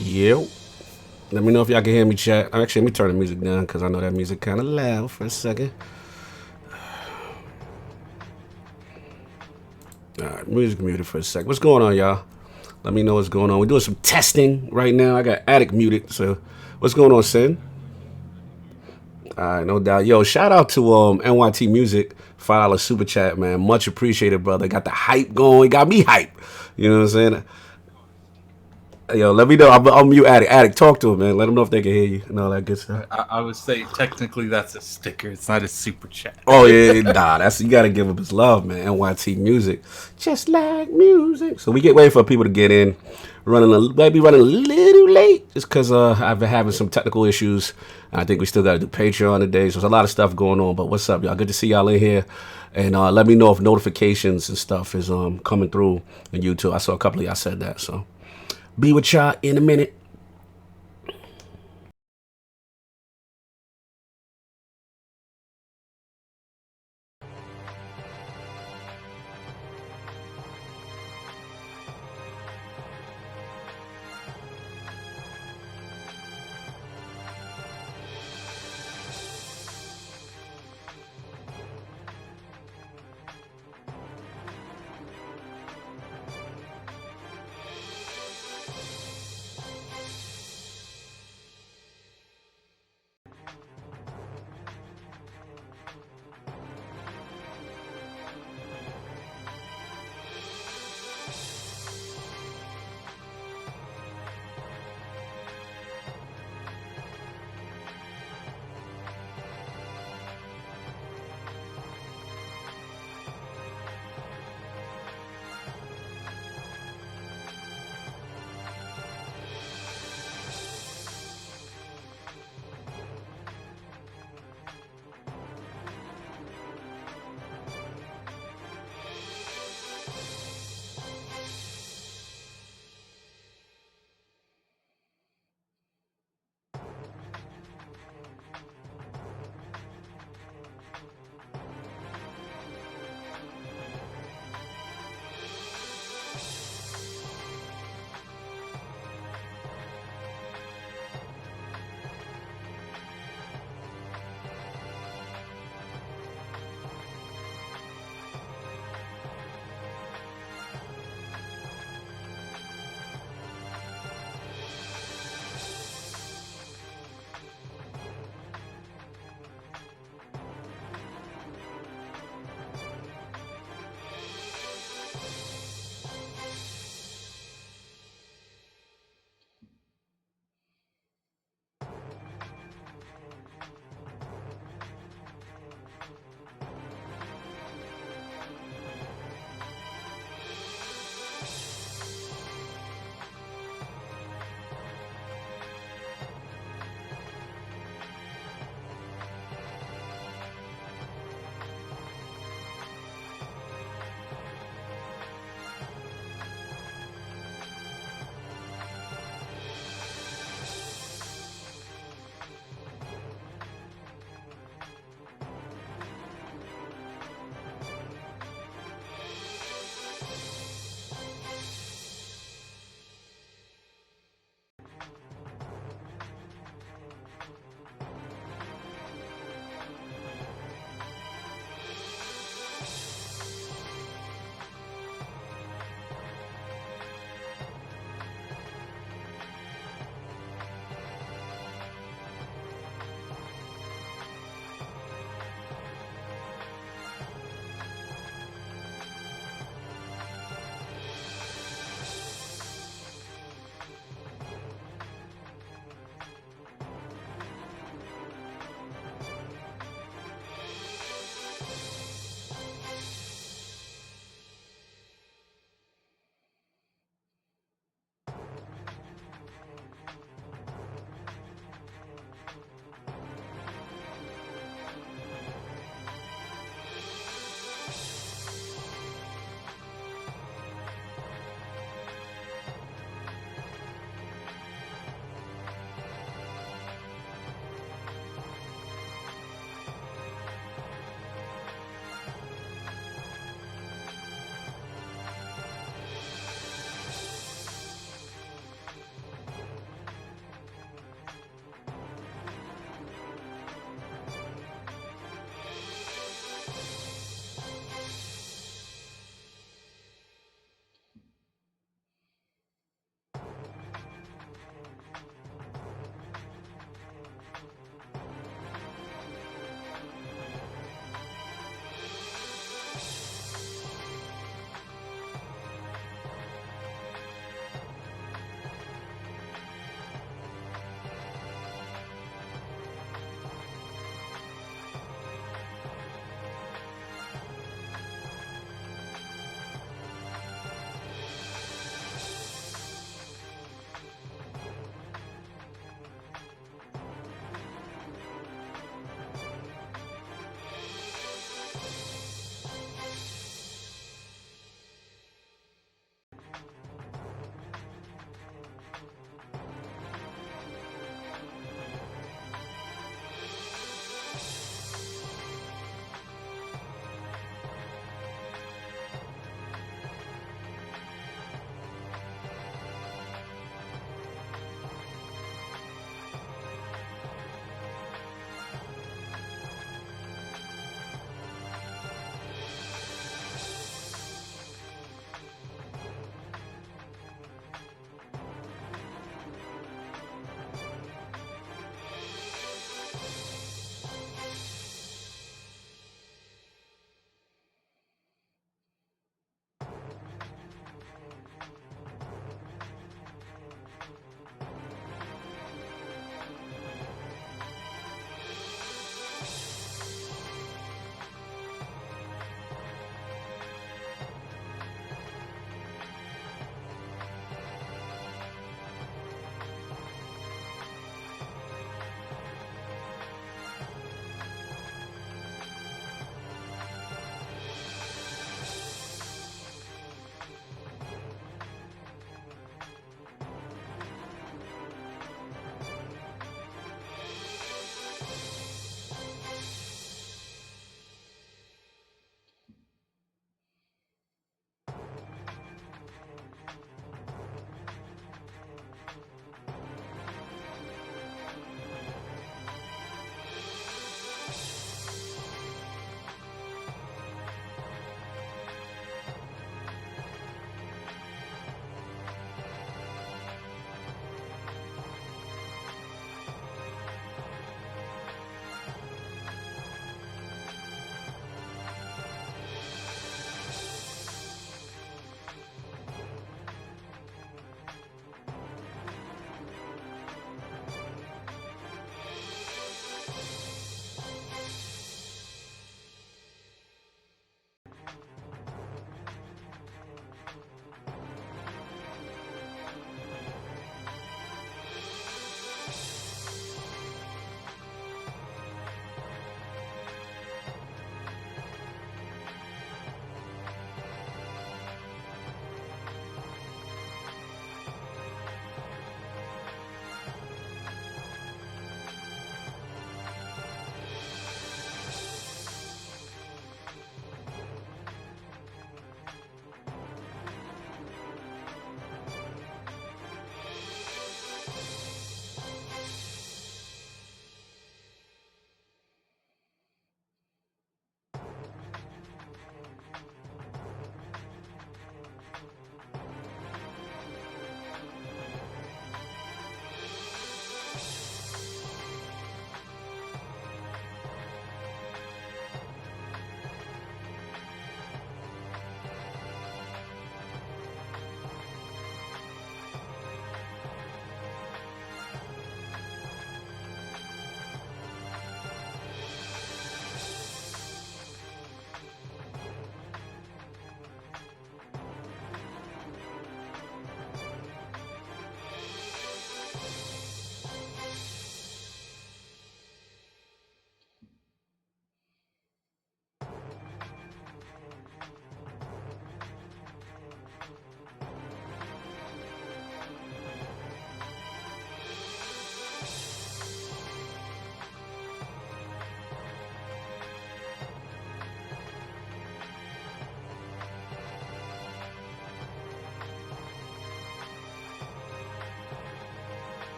Yep. Let me know if y'all can hear me, chat. Actually, let me turn the music down because I know that music kind of loud for a second. All right, music muted for a second. What's going on, y'all? Let me know what's going on. We're doing some testing right now. I got Attic muted, so what's going on, Sin? All right, no doubt. Yo, shout out to NYT Music, $5 super chat, man. Much appreciated, brother. Got the hype going. Got me hype. You know what I'm saying? Yo, let me know. I'll mute Attic. Attic, talk to him, man. Let them know if they can hear you and all that good stuff. I would say technically that's a sticker. It's not a super chat. Oh yeah, nah. That's you gotta give him his love, man. NYT Music, just like music. So we get ready for people to get in. Maybe running a little late, just because I've been having some technical issues. I think we still got to do Patreon today, so there's a lot of stuff going on. But what's up, y'all? Good to see y'all in here, and let me know if notifications and stuff is coming through on YouTube. I saw a couple of y'all said that, so be with y'all in a minute.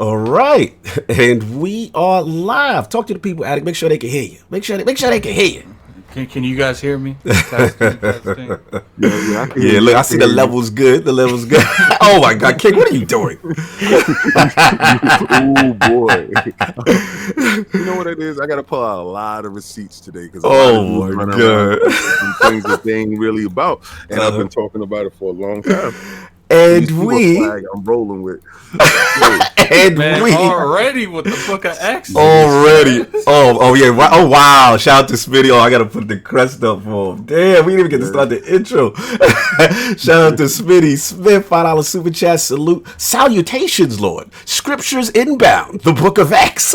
All right, and we are live. Talk to the people, Addict. Make sure they can hear you. Make sure they can hear you. Can you guys hear me? Testing. Yeah, look, I see the levels good. The levels good. Oh my God, King, what are you doing? Oh boy! You know what it is? I got to pull out a lot of receipts today because oh my God, some things that they ain't really about, and I've been talking about it for a long time. And we, I'm rolling with. and Man, we already with the Book of X. Already. Oh yeah. Oh wow. Shout out to Smitty. Oh, I gotta put the crest up for him. Damn, we didn't even get to start the intro. Shout out to Smitty Smith, $5 super chat. Salutations, Lord. Scriptures inbound. The Book of X.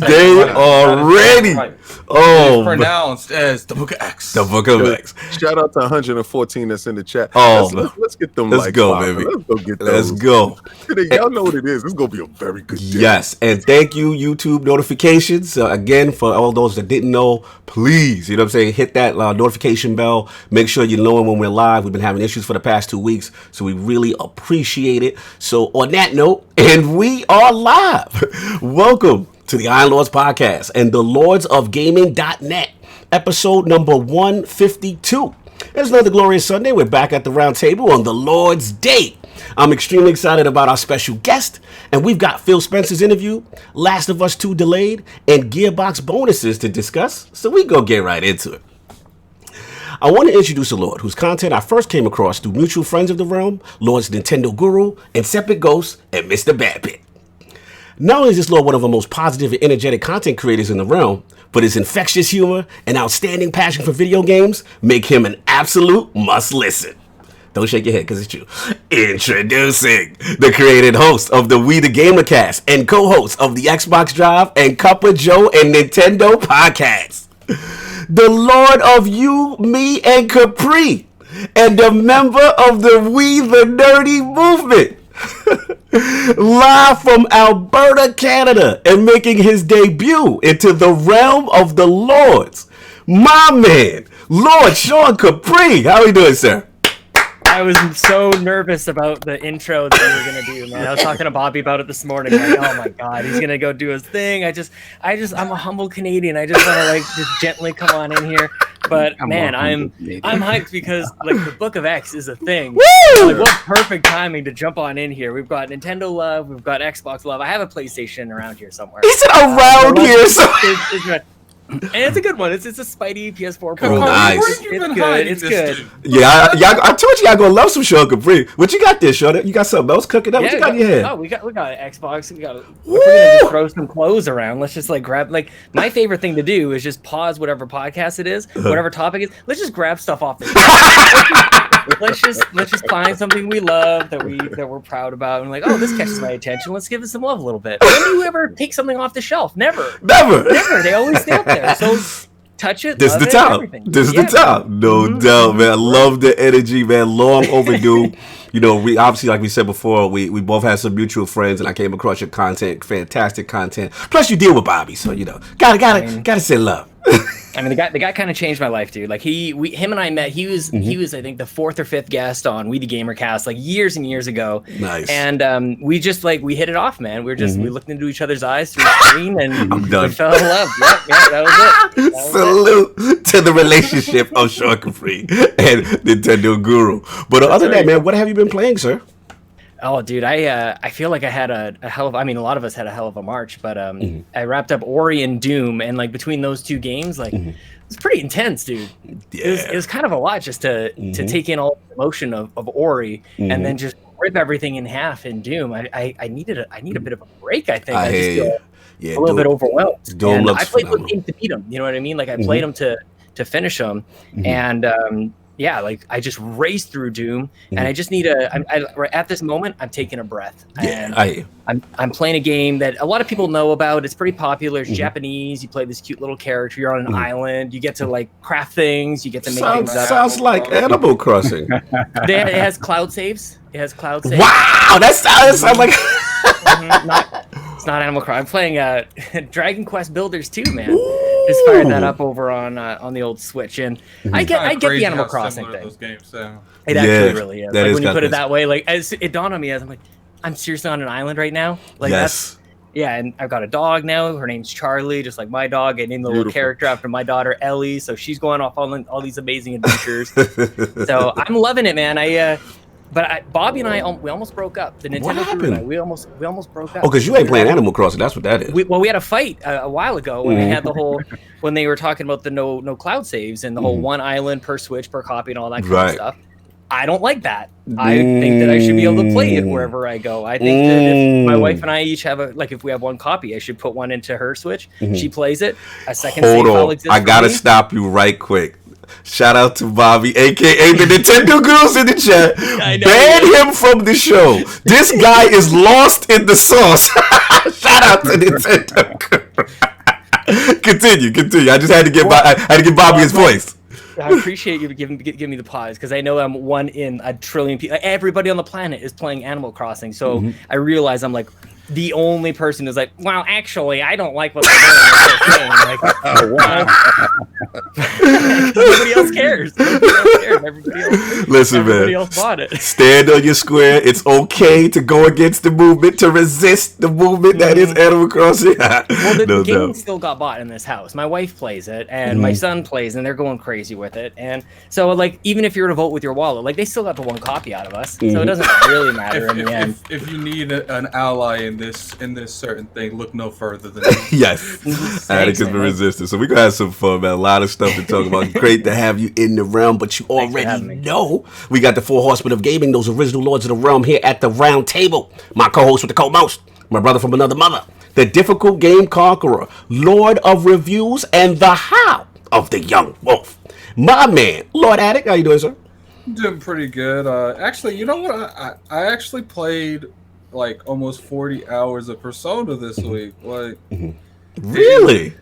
They are ready. Oh, pronounced as the Book of X. The Book of X. Shout out to 114 that's in the chat. Oh, let's get them. Let's go, baby. Let's go get those. Let's go. Y'all know what it is. It's gonna be a very good day. Yes, and thank you, YouTube notifications. Again, for all those that didn't know, please, you know what I'm saying, hit that notification bell. Make sure you know when we're live. We've been having issues for the past 2 weeks, so we really appreciate it. So on that note, and we are live. Welcome to the Iron Lords Podcast and the Lords of Gaming.net, episode number 152. It's another glorious Sunday. We're back at the round table on the Lord's Day. I'm extremely excited about our special guest, and we've got PhilSpencer's interview, Last of Us 2 delayed, and Gearbox bonuses to discuss, so we go get right into it. I want to introduce a Lord whose content I first came across through mutual friends of the realm, Lord's Nintendo Guru, Incepted Ghost, and Mr. Badbit. Not only is this Lord one of the most positive and energetic content creators in the realm, but his infectious humor and outstanding passion for video games make him an absolute must-listen. Don't shake your head because it's true. Introducing the created host of the We the Gamer Cast and co-host of the Xbox Drive and Cup of Joe and Nintendo podcasts. The Lord of You, Me, and Capri, and a member of the We the Nerdy movement. Live from Alberta, Canada, and making his debut into the realm of the Lords, my man, Lord Sean Capri. How are you doing, sir? I was so nervous about the intro that we were gonna do, man. I was talking to Bobby about it this morning. Like, oh my God, he's gonna go do his thing. I'm a humble Canadian. I just want to just gently come on in here. But man, I'm hyped because like the Book of X is a thing. Woo! Like, what perfect timing to jump on in here. We've got Nintendo love, we've got Xbox love. I have a PlayStation around here somewhere. He said around here. So. And it's a good one. It's a Spidey PS4 Pro. Oh, nice. It's good. It's good. Yeah, I told you y'all gonna love some Sean Capri. What you got there, Sean? You got something else cooking up? What you got in your head? Oh, we got an Xbox. We're gonna just throw some clothes around. Let's just like grab my favorite thing to do is just pause whatever podcast it is, whatever topic it is. Let's just grab stuff off the let's just find something we love that we're proud about and like, oh, this catches my attention. Let's give it some love a little bit. When do you ever take something off the shelf? Never. They always stay up there. So touch it. This is the time. This is the time. No doubt, man. I love the energy, man. Long overdue. You know, we obviously, like we said before, we both had some mutual friends, and I came across your content, fantastic content. Plus, you deal with Bobby, so you know, gotta say love. I mean, the guy kind of changed my life, dude. Like him and I met. He was I think the 4th or 5th guest on We the Gamer Cast, like years and years ago. Nice. And we just we hit it off, man. We looked into each other's eyes through the screen, and we fell in love. Yeah, that was it. Salute to the relationship of Sean Capri and Nintendo Guru. But other than that, man, what have you been playing, sir? Oh, dude, I feel like I had a hell of. I mean, a lot of us had a hell of a March, but I wrapped up Ori and Doom, and like between those two games, like it's pretty intense, dude. Yeah. It was kind of a lot just to take in all the emotion of Ori and then just rip everything in half in Doom. I need a bit of a break. I think I just feel a little bit overwhelmed. Doom looks I played phenomenal. those games to beat them. You know what I mean? Like I played them to finish them, and yeah, like I just raced through Doom, and I just need at this moment I'm taking a breath. Yeah, I'm playing a game that a lot of people know about. It's pretty popular. It's Japanese. You play this cute little character. You're on an island. You get to like craft things. You get to make things up. Sounds like Animal Crossing. It has cloud saves. It has cloud saves. Wow, that sounds like. It's not Animal Crossing. I'm playing Dragon Quest Builders 2, man. Just fired that up over on the old Switch, and I get the Animal Crossing thing. Those games sound. It actually really is. Like is when you put it this. that way, like it dawned on me as I'm like, I'm seriously on an island right now. Like Yes. and I've got a dog now. Her name's Charlie, just like my dog. I named the little character after my daughter Ellie, so she's going off on all these amazing adventures. So I'm loving it, man. But Bobby and I, we almost broke up. The Nintendo crew and I, we almost broke up. Oh, because you ain't playing Animal Crossing. That's what that is. We had a fight a while ago when we had the whole when they were talking about the no cloud saves and the whole one island per Switch per copy and all that kind of stuff. I don't like that. I think that I should be able to play it wherever I go. I think that if my wife and I each have if we have one copy, I should put one into her Switch. She plays it. A second save file exists. I gotta stop you right quick. Shout out to Bobby, aka the Nintendo Girls in the chat. Ban him from the show. This guy is lost in the sauce. Shout out to Nintendo Girls. Continue. I just had to get Bobby his voice. I appreciate you giving me the pause because I know I'm one in a trillion people. Everybody on the planet is playing Animal Crossing, so I realize I'm like the only person who's like, well, actually, I don't like what they're doing. Like, oh, wow. Nobody else cares. Everybody else bought it. Stand on your square. It's okay to go against the movement, to resist the movement that is Animal Crossing. Well, the game still got bought in this house. My wife plays it, and my son plays, and they're going crazy with it. And so, like, even if you were to vote with your wallet, like, they still got the one copy out of us, so it doesn't really matter in the end. If you need an ally in this certain thing, look no further than yes. Atticus been resistant. So we're gonna have some fun, man. A lot of stuff to talk about. Great to have you in the realm, but you already know we got the four horsemen of gaming, those original lords of the realm here at the round table. My co-host with the co-most, my brother from another mother, the difficult game conqueror, lord of reviews, and the how of the young wolf. My man, Lord Attic, how you doing, sir? Doing pretty good. Actually, you know what? I actually played like almost 40 hours of Persona this week. Like, really?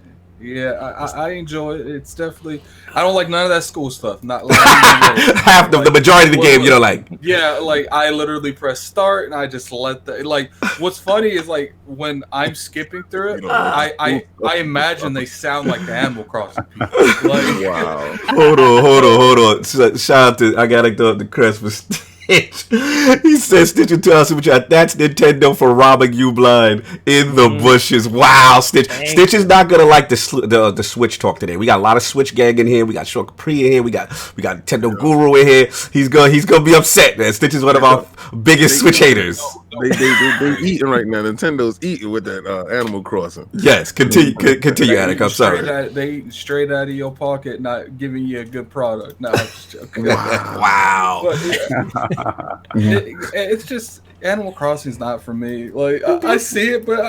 Yeah, I enjoy it. It's definitely. I don't like none of that school stuff. Not like half the majority of the game you don't like. Yeah, like I literally press start and I just let the like. What's funny is like when I'm skipping through it, I imagine they sound like the Animal Crossing people. Like, wow. Hold on. Shout out to I gotta go up the crest for Stitch. He says Stitch and tell us what that's Nintendo for robbing you blind in the bushes. Wow, Stitch. Stitch is not gonna like the Switch talk today. We got a lot of Switch gang in here. We got Sean Capri in here. We got Nintendo Guru in here. He's gonna be upset, man. Stitch is one of our biggest Switch haters. They eating right now. Nintendo's eating with that Animal Crossing. Yes, continue, Attic. I'm sorry. They straight out of your pocket, not giving you a good product. No, I'm just joking. Wow. But it's just Animal Crossing's not for me. Like I see it, but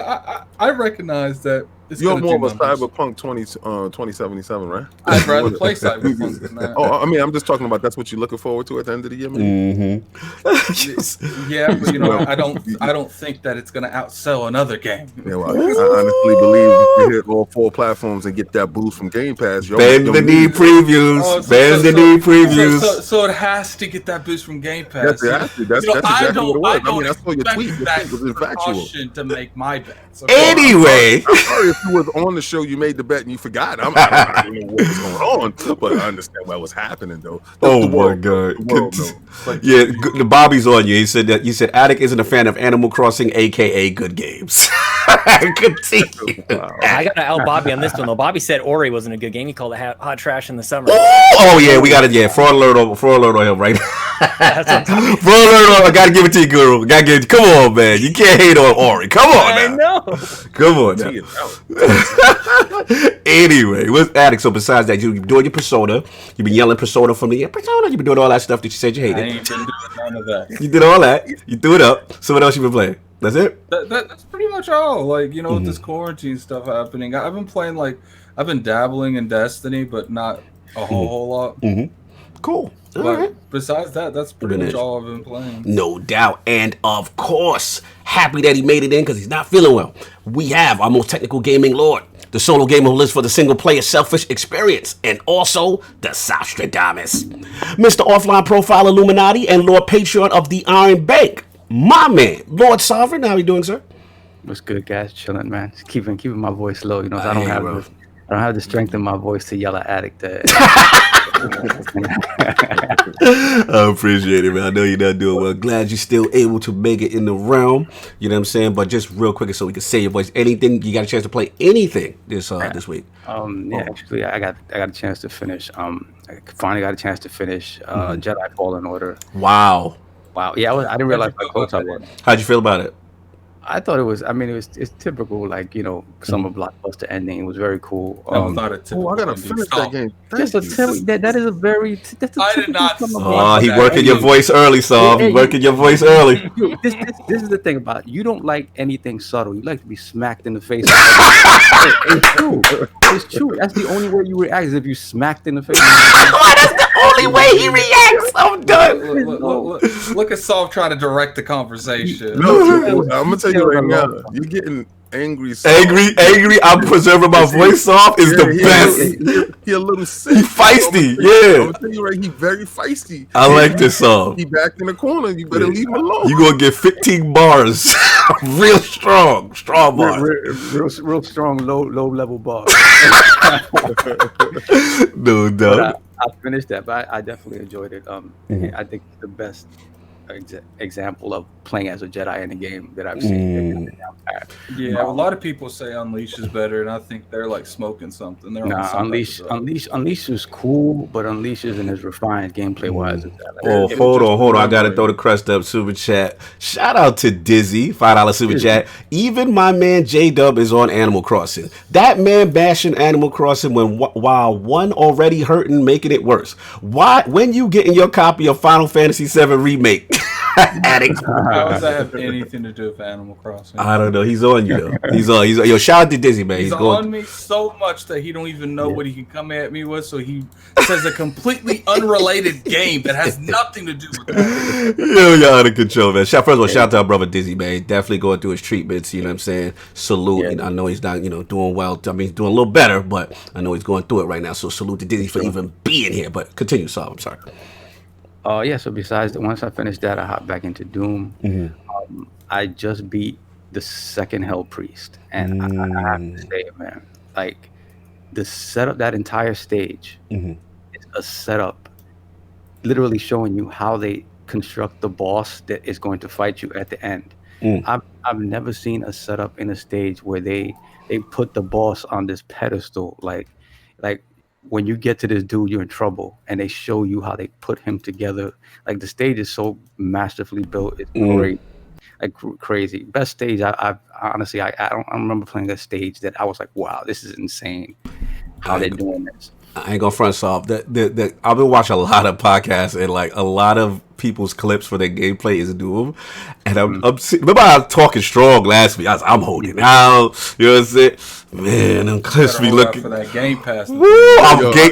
I recognize that. You're more of a Cyberpunk 2077, right? I'd rather play Cyberpunk than that. Oh, I mean, I'm just talking about that's what you're looking forward to at the end of the year, man. Yeah, but you know, I don't think that it's gonna outsell another game. Yeah, well, I honestly believe if you hit all four platforms and get that boost from Game Pass, bend the knee previews. So it has to get that boost from Game Pass. That's exactly what it was. I mean, I saw your tweet. Your tweet was infatual. To make my bet. So anyway. I'm sorry if you was on the show, you made the bet and you forgot. I don't know what was going on, but I understand what was happening though. My god! The Bobby's on you. He said Attic isn't a fan of Animal Crossing, aka good games. Continue. I got to out Bobby on this one though. Bobby said Ori wasn't a good game. He called it hot trash in the summer. Oh yeah, we got it. Yeah, fraud alert on him right now. That's on top. Fraud alert on. I gotta give it to you, Guru. Gotta give it. Come on, man. You can't hate on Ori. Come on I now. know. Come on now. Anyway, what's Addict? So besides that, you've been doing your Persona. You've been yelling Persona from the Persona. You've been doing all that stuff that you said you I hated. ain't been doing none of that. You did all that. You threw it up. So what else you been playing? That's it? That's pretty much all. Like, you know, with this quarantine stuff happening, I've been playing, like, I've been dabbling in Destiny, but not a whole lot. Cool. All But right. besides that, that's pretty much all I've been playing. No doubt. And of course, happy that he made it in because he's not feeling well. We have our most technical gaming lord, the solo gamer who lives for the single player selfish experience, and also the Sostradamus, Mr. Offline Profile Illuminati and Lord Patreon of the Iron Bank, my man, Lord Sovereign. How you doing, sir? What's good, guys? Chilling, man. Just keeping my voice low. You know, I I bro. don't have the strength in my voice to yell at Addict. I appreciate it, man. I know you're not doing well. Glad you're still able to make it in the realm. You know what I'm saying? But just real quick, so we can say your voice. Anything you got a chance to play? Anything this week? Actually, I got a chance to finish. I finally got a chance to finish Jedi Fallen Order. Wow. Yeah, I didn't realize how close I was. How'd you feel about it? I thought it was. I mean, it's typical, like, you know, summer blockbuster ending. It was very cool. That was not a typical I gotta ending. finish Stop. that game. Just to tell you that is a very. That's a I did typical not summer see Oh, he that. working your voice early, Saul. He working your voice early. Dude, this is the thing about it. You don't like anything subtle. You like to be smacked in the face. It's true. It's true. That's the only way you react is if you smacked in the face. That's the only way he reacts. I'm done. Look at Saul trying to direct the conversation. No, I'm gonna tell you right now. You're getting angry. Angry. I'm preserving my voice off is the best. He a little sick. He feisty. I'm Yeah. gonna tell you right. He very feisty. I like this song. He back in the corner. You better leave him alone. You gonna get 15 bars. Real strong bars. Real strong, low level bar. No But doubt. I finished that, but I definitely enjoyed it. I think the best example of playing as a Jedi in a game that I've seen. Yeah, a lot of people say Unleash is better, and I think they're like smoking something. They're on Nah, some Unleash type of drug. Unleash is cool, but Unleash isn't as refined gameplay wise as that. Oh, hold on. I gotta throw the crust up super chat. Shout out to Dizzy, $5 super chat. Even my man J Dub is on Animal Crossing. That man bashing Animal Crossing while one already hurting, making it worse. Why? When you getting your copy of Final Fantasy VII Remake? Addict. How does that have anything to do with Animal Crossing? I don't know. He's on you though. He's on. Yo, shout out to Dizzy, man. He's going. on me so much that he don't even know what he can come at me with, so he says a completely unrelated game that has nothing to do with that. Yo, you're out of control, man. First of all, shout out to our brother Dizzy, man. Definitely going through his treatments. You know what I'm saying? Salute. Yeah. And I know he's not, doing well. I mean, he's doing a little better, but I know he's going through it right now. So salute to Dizzy for even being here. But continue, Saul. I'm sorry. So besides that, once I finished that, I hopped back into Doom. I just beat the second Hell Priest, and I have to say, man, like the setup, that entire stage is a setup, literally showing you how they construct the boss that is going to fight you at the end. I've never seen a setup in a stage where they put the boss on this pedestal, like when you get to this dude, you're in trouble, and they show you how they put him together. Like the stage is so masterfully built. It's great, like crazy. Best stage I've honestly, I don't remember playing a stage that I was like, wow, this is insane. How they're doing this. I ain't gonna front Saul. I've been watching a lot of podcasts and like a lot of people's clips for their gameplay is Doom, and I'm remember I was talking strong last week. I'm holding out. You know what I'm saying? Man, them clips be looking for that Game Pass. Woo,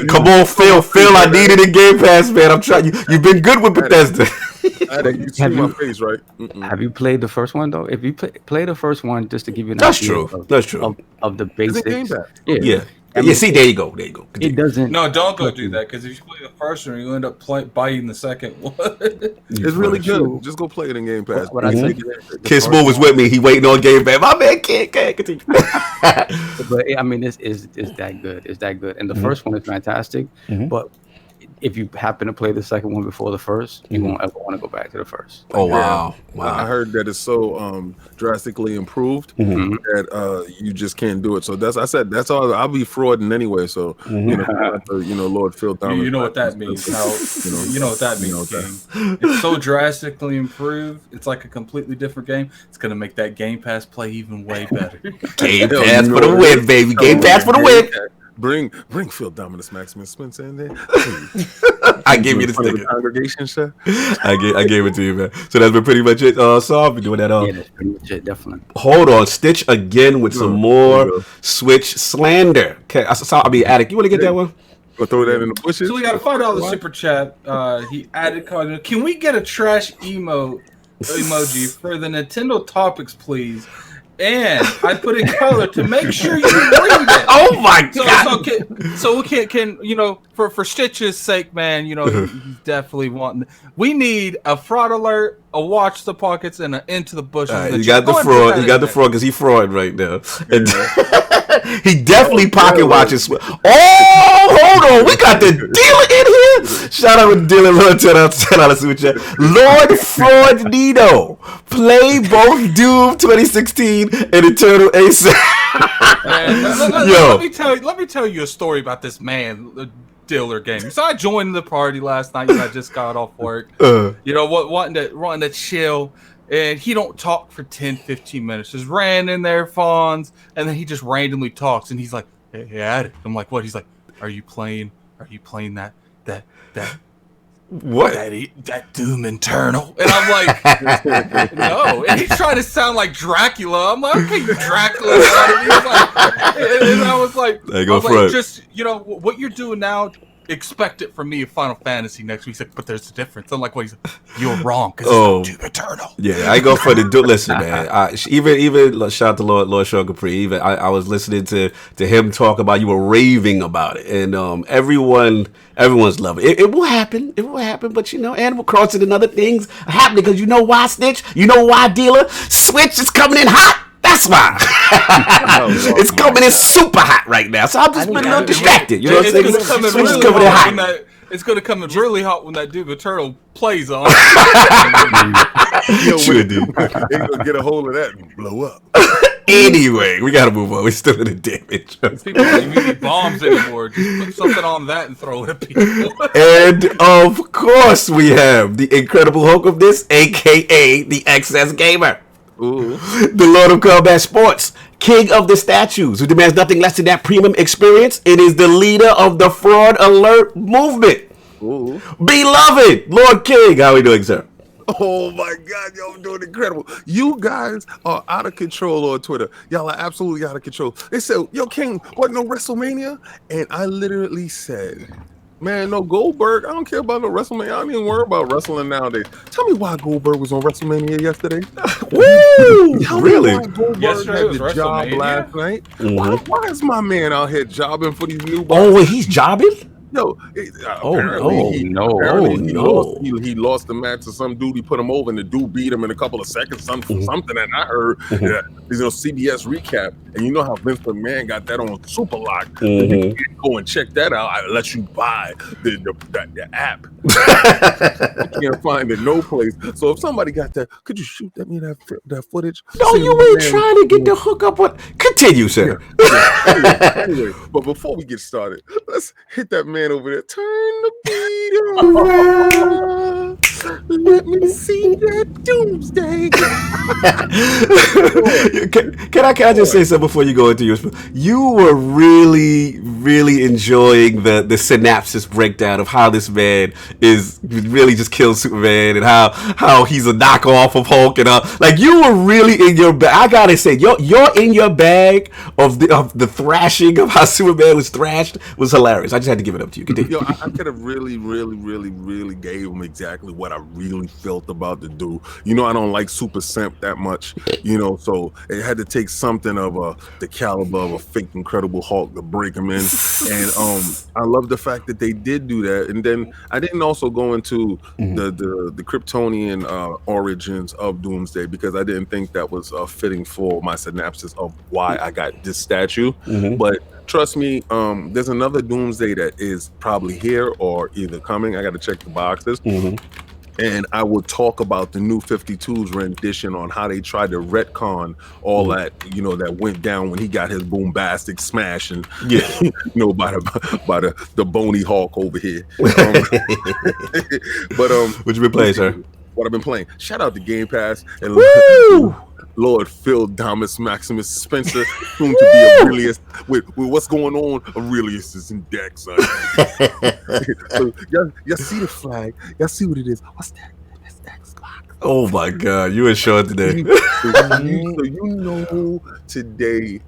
come on, Phil. I needed a Game Pass, man. I'm trying. You've been good with Bethesda. You see my face, right? Have you played the first one though? If you play the first one, just to give you an That's idea true. That's true. Of the It's a Game basics. Pass. Yeah. See, there you go. It Continue. doesn't. No, don't go do that, because if you play the first one, you end up biting the second one. It's really good. Just go play it in Game Pass. What I think Kid Smooth was with me. He waiting on Game Pass. My man can't continue. but I mean, it's that good. It's that good. And the first one is fantastic. But if you happen to play the second one before the first, you won't ever want to go back to the first. Oh wow! I heard that it's so drastically improved that you just can't do it. So that's all. I'll be frauding anyway. So Lord Phil Thomas. You know what that means. You know what that means, King. It's so drastically improved. It's like a completely different game. It's gonna make that Game Pass play even way better. Game Pass for the win, baby. Game Pass for the win. Bring Phil Dominus Maximus Spencer in there. I gave you the sticker. Congregation show. I gave it to you, man. So that's been pretty much it. Saul, we doing that. Yeah, that's pretty much it, definitely. Hold on, Stitch again with some more Switch slander. Okay, I'll be Attic. You want to get that one? We'll throw that in the bushes. So we got a $5 super chat. He added, can we get a trash emoji for the Nintendo topics, please? And I put in color to make sure you read it. Oh my god! So we can for Stitch's sake, man, he's definitely wanting. We need a fraud alert, a watch the pockets, and an into the bushes. You got the fraud. You got the fraud because he fraud right now. And he definitely pocket watches. Oh, hold on, we got the dealer in here. Shout out to the dealer. Lord, $10 super chat. LordCognito. Play both Doom 2016 and Eternal ASAP. Let me tell you a story about this man, the dealer game. So I joined the party last night. I just got off work. Wanting to chill. And he don't talk for 10, 15 minutes. Just ran in there, fawns, and then he just randomly talks. And he's like, "Hey, Addict." I'm like, "What?" He's like, "Are you playing that what? That Doom Eternal?" And I'm like, "No." And he's trying to sound like Dracula. I'm like, "Okay, Dracula." And I was like, "Just what you're doing now. Expect it from me in Final Fantasy next week." He's like, "But there's a difference." I'm like, "Well, you're wrong because it's Doom Eternal." Yeah, I go for the listen, man. Even shout out to Lord Sean Capri. Even I was listening to him talk about, you were raving about it, and everyone's loving it. It will happen. It will happen. But Animal Crossing and other things are happening because you know why, Stitch? You know why, dealer? Switch is coming in hot. That's why. It's coming in super hot right now. So I'm just been a little distracted. You know what I'm saying? It's coming in hot. It's going to come in really hot when that Doom Eternal plays on. Sure, dude. They're going to get a hold of that and blow up. Anyway, we got to move on. We're still in the damage. People don't even need bombs anymore. Just put something on that and throw it at people. And of course, we have the Incredible Hulk of this, a.k.a. the XS Gamer. Ooh. The Lord of Combat Sports, King of the Statues, who demands nothing less than that premium experience. It is the leader of the Fraud Alert movement. Ooh. Beloved Lord King, how are we doing, sir? Oh my God, y'all doing incredible. You guys are out of control on Twitter. Y'all are absolutely out of control. They said, "Yo, King, what, no WrestleMania?" And I literally said, "Man, no Goldberg. I don't care about no WrestleMania. I don't even worry about wrestling nowadays." Tell me why Goldberg was on WrestleMania yesterday. Woo! Really? Yesterday was the job WrestleMania? last night. Mm-hmm. Why is my man out here jobbing for these new? Oh, wait, he's jobbing? No. He lost the match to some dude. He put him over, and the dude beat him in a couple of seconds. Something that I heard. CBS recap, and you know how Vince McMahon got that on Super Lock. You can go and check that out. I let you buy the app. You can't find it no place. So if somebody got that, could you shoot me that footage? No, you ain't trying to get the hookup on. Continue, sir. Anyway, but before we get started, let's hit that man over there. Turn the beat around. Let me see that doomsday. Can I just say something before you go into your? You were really, really enjoying the synopsis breakdown of how this man is really just killed Superman and how he's a knockoff of Hulk and like you were really in your bag. I gotta say, you're in your bag of the thrashing of how Superman was thrashed was hilarious. I just had to give it up to you. Yo, I could have really gave him exactly what I really felt about the dude. I don't like Super Simp that much, so it had to take something of the caliber of a fake Incredible Hulk to break him in. And I love the fact that they did do that. And then I didn't also go into the Kryptonian origins of Doomsday because I didn't think that was fitting for my synopsis of why I got this statue. But trust me, there's another Doomsday that is probably here or either coming. I got to check the boxes. And I will talk about the new 52's rendition on how they tried to retcon all that, you know, that went down when he got his boombastic smash and, you know, by the bony Hulk over here. But what you been playing, sir? What I've been playing. Shout out to Game Pass and Lord Phil Thomas Maximus Spencer, soon to be Aurelius. With what's going on, Aurelius is in deck, son. So y'all see the flag? Y'all see what it is? What's that? That's Xbox. Oh my God, you and Sean today. So you know today.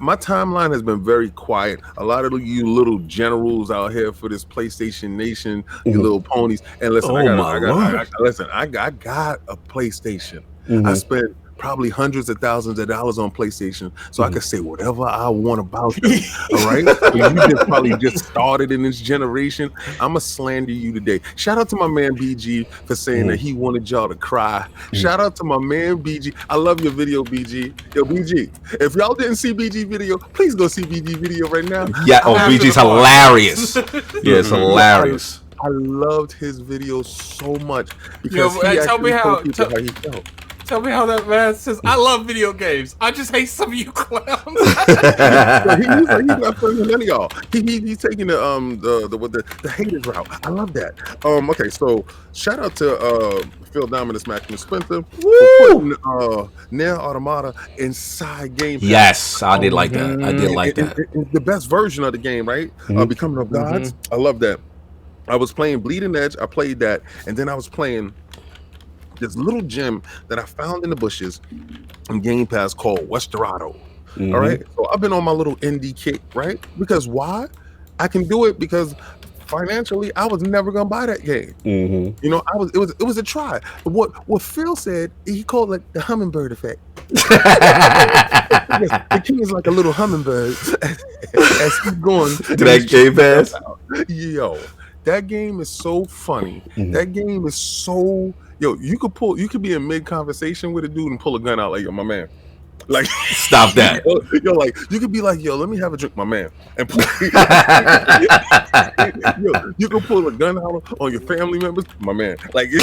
My timeline has been very quiet. A lot of you little generals out here for this PlayStation Nation, you little ponies. And listen, I got a PlayStation. I spent probably hundreds of thousands of dollars on PlayStation, so I could say whatever I want about them. All right, so you just probably just started in this generation. I'ma slander you today. Shout out to my man BG for saying that he wanted y'all to cry. Shout out to my man BG. I love your video, BG. Yo, BG. If y'all didn't see BG video, please go see BG video right now. Yeah, BG's hilarious. Yeah, it's hilarious. I loved his video so much because he tell me how he felt. Tell me how that man says, I love video games. I just hate some of you clowns. He's not friends with any of y'all. He's taking the haters route. I love that. Okay, so shout out to Phil Dominus Maximus Spencer for putting Nier Automata inside Game Pass. Yes, I did like that. I did like that. The best version of the game, right? Becoming of Gods. I love that. I was playing Bleeding Edge. I played that, and then I was playing this little gem that I found in the bushes in Game Pass called Westerado. All right, so I've been on my little indie kick, right? Because why? I can do it because financially I was never gonna buy that game. You know, it was a try. What Phil said, he called it the hummingbird effect. The king is like a little hummingbird as he's going to that Game Pass. Yo, that game is so funny. That game is so you could be in mid conversation with a dude and pull a gun out like, yo, my man. Like, stop that. Yo, like, you could be like, yo, let me have a drink, my man. And pull, you can pull a gun out on your family members, my man. Like, it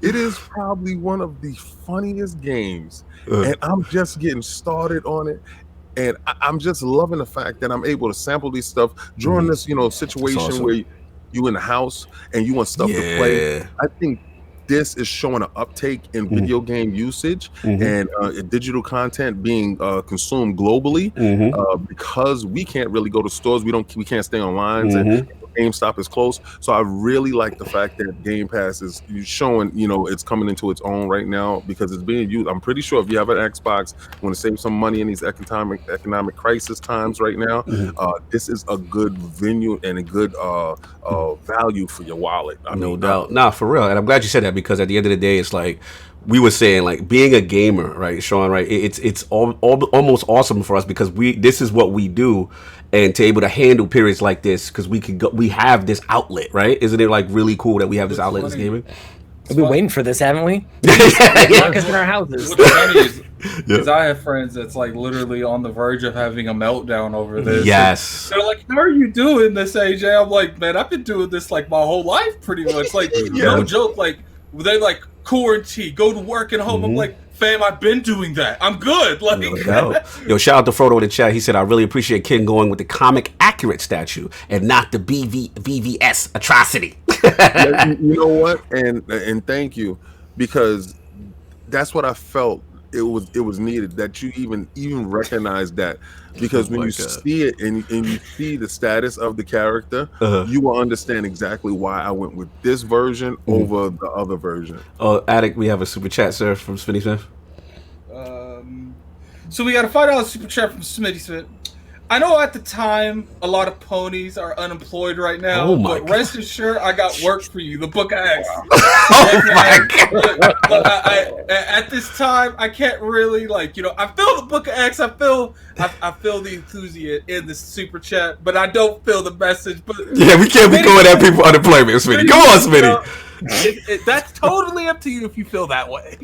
is probably one of the funniest games. And I'm just getting started on it. And I'm just loving the fact that I'm able to sample these stuff during this, situation where you in the house and you want stuff to play. I think this is showing an uptake in video game usage and digital content being consumed globally because we can't really go to stores. We can't stay on lines and GameStop is close. So I really like the fact that Game Pass is showing, it's coming into its own right now because it's being used. I'm pretty sure if you have an Xbox, want to save some money in these economic crisis times right now, this is a good venue and a good value for your wallet. No doubt. Nah, for real. And I'm glad you said that because at the end of the day, it's like we were saying, like being a gamer, right, Sean, right? It's almost awesome for us because this is what we do. And to able to handle periods like this, because we have this outlet, right? Isn't it like really cool that we have this outlet as gaming? We've been waiting for this, haven't we? Lock us in our houses. What's funny is I have friends that's like literally on the verge of having a meltdown over this. Yes. They're like, how are you doing this, AJ? I'm like, man, I've been doing this like my whole life pretty much. Like, no joke. Like, they like quarantine, go to work and home. I'm like, fam, I've been doing that. I'm good. Like, yo, shout out to Frodo in the chat. He said, I really appreciate Ken going with the comic accurate statue and not the VVS atrocity. You know what? And thank you, because that's what I felt. It was needed that you even recognize that, because when you see it and you see the status of the character, you will understand exactly why I went with this version over the other version. Oh, Attic, we have a super chat, sir, from Smitty Smith. So we got a $5 super chat from Smitty Smith. I know at the time a lot of ponies are unemployed right now, but rest assured I got work for you. The Book of X. At this time, I can't really I feel the Book of X. I feel the enthusiasm in the super chat, but I don't feel the message. But yeah, we can't be going at people unemployment, Smitty. Come on, Smitty. That's totally up to you if you feel that way.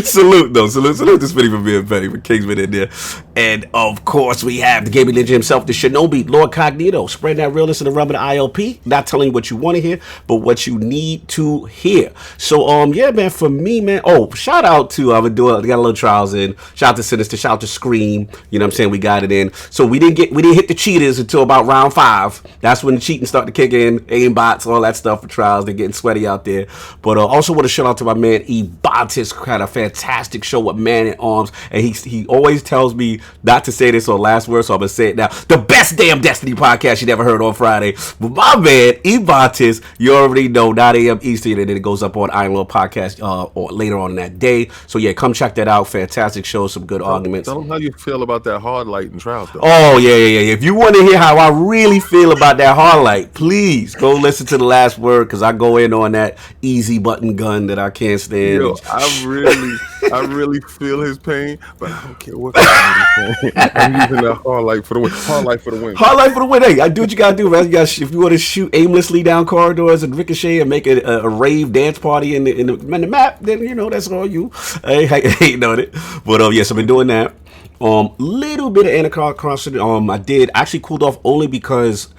Salute though, salute to Spinny for being petty, for Kingsman in there. And of course we have the gaming ninja himself, the Shinobi, LordCognito, spreading that realness in the realm of the ILP, not telling you what you want to hear, but what you need to hear. So yeah, man, for me, man, shout out to we got a little trials in. Shout out to Sinister, shout out to Scream, you know what I'm saying? We got it in. So we didn't hit the cheaters until about round 5. That's when the cheating started to kick in, aim bots, all that stuff for trials. They're getting sweaty out there. But also want to shout out to my man Ebatis, had a fantastic show with Man at Arms, and he always tells me not to say this on last word, so I'm gonna say it now. The best damn Destiny podcast you never heard on Friday. But my man Ebatis, you already know, 9 a.m. Eastern, and then it goes up on Iron Lord podcast or later on that day. So yeah, come check that out. Fantastic show, some good arguments. Tell them how you feel about that hard light and trials though. Oh yeah. If you want to hear how I really feel about that hard light, please go listen to the last word, because I go in on that easy button gun that I can't stand. Yo, I really feel his pain, but I don't care what I'm using that hard light for the win. Hard light for the win. Hard light for the win. Hey, I do what you gotta do, man. If you want to shoot aimlessly down corridors and ricochet and make a rave dance party in the map, then you know that's all you. I ain't on it, but yes, I've been doing that. Little bit of Animal Crossing. I did actually cooled off only because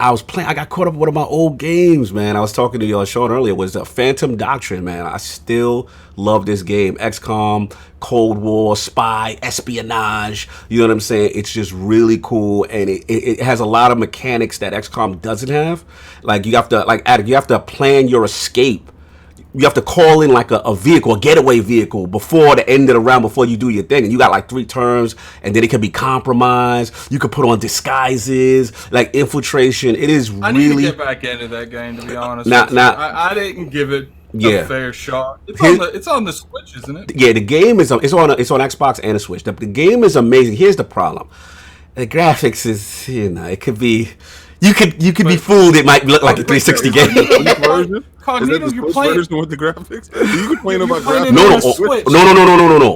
I was playing. I got caught up with one of my old games, man. I was talking to y'all, Sean, earlier. Was the Phantom Doctrine, man. I still love this game. XCOM, Cold War, spy, espionage. You know what I'm saying? It's just really cool, and it has a lot of mechanics that XCOM doesn't have. Like you have to plan your escape. You have to call in like a vehicle, a getaway vehicle, before the end of the round, before you do your thing. And you got like 3 turns, and then it can be compromised. You could put on disguises, like infiltration. It is I really... need to get back into that game, to be honest. Now, I didn't give it a fair shot. It's on the Switch, isn't it? Yeah, the game is it's on Xbox and a Switch. The game is amazing. Here's the problem. The graphics is, it could be... You could be fooled. It might look like a 360 game. Cognito, you're playing with the graphics. You complain about graphics? No.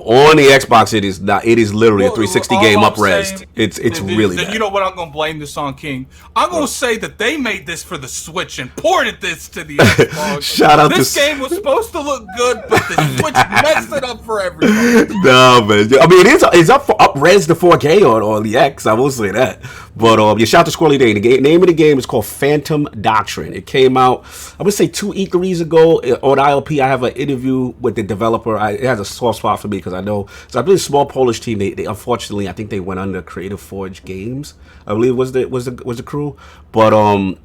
On the Xbox, it is not. It is literally a 360 game up-res. It's really bad. You know what? I'm gonna blame this on King. I'm gonna say that they made this for the Switch and ported this to the Xbox. Shout out this game was supposed to look good, but the Switch messed it up for everybody. No, man. I mean, it's up-res to 4K on the X. I will say that. But shout out to Squirrely Day. The name of the game is called Phantom Doctrine. It came out, I would say, 2 E3s ago on ILP. I have an interview with the developer. It has a soft spot for me because I know. So I believe a small Polish team. They unfortunately, I think they went under Creative Forge Games. I believe was the crew. But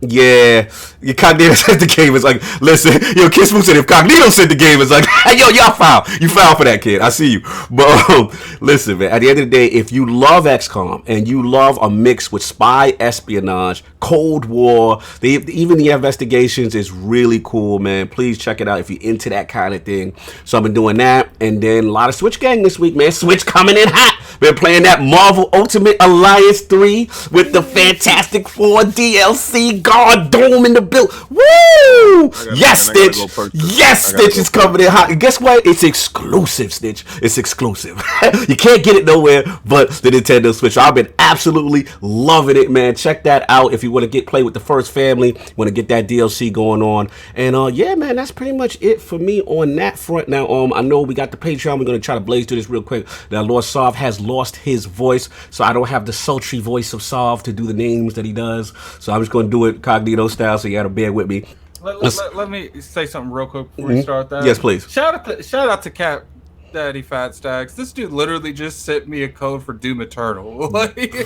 yeah, Cognito said the game is like, listen, Kid Smooth said if Cognito said the game is like, hey, y'all foul. You foul for that, kid. I see you. But listen, man. At the end of the day, if you love XCOM and you love a mix with spy, espionage, Cold War, even the investigations is really cool, man. Please check it out if you're into that kind of thing. So I've been doing that, and then a lot of Switch gang this week, man. Switch coming in hot. Been playing that Marvel Ultimate Alliance 3 with the Fantastic Four DLC. God Dome in the build. Woo! Yes, Stitch. Yes, Stitch is coming in hot. And guess what? It's exclusive, Stitch. It's exclusive. You can't get it nowhere but the Nintendo Switch. So I've been absolutely loving it, man. Check that out if you want to play with the first family. Want to get that DLC going on. And yeah, man, that's pretty much it for me on that front. Now, I know we got the Patreon. We're gonna try to blaze through this real quick. Now, Lord Sov has lost his voice, so I don't have the sultry voice of Sov to do the names that he does. So I'm just gonna do it Cognito style. So you gotta bear with me. Let me say something real quick before we start that. Yes, please. Shout out to Cap Daddy Fat Stacks. This dude literally just sent me a code for Doom Eternal.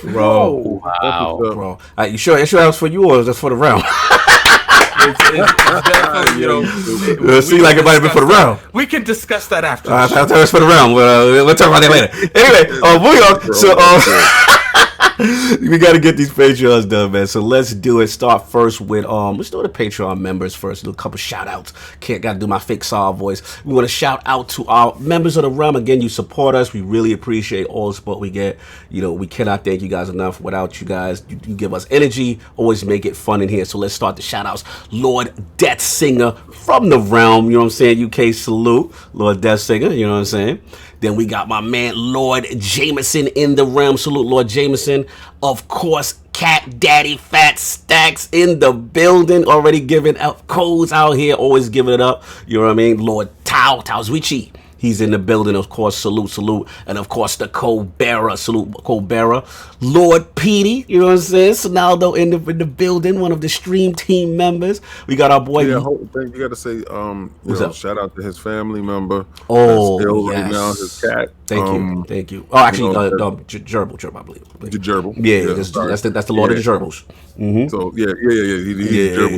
Bro, wow, bro. You sure that was for you or was that for the round? It's definitely, seems like it might have been for the round. We can discuss that after. I thought it was for the round. We'll talk about that later. Anyway, moving on. So, we got to get these Patreons done, man. So let's do it. Start first with let's do the Patreon members first. Do a couple shout outs. Got to do my fake Saw voice. We want to shout out to our members of the realm. Again, you support us. We really appreciate all the support we get. We cannot thank you guys enough. Without you guys, you give us energy. Always make it fun in here. So let's start the shout outs. Lord Death Singer from the realm. You know what I'm saying? UK salute. Lord Death Singer. You know what I'm saying? Then we got my man, Lord Jameson in the realm. Salute, Lord Jameson. Of course, Cat Daddy Fat Stacks in the building. Already giving out codes out here. Always giving it up. You know what I mean? Lord Taozuichi. He's in the building, of course. Salute. And of course, the co-bearer. Salute, co-bearer. Lord Petey, you know what I'm saying? Sonaldo in the building, one of the stream team members. We got our boy. Yeah, whole thing. You got to say, shout out to his family member. Oh, that's ill yes. right now, his cat. Thank you. Oh, actually, Gerbil, I believe. The Gerbil. Yeah, that's the Lord of the Gerbils. Mm-hmm. So he's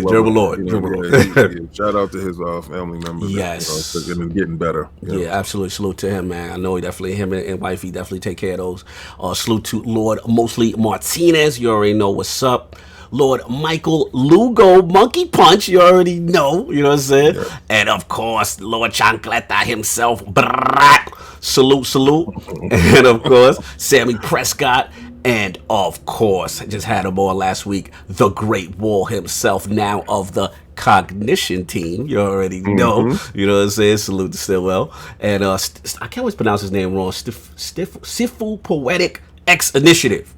Gerbil Lord. Gerbil. Shout out to his family members. Yes, and getting better. Yeah, absolutely. Salute to him, man. I know him and wifey definitely take care of those. Salute to Lord Mostly Martinez. You already know what's up. Lord Michael Lugo, Monkey Punch, you already know, you know what I'm saying? Yeah. And of course, Lord Chancleta himself, salute. And of course, Sammy Prescott. And of course, I just had him on last week, the Great Wall himself, now of the Cognition team. You already know, you know what I'm saying? Salute to Stillwell. And I can't always pronounce his name wrong. Sifu Poetic X Initiative.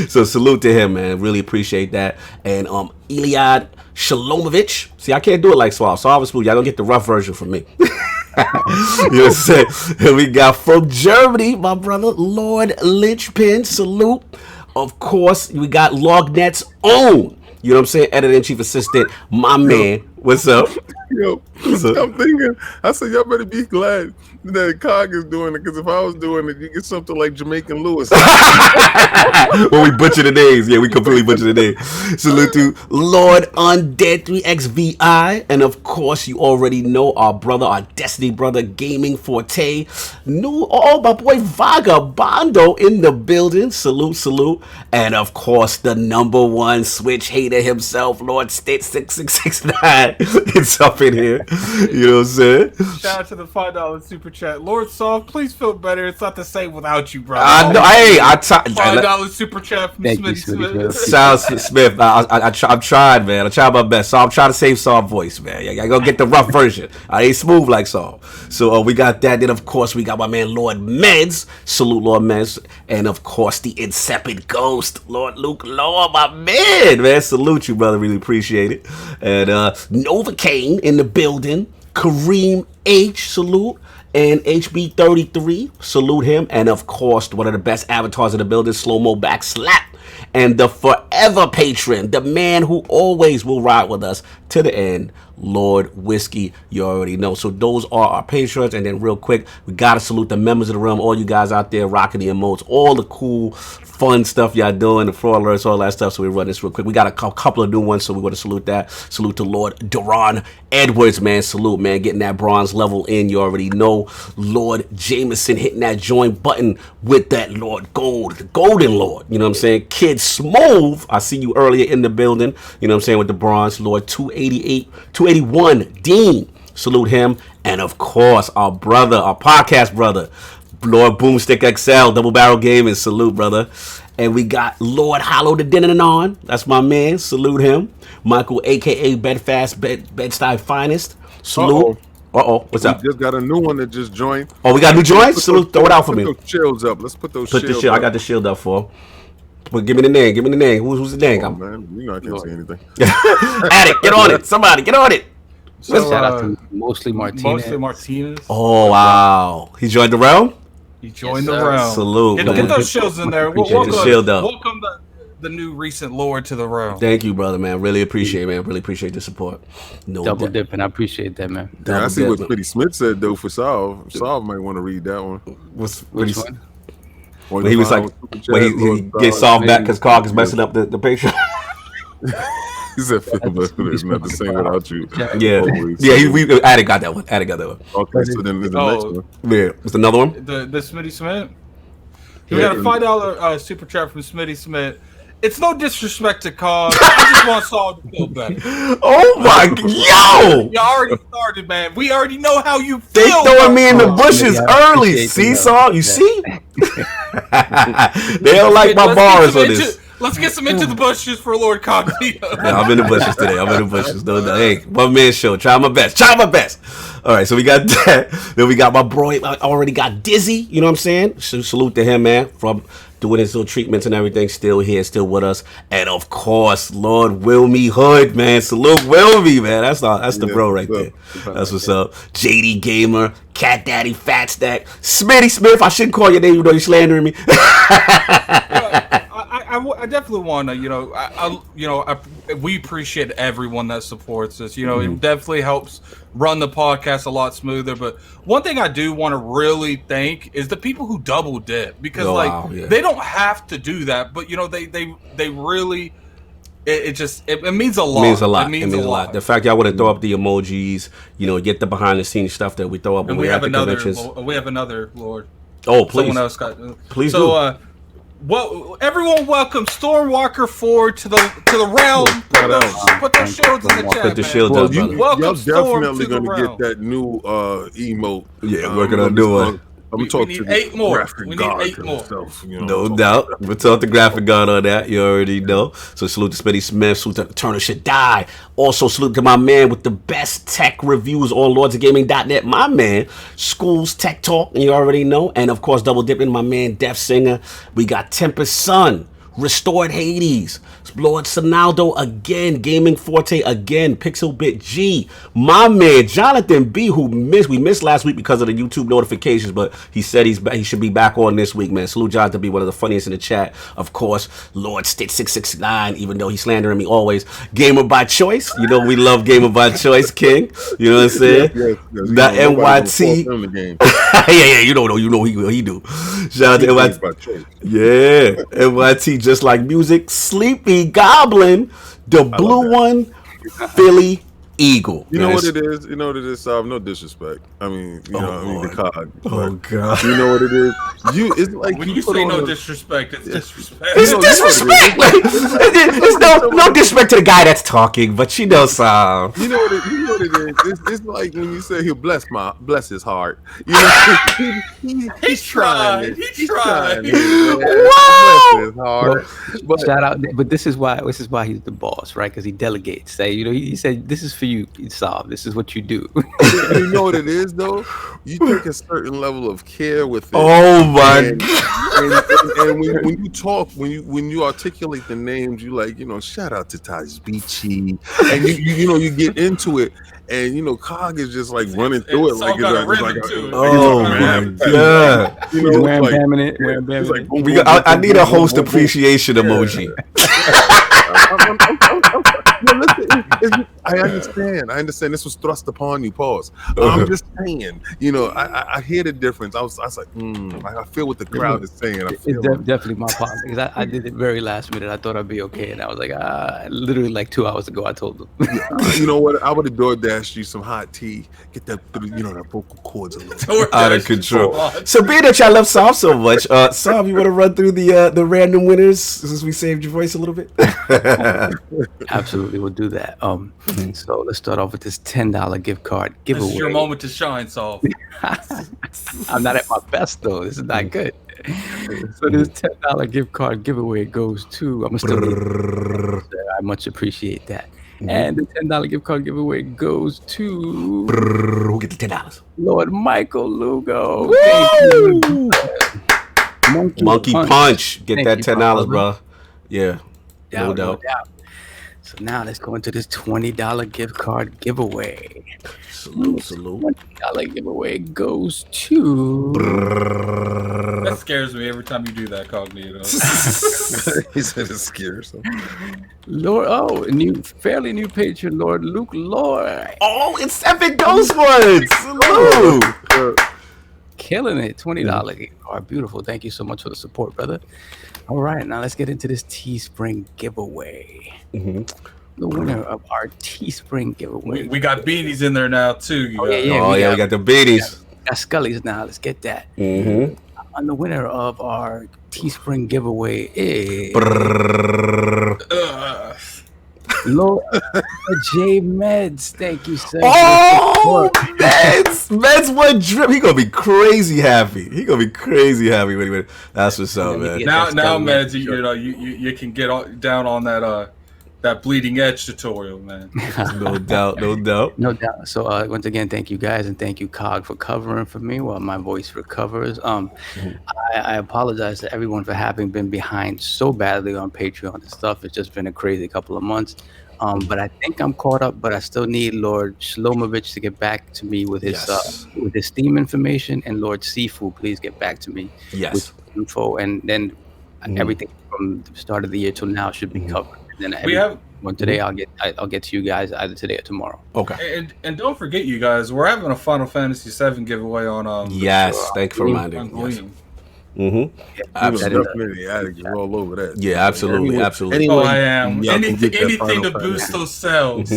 So salute to him, man. Really appreciate that. And Iliad Shalomovich. See, I can't do it like Suave. So obviously, y'all gonna get the rough version from me. You know what I'm saying? And we got from Germany, my brother, Lord Lynchpin. Salute. Of course, we got Lognet's own, you know what I'm saying, editor-in-chief assistant, my man. What's up? Yo, I'm thinking, I said, y'all better be glad that Cog is doing it, because if I was doing it, you get something like Jamaican Lewis. When we butcher the names. Yeah, we completely butcher the names. Salute to Lord Undead 3XVI. And of course, you already know our brother, our Destiny brother, Gaming Forte. My boy Vagabondo in the building. Salute. And of course, the number one Switch hater himself, Lord State 6669. It's up in here. You know what I'm saying? Shout out to the $5 super chat. Lord Soft, please feel better. It's not the same without you, bro. I know. Hey, $5 super chat from Smitty Smith. Sounds Smith. I'm trying, man. I tried my best. So I'm trying to save Saul voice, man. I gotta get the rough version. I ain't smooth like Saul. So we got that. Then of course we got my man Lord Meds. Salute Lord Meds. And of course the insipid ghost, Lord Luke Law, my man. Salute you, brother. Really appreciate it. And Novocaine in the building. Kareem H. Salute. And HB33, salute him. And of course, one of the best avatars in the building, Slow-Mo Backslap. And the forever patron, the man who always will ride with us to the end, Lord Whiskey. You already know. So those are our patrons. And then real quick, we got to salute the members of the realm, all you guys out there rocking the emotes, all the cool, fun stuff y'all doing, the fraud alerts, all that stuff. So we run this real quick. We got a couple of new ones, so we want to salute that. Salute to Lord Duran Edwards, man. Salute, man. Getting that bronze level in. You already know. Lord Jameson hitting that join button with that Lord Gold, the Golden Lord. You know what I'm saying? Kid Smooth, I see you earlier in the building. You know what I'm saying? With the bronze. Lord 281 Dean. Salute him. And of course, our brother, our podcast brother, Lord Boomstick XL, Double Barrel Gaming. Salute, brother. And we got Lord Hollow the Denanon. That's my man. Salute him. Michael, a.k.a. Bedfast, Bed-Stuy Finest. Salute. What's up? We just got a new one that just joined. Oh, we got new joints? Salute. Throw it out for me. Put those shields up. Let's put those shields up. I got the shield up for. But give me the name. Who's the name? Man, you know I can't say anything. Addict, get on it. Somebody, get on it. So, shout out to Mostly Martinez. Oh, wow. He joined the realm? He joined the realm. Salute. Get those shields in there. Welcome the new recent Lord to the realm. Thank you, brother, man. Really appreciate it, man. Really appreciate the support. Double dip, and I appreciate that, man. Yeah, I see what Smitty Smith said, though, for Saul. Saul might want to read that one. Which one? When he was like, when he gets Saul back because Cog is messing up the picture. He said, "Feel better. It's not the same without you." Yeah. Addict got that one. Okay, so then the next one. Yeah, what's another one? The Smitty Smith. We got a $5 super chat from Smitty Smith. It's no disrespect to Cog. I just want Saul to feel better. Oh my God, yo! You already started, man. We already know how you feel. They throwing me in the bushes early. See, Saul? You see? They don't like my bars on this. Let's get some into the bushes for LordCognito. Yeah, I'm in the bushes today. No. Hey, one man show. Try my best. All right, so we got that. Then we got my boy. I already got Dizzy. You know what I'm saying? So salute to him, man, from doing his little treatments and everything. Still here, still with us, and of course, Lord Wilmy Hood, man. Salute Wilmy, man. That's the bro right there. That's what's up. JD Gamer, Cat Daddy, Fat Stack, Smitty Smith. I shouldn't call your name, even though you're slandering me. I definitely want to, we appreciate everyone that supports us. It definitely helps run the podcast a lot smoother. But one thing I do want to really thank is the people who double dip, because they don't have to do that, but they really. It means a lot. It means a lot. The fact y'all want to throw up the emojis, get the behind the scenes stuff that we throw up when we're at the conventions. We have another Lord. Oh, please. Someone else got. Please do. Well, everyone, welcome Stormwalker 4 to the realm. Put those shields in the chat. Put the shields up, brother. Y'all definitely gonna get that new emote. Yeah, working on doing. I'm gonna talk we to need 8 more. We need 8 more. Himself, no doubt. We'll talk to Graphic God on that. You already know. So salute to Smitty Smith. Salute to Turner Should Die. Also salute to my man with the best tech reviews on lordsofgaming.net. My man, Schools Tech Talk. You already know. And of course, double dipping my man, Def Singer. We got Tempest Sun. Restored Hades, Lord Sonaldo again, Gaming Forte again, Pixel Bit G, my man Jonathan B, who we missed last week because of the YouTube notifications, but he said he should be back on this week, man. Salute Jonathan B, one of the funniest in the chat. Of course, Lord Stitch 669, even though he's slandering me always. Gamer by choice, we love Gamer by choice, King. You know what I'm saying? Yes. The NYT. Yeah, you know he do. Shout out to NYT. Yeah, NYT. Just like music, Sleepy Goblin, the blue one, Philly Eagle. You know what it is? No disrespect. I mean, the cog. Oh God. You know what it is? It's like when you say no disrespect, it's disrespect. It's disrespect. It's no disrespect to the guy that's talking, but You know what it is? It's like when you say he'll bless his heart. He's trying. He's trying. Wow. Bless his heart. But shout out. But this is why he's the boss, right? Because he delegates. He said, "This is for you, Saab. This is what you do." You know what it is, though? You take a certain level of care with it. Oh my God. And when you talk, when you articulate the names, you shout out to Taj Beachy, and you get into it, and Cog is just like running through it like oh my God. I need a host appreciation emoji. I understand. This was thrust upon you. Pause. I'm just saying. I hear the difference. I was like, I feel what the crowd is saying. It's definitely my part, because I did it very last minute. I thought I'd be okay, and I was like, literally like 2 hours ago, I told them. You know what? I would have DoorDashed you some hot tea. Get that, that vocal cords a little out of control. So being that y'all love Saab so much, Saab, you want to run through the random winners since we saved your voice a little bit? Absolutely, we'll do that. So let's start off with this $10 gift card giveaway. This is your moment to shine, Saul. I'm not at my best though. This is not good. So this $10 gift card giveaway goes to. I much appreciate that. And the $10 gift card giveaway goes to. Who get the $10? Lord Michael Lugo. Monkey Punch. Get that $10, bro. Yeah. No doubt. So now let's go into this $20 gift card giveaway. Salute. $20 giveaway goes to. That scares me every time you do that, Cognito. He said it scares him. Fairly new patron, Lord Luke Lord. Oh, it's Epic Ghost Ones. Salute. Killing it. $20 gift card. Beautiful. Thank you so much for the support, brother. All right, now let's get into this Teespring giveaway. The winner of our Teespring giveaway. We got beanies in there now too. We got the beanies. Got Scullies now. Let's get that. And the winner of our Teespring giveaway is Lord J Meds. Thank you, sir. Oh, Meds one drip. He gonna be crazy happy. That's what's up, man. Now, Meds, you can get down on that that bleeding edge tutorial, man. No doubt, no doubt. No doubt. So once again, thank you guys, and thank you, Cog, for covering for me while my voice recovers. I apologize to everyone for having been behind so badly on Patreon and stuff. It's just been a crazy couple of months. But I think I'm caught up, but I still need Lord Shlomovich to get back to me with his Steam information, and Lord Sifu, please get back to me with info, and then everything from the start of the year till now should be covered. And then today I'll get to you guys either today or tomorrow. Okay. And don't forget, you guys, we're having a Final Fantasy VII giveaway on thank you for reminding me. Definitely Addict is all over that. Yeah, absolutely. Oh, I am. Anything to boost those sales.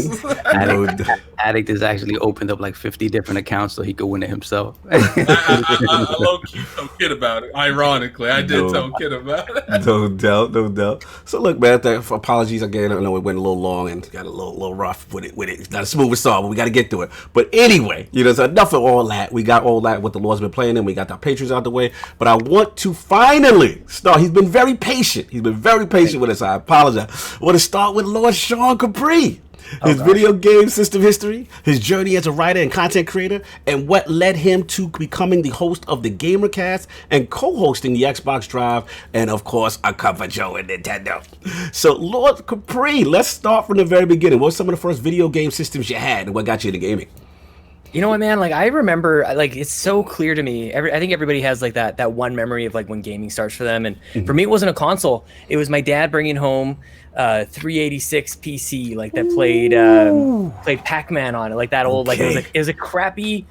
Addict has actually opened up like 50 different accounts so he could win it himself. I low-key told Kid about it. Ironically, I did tell Kid about it. No doubt. So look, man, apologies again. I know it went a little long and got a little rough with it. It's not a smooth song, but we got to get to it. But anyway, so enough of all that. We got all that what the Lord's been playing, and we got our patrons out the way. But I want to finally start. He's been very patient. With us. I apologize. I want to start with Lord Sean Capri. His video game system history, his journey as a writer and content creator, and what led him to becoming the host of the GamerCast and co-hosting the Xbox Drive, and of course, a cover show in Nintendo. So, Lord Capri, let's start from the very beginning. What were some of the first video game systems you had, and what got you into gaming? You know what, man? Like, I remember, like, it's so clear to me. I think everybody has like that one memory of like when gaming starts for them. And for me, it wasn't a console. It was my dad bringing home 386 PC, like that played Pac-Man on it, like that old, like it was a crappy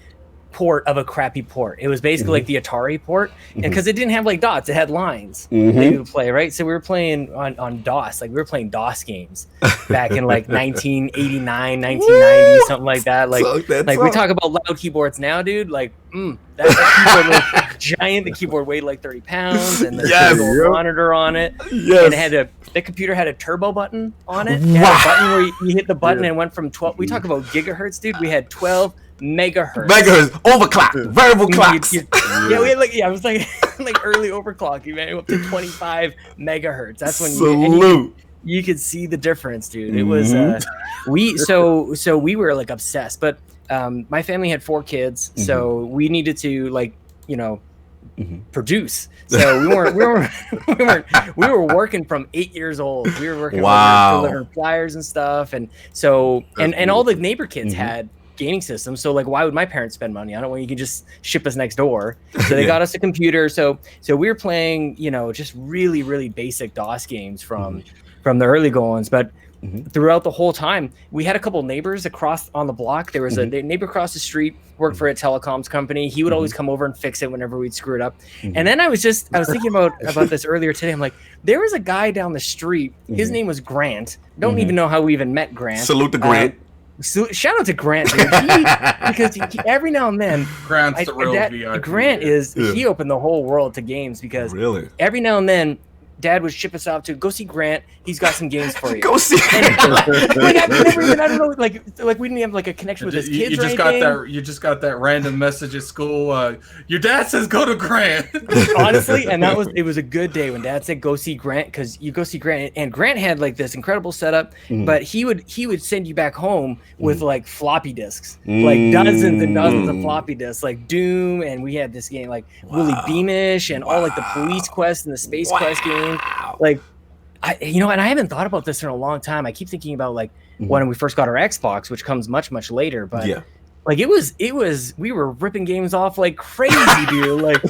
port of a crappy port. It was basically like the Atari port, and because it didn't have like dots, it had lines that you would play, right? So we were playing on DOS, like we were playing DOS games back in like 1989, 1990, something like that. Like we talk about loud keyboards now, dude. Like that keyboard was giant. The keyboard weighed like 30 pounds, and the monitor on it. And it had the computer had a turbo button on it. It had a button where you hit the button and went from 12. We talk about gigahertz, dude. We had 12 megahertz overclock, variable clocks. We had like it was like like early overclocking, man, up to 25 megahertz. That's when you could see the difference, dude. It was so we were like obsessed, but my family had 4 kids, so we needed to like produce. So we were working from 8 years old. We were working delivering flyers and stuff, and so and all the neighbor kids had gaming systems, so like why would my parents spend money on it when you can just ship us next door? So they got us a computer, so we were playing just really basic DOS games from the early goings, but throughout the whole time we had a couple neighbors across on the block. There was a neighbor across the street, worked for a telecoms company. He would always come over and fix it whenever we'd screw it up. And then I was thinking about this earlier today. I'm like, there was a guy down the street, his name was Grant. Don't even know how we even met Grant. Salute to Grant. So shout out to Grant, dude. Because he, every now and then, Grant's the real VIP. Grant he opened the whole world to games, because every now and then Dad would ship us out to go see Grant. He's got some games for you. Go see. Like I've never even, I don't know, like we didn't have like a connection with his kids. You just got that random message at school. Your dad says go to Grant. Honestly, and it was a good day when Dad said go see Grant, because you go see Grant, and Grant had like this incredible setup, but he would send you back home with like floppy disks, like dozens and dozens of floppy disks, like Doom, and we had this game like Willy Beamish and all like the Police Quest and the Space Quest game. Like and I haven't thought about this in a long time. I keep thinking about like when we first got our Xbox, which comes much later, but like it was we were ripping games off like crazy, dude. Like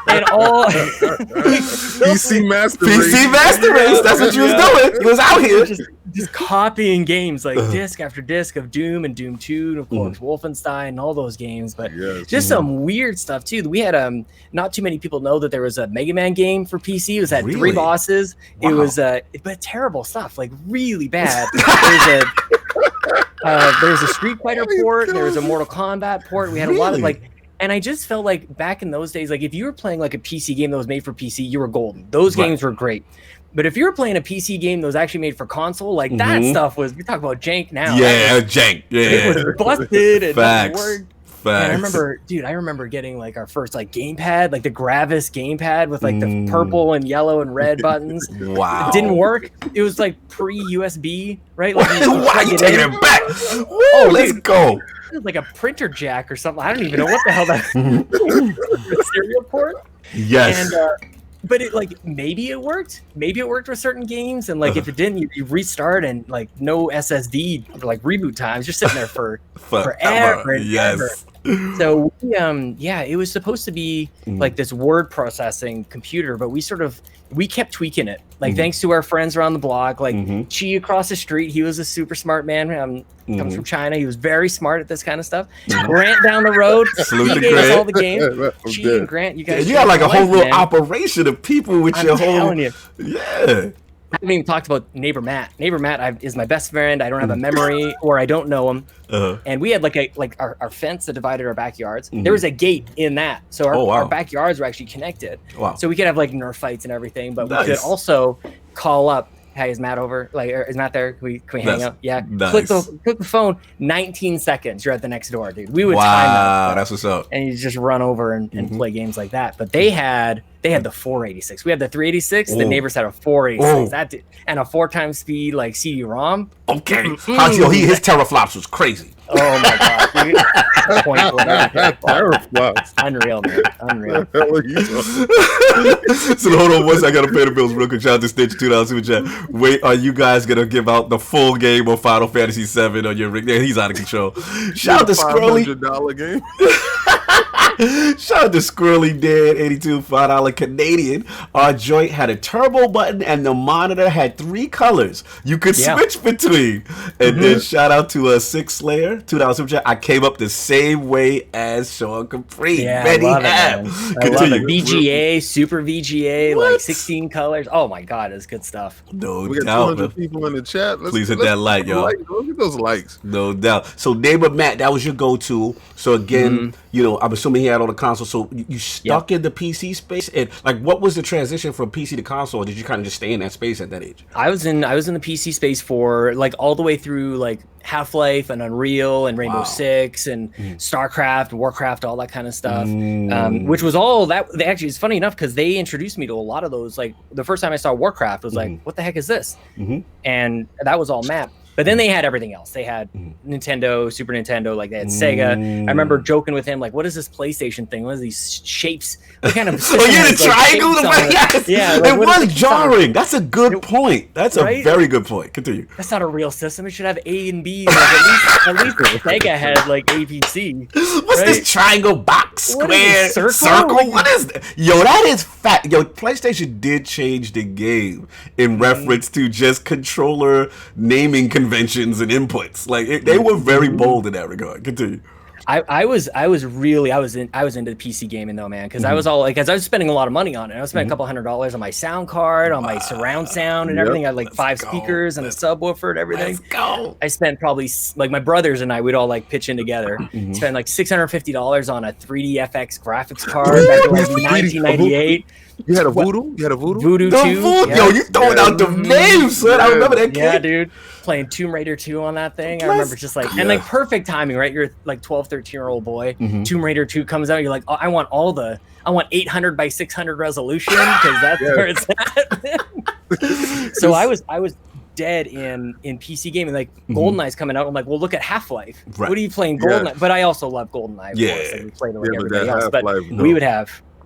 and all PC Master Race. That's what you was doing. You was out here just copying games like disc after disc of Doom and Doom 2 and of course Wolfenstein and all those games, but just some weird stuff too. We had not too many people know that there was a Mega Man game for PC. It was had 3 bosses. It was but terrible stuff, like really bad. There's a Street Fighter port, there was a Mortal Kombat port. We had a lot of like, and I just felt like back in those days, like if you were playing like a PC game that was made for PC, you were golden. Those games were great. But if you were playing a PC game that was actually made for console, like that stuff was, we talk about jank now. Yeah, jank. Yeah. It was busted and doesn't work. And I remember getting like our first like gamepad, like the Gravis gamepad with like the purple and yellow and red buttons. Wow. It didn't work. It was like pre-USB, right? Like Why you taking it back? Woo, let's go. It was like a printer jack or something. I don't even know what the hell that serial port. Yes. And but it like maybe it worked with certain games, and like if it didn't, you restart and like no SSD or like reboot times. You're sitting there for forever. Yes. So it was supposed to be like this word processing computer, but we kept tweaking it. Like thanks to our friends around the block, like Chi across the street, he was a super smart man. Comes from China. He was very smart at this kind of stuff. Grant down the road, he gave us all the games. Chi and Grant, you guys. You got like a whole little operation of people with your whole. Yeah. I haven't even talked about neighbor Matt. Neighbor Matt is my best friend. I don't have a memory, or I don't know him. And we had like our fence that divided our backyards. There was a gate in that, so our backyards were actually connected. Wow! So we could have like Nerf fights and everything, but we could also call up. Hey, is Matt over? Like, is Matt there? Can we hang out? Yeah. Nice. Click the phone. 19 seconds. You're at the next door, dude. We would time that. That's what's up. And you just run over and play games like that. But they had the 486. We had the 386. The neighbors had a 486. And a 4x speed like CD-ROM. Okay. His teraflops was crazy. Oh my god, dude. Teraflops. Unreal, man. Unreal. So hold on once I gotta pay the bills real quick. Shout out to Stitch $2 super chat. Wait, are you guys gonna give out the full game of Final Fantasy VII on your ring? He's out of control. Shout out to Scrolly. $500 game. Shout out to Squirrely Dan 82 $5 Canadian. Our joint had a turbo button and the monitor had 3 colors you could switch between. And then shout out to Six Slayer $2 super chat. I came up the same way as Sean Capri. Yeah, I love it. VGA, Super VGA, like 16 colors. Oh my god, it's good stuff. No we got doubt. 200 people in the chat. Please hit that like, y'all. Look at those likes. No doubt. So neighbor Matt, that was your go-to. So again, I'm assuming he had on the console. So you stuck in the PC space, and like, what was the transition from PC to console? Or did you kind of just stay in that space at that age? I was in the PC space for like all the way through like Half-Life and Unreal and Rainbow Six and StarCraft, Warcraft, all that kind of stuff. Which was all that. They actually, it's funny enough because they introduced me to a lot of those. Like the first time I saw Warcraft was like, what the heck is this? And that was all mapped. But then they had everything else. They had Nintendo, Super Nintendo, like they had Sega. I remember joking with him, like, what is this PlayStation thing? What are these shapes? What kind of the triangle? Yes. Yeah, like, it was jarring. That's a good point. That's a very good point. Continue. That's not a real system. It should have A and B. Like, at least Sega had like ABC. What's this triangle, box, square, circle? What is that? Yo, that is fat. Yo, PlayStation did change the game in reference to just controller naming conventions and inputs. Like they were very bold in that regard. Continue. I was into the PC gaming though, man, because I was all like, as I was spending a lot of money on it. I was spending a couple $100 on my sound card, on my surround sound and everything. I had like 5 speakers and a subwoofer and everything. Let's go. I spent probably like my brothers and I would all like pitch in together. Spend like $650 on a 3D FX graphics card back in like 1998. You had a Voodoo? You had a Voodoo? Voodoo 2. Yo, you throwing out the names, son. I remember that kid. Yeah, dude. Playing Tomb Raider 2 on that thing. I remember just like, and like perfect timing, right? You're like 12, 13-year-old boy. Tomb Raider 2 comes out. You're like, oh, I want 800 by 600 resolution because that's where it's at. So I was dead in PC gaming. Like GoldenEye's coming out. I'm like, well, look at Half-Life. Right. What are you playing GoldenEye? But I also love GoldenEye. Of course. Like, we played it like everybody else. But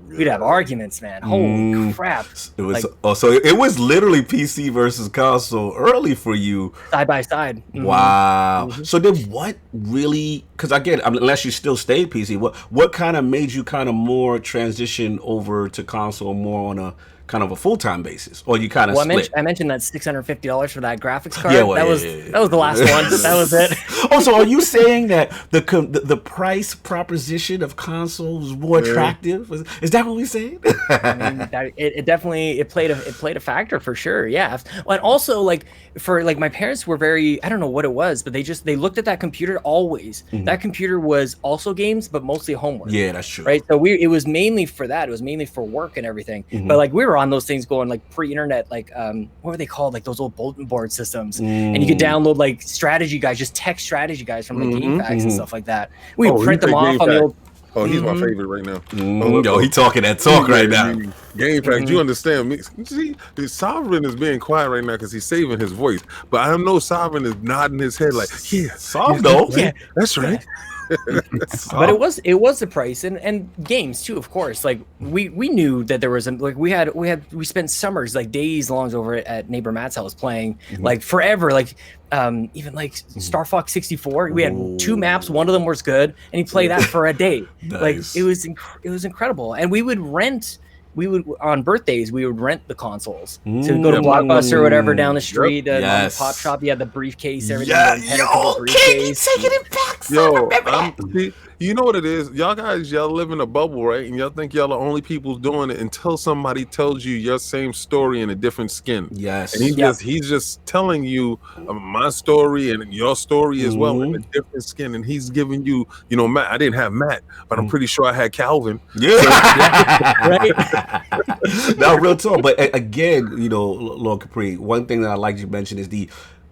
we'd have arguments, man. Holy crap! It was so it was literally PC versus console early for you, side by side. Wow. So then, what really? Because again, unless you still stayed PC, what kind of made you kind of more transition over to console more on a kind of a full-time basis, or you kind of split? I mentioned that $650 for that graphics card. That was the last one. That was it. So are you saying that the price proposition of consoles was more attractive? Is that what we're saying? I mean, it definitely played a factor for sure. Yeah, and also like for like my parents were very, I don't know what it was, but they looked at that computer always. That computer was also games, but mostly homework. Yeah, that's true. Right. So it was mainly for that. It was mainly for work and everything. But like we were remember on those things going like pre-internet, like what were they called? Like those old bulletin board systems, and you could download like strategy guides, just text strategy guides from like game facts and stuff like that. We would print them off on the old. Oh, he's my favorite right now. Yo, he talking that talk right now. Game fact, you understand me? See, the Sovereign is being quiet right now because he's saving his voice. But I know Sovereign is nodding his head like, yeah, Soft though. Yeah, that's right. But it was the price and games too, of course. Like we knew that there was like we spent summers, like days long over at neighbor Matt's house playing like forever, like even like Star Fox 64. We had 2 maps, one of them was good, and he played that for a day. Nice. Like it was incredible. And we would on birthdays we would rent the consoles. So we'd go to Blockbuster or whatever down the street, pop shop. You had the briefcase, everything. Briefcase. Taking it back. Yo, you know what it is? Y'all live in a bubble, right? And y'all think y'all are the only people doing it until somebody tells you your same story in a different skin. Yes. And he's just telling you my story and your story as well in a different skin. And he's giving you, Matt. I didn't have Matt, but I'm pretty sure I had Calvin. Yeah. Right. Now, real talk. But again, Lord Capri, one thing that I like you mention is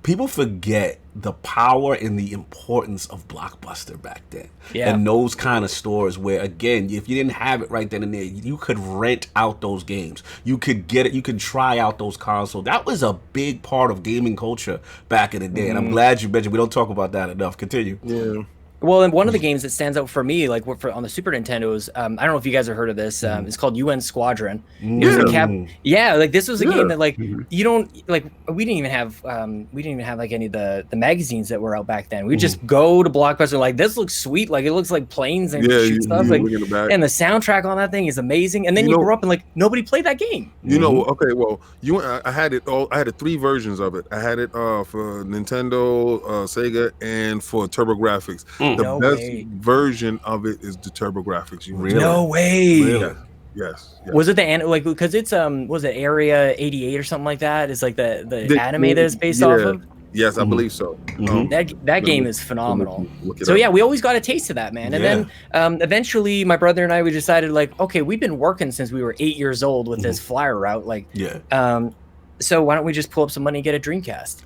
people forget the power and the importance of Blockbuster back then. Yeah. And those kind of stores where, again, if you didn't have it right then and there, you could rent out those games. You could get it. You could try out those consoles. That was a big part of gaming culture back in the day. And I'm glad you mentioned. We don't talk about that enough. Continue. Yeah. Well, and one of the games that stands out for me, like on the Super Nintendo, is I don't know if you guys have heard of this. It's called UN Squadron. It was like this was a game that like you don't like. We didn't even have like any of the magazines that were out back then. We just go to Blockbuster like this looks sweet, like it looks like planes and shoot stuff. Like, and the soundtrack on that thing is amazing. And then you grow up and like nobody played that game. Okay, well, I had it all. I had 3 versions of it. I had it for Nintendo, Sega, and for TurboGrafx. The best version of it is the TurboGrafx. Really? No way. Really? Yes. Was it because it's was it Area 88 or something like that? It's like the anime that it's based off of. Yes, I believe so. That game is phenomenal. So yeah, we always got a taste of that, man. And then eventually, my brother and I, we decided like, okay, we've been working since we were 8 years old with this flyer route, like so why don't we just pull up some money and get a Dreamcast?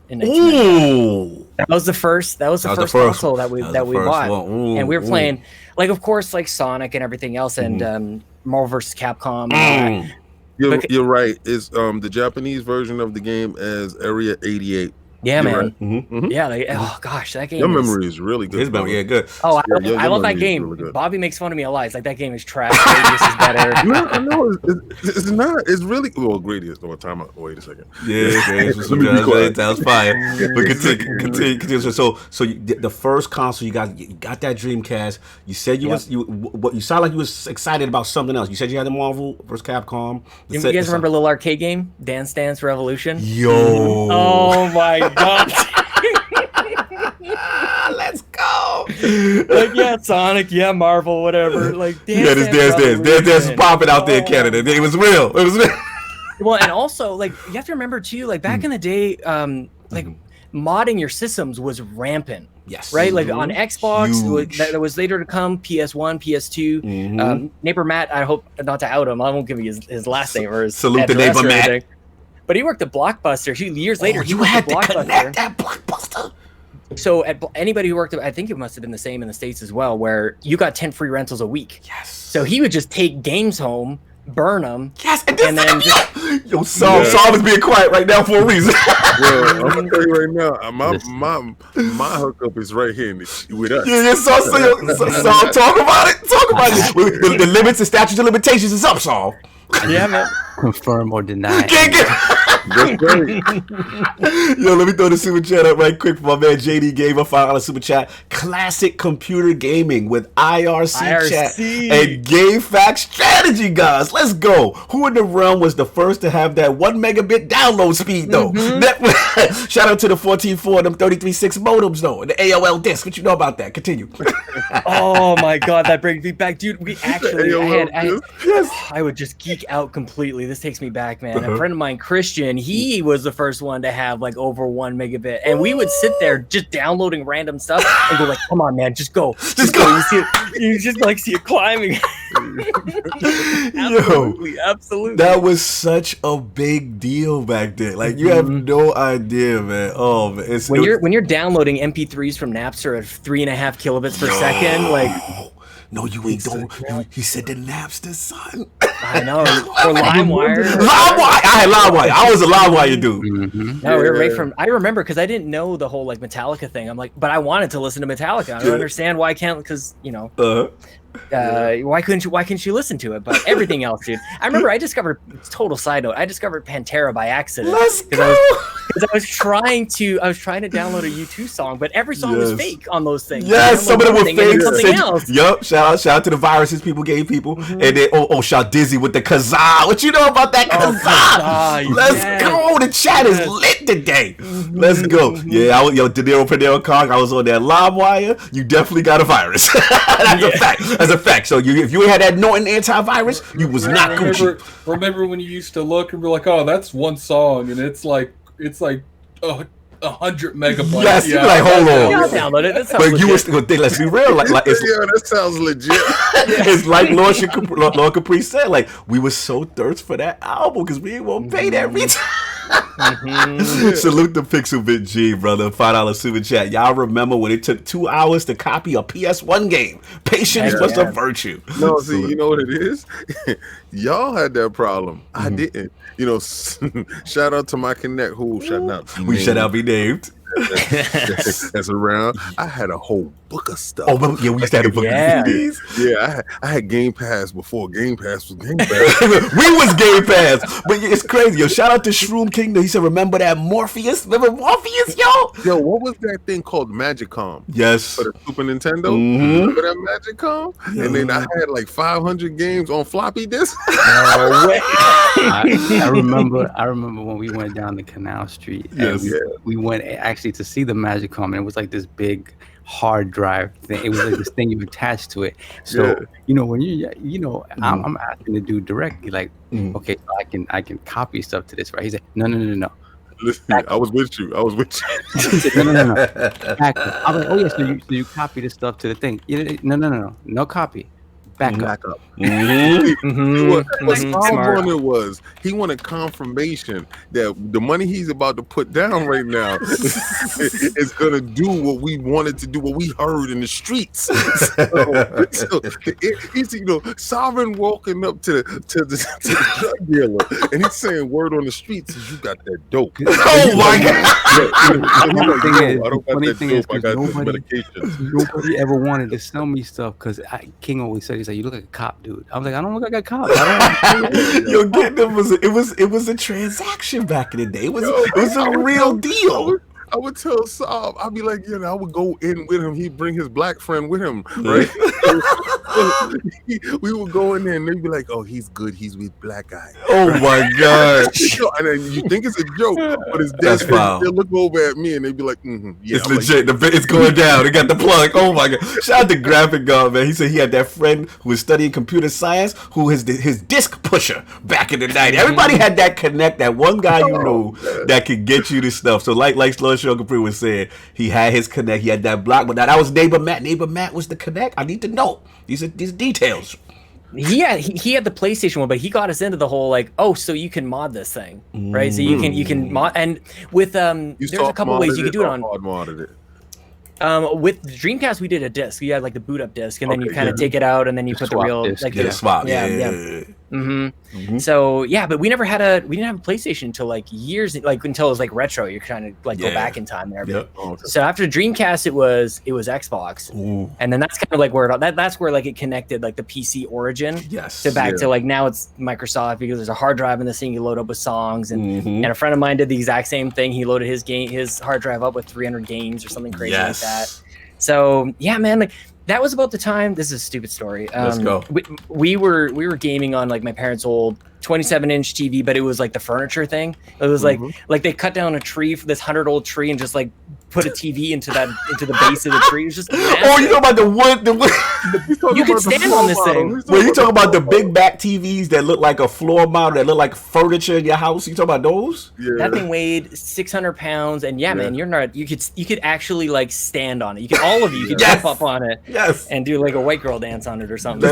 That was the first console that we bought, and we were playing like, of course, like Sonic and everything else, and Marvel vs. Capcom. You're right. It's the Japanese version of the game as Area 88. Yeah, man. Right. Yeah, like, oh gosh, that game. Your memory is really good. His memory, good. Oh, I love that game. Really Bobby makes fun of me a lot. It's like that game is trash. Gradius is better. No, I know it's not. It's really Gradius. No, time out. Wait a second. Yeah, that was fire. But continue. So the first console you got that Dreamcast. You said you sound like you was excited about something else. You said you had the Marvel vs. Capcom. You guys remember a little arcade game, Dance Dance Revolution? Yo. Oh my God. Let's go. Like Sonic, Marvel, whatever. Like Dance Dance was popping out there in Canada. It was real. Well, and also like you have to remember too, like back in the day, like modding your systems was rampant. Yes. Right? Like on Xbox, that was later to come, PS1, PS2. Neighbor Matt, I hope not to out him. I won't give you his last name or his salute to Neighbor Matt. But he worked at Blockbuster. Years later, you had to connect that Blockbuster. So anybody who worked at, I think it must have been the same in the States as well, where you got 10 free rentals a week. Yes. So he would just take games home, burn them. Yes. And then Saul is being quiet right now for a reason. I'm gonna tell you right now, my hookup is right here with us. Yeah, Saul, talk about it. The limits and statutes of limitations is up, Saul. Yeah, man. Confirm or deny. That's great. Yo, let me throw the super chat up right quick for my man JD gave a $5 super chat. Classic computer gaming with IRC chat and game fact strategy, guys. Let's go. Who in the realm was the first to have that 1 megabit download speed though? Shout out to the 14.4 them 33.6 modems though, and the AOL disc. What you know about that? Continue. Oh my God, that brings me back, dude. We actually, I would just geek out completely. This takes me back, man. A friend of mine, Christian, he was the first one to have like over 1 megabit, and we would sit there just downloading random stuff and go like, "Come on, man, just go." You just like see it climbing. Absolutely. That was such a big deal back then. Like you have no idea, man. Oh man, when you're downloading MP3s from Napster at 3.5 kilobits per second, like. No, you ain't don't. He said the Napster, son. I know. Or LimeWire. LimeWire. I had LimeWire. I was a LimeWire dude. No, we were right from. I remember because I didn't know the whole like Metallica thing. I'm like, but I wanted to listen to Metallica. I don't understand why I can't, because why couldn't you listen to it? But everything else, dude. I remember I discovered, total side note, I discovered Pantera by accident. Let's go. Because I was trying to download a U2 song, but every song was fake on those things. Yes, some of them were fake. Something else. Yup. Shout out to the viruses people gave people, and then shout Dizzy with the Kazaa. What you know about that Kazaa? Let's go. The chat is lit today. Let's go. Yeah, De Niro Panero Kong. I was on that LimeWire. You definitely got a virus. That's a fact. That's a fact. So if you had that Norton antivirus, you was not Gucci. Remember when you used to look and be like, oh, that's one song, and it's like 100 megabytes. Yes, you're like, hold on. Yeah, I'll download it. That sounds But legit. you was, let's be real. Like it's, that sounds legit. It's like Lord Capri said. Like we were so thirst for that album because we didn't want to pay that retail. Salute the Pixel Bit G, brother. $5 super chat. Y'all remember when it took 2 hours to copy a PS1 game? Patience was a virtue. No, see, you know what it is? Y'all had that problem. I didn't. You know, shout out to my connect who shout out. We should not be named. That's around. I had a whole book of stuff. Oh, yeah, we used to have a book of CDs. Yeah, I had Game Pass before Game Pass was Game Pass. We was Game Pass, but it's crazy. Yo, shout out to Shroom Kingdom. He said, "Remember that Morpheus? Remember Morpheus, yo? Yo, what was that thing called? Magicom. Yes, for the Super Nintendo. Remember that Magicom? Yeah. And then I had like 500 games on floppy disk. I remember when we went down the Canal Street. And we went actually to see the Magicom, and it was like this big hard drive thing. It was like this thing you attached to it. So you know when I'm asking the dude directly, like, okay, so I can copy stuff to this, right? He said, no. Listen, I was with you. He said, no. Back up. I was like, oh yeah, so you copy this stuff to the thing? No copy. Back up. What wanted was he wanted confirmation that the money he's about to put down right now is gonna do what we wanted to do, what we heard in the streets. So he's Sovereign walking up to the drug dealer and he's saying word on the streets is you got that dope. Oh my god! I don't got that dope. I got this medication. Nobody ever wanted to sell me stuff because King always said, he's like, you look like a cop, dude. I was like, I don't look like a cop. Yo, get them it was a transaction back in the day. It was a real deal. I would tell Saab, I'd be like, I would go in with him. He'd bring his black friend with him, right? We would go in there and they'd be like, oh, he's good. He's with black guy. Oh my God. And then you think it's a joke, but it's dead. They'll look over at me and they'd be like, yeah. It's legit. It's going down. They got the plug. Oh my God. Shout out to Graphic God, man. He said he had that friend who was studying computer science who is his disc pusher back in the 90s. Everybody had that connect, that one guy that could get you this stuff. So like Sean Capri was saying, he had his connect, he had that block, but now that was Neighbor Matt. Neighbor Matt was the connect. I need to know these details. He had the PlayStation one, but he got us into the whole like, so you can mod this thing, right? So you can mod, and with there's a couple ways you can do it on. Modded it. With the Dreamcast, we did a disc. You had like the boot up disc, and then you kind of take it out, and then you put the real disc, like the swap. So but we didn't have a PlayStation until like years, like until it was like retro. You're trying to like go back in time and everything. So after Dreamcast, it was Xbox, and then that's kind of like where that's where like it connected like the PC origin. To back to like now it's Microsoft because there's a hard drive in this thing you load up with songs, and a friend of mine did the exact same thing. He loaded his hard drive up with 300 games or something crazy like that. So yeah, man, like that was about the time. This is a stupid story. Let's go. We were gaming on like my parents' old 27-inch TV, but it was like the furniture thing. It was like they cut down a tree for this 100-old tree and just like put a TV into the base of the tree. It was just massive. Oh, you talking about the wood? You could stand on this thing. Well, you talking about the big back TVs that look like a floor model, that look like furniture in your house? You talking about those? Yeah. That thing weighed 600 pounds, and man, you're not. You could actually like stand on it. You could all of you could jump up on it, and do like a white girl dance on it or something.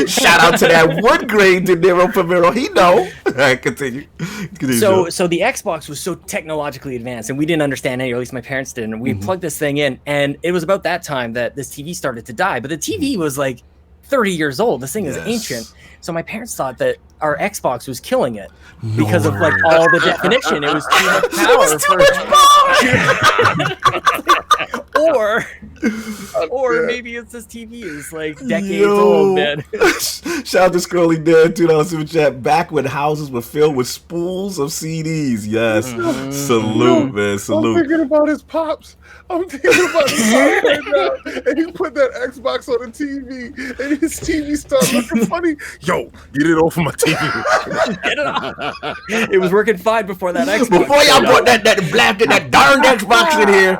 Shout out to that wood grain De Niro Primero. He know. All right, continue. So the Xbox was so technologically advanced, and we didn't understand any, or at least my parents didn't. We plugged this thing in, and it was about that time that this TV started to die. But the TV was like 30 years old. This thing is ancient. So my parents thought that our Xbox was killing it because of like all the definition. It was too much power. Or maybe it's this TV is like decades old, man. Shout out to Scrolly Dad, $2 super chat. Back when houses were filled with spools of CDs. Yes. Salute, man. Salute. I'm thinking about his pops. I'm thinking about his pops right now. And he put that Xbox on the TV, and his TV started looking funny. Yo, get it off of my TV. Get it off. It was working fine before that Xbox. Before y'all put that darn Xbox in here.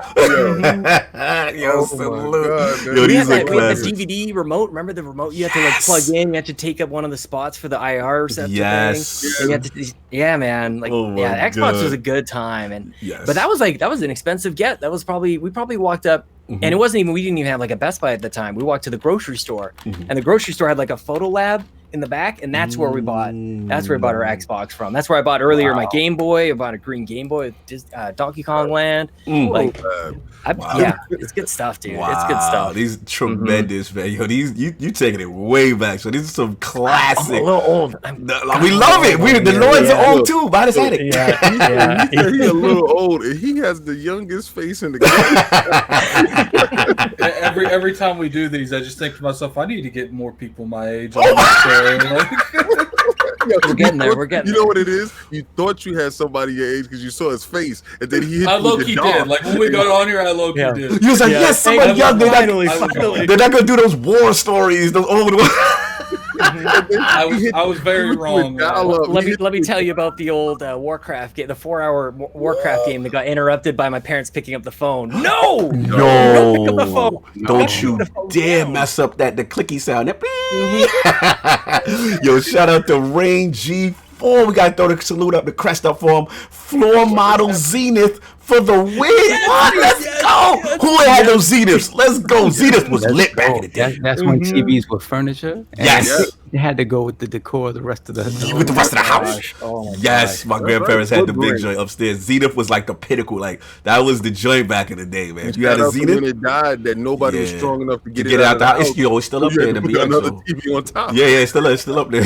Yo, salute. God, yo, these are we had classics. the DVD remote. Remember the remote? You had to like plug in. You had to take up one of the spots for the IR receptor thing. And you had to, man. Like, Xbox was a good time, but that was an expensive get. That was we probably walked up. And it wasn't even, we didn't even have like a Best Buy at the time. We walked to the grocery store, and the grocery store had like a photo lab in the back, and that's where we bought our Xbox from. That's where I bought earlier my Game Boy. I bought a green Game Boy, Donkey Kong Land. It's good stuff, dude. Wow. It's good stuff. These tremendous, man. Yo, these you taking it way back. So these are some classic. I'm a little old. We love it. The Lords are old too. By this attic. He said he's a little old, and he has the youngest face in the game. Every time we do these, I just think to myself, I need to get more people my age on this show. We're getting there. You know what it is? You thought you had somebody your age because you saw his face, and then he hit I you with low-key the did. dog. Like when we got on here, I low-key did. You was like, yes, somebody young. They're not gonna do those war stories, those old ones. I was very wrong. Let me tell you about the old Warcraft game, the 4-hour Warcraft game that got interrupted by my parents picking up the phone. No, don't pick up the phone. Don't you dare mess up the clicky sound. Yo, shout out to Rain G4. We gotta throw the salute up, the crest up for him. Floor model Zenith for the win. Let's go. Who had those Zeniths? Let's go. Zenith was lit back in the day. That's when TVs were furniture. And they had to go with the decor of the rest of the house. Yes, my grandparents had the big joint upstairs. Zenith was like the pinnacle. Like that was the joint back in the day, man. And you had a Zenith when it died, that nobody was strong enough to get it out the house. It's still up there. Another TV on top. Yeah, it's still up there.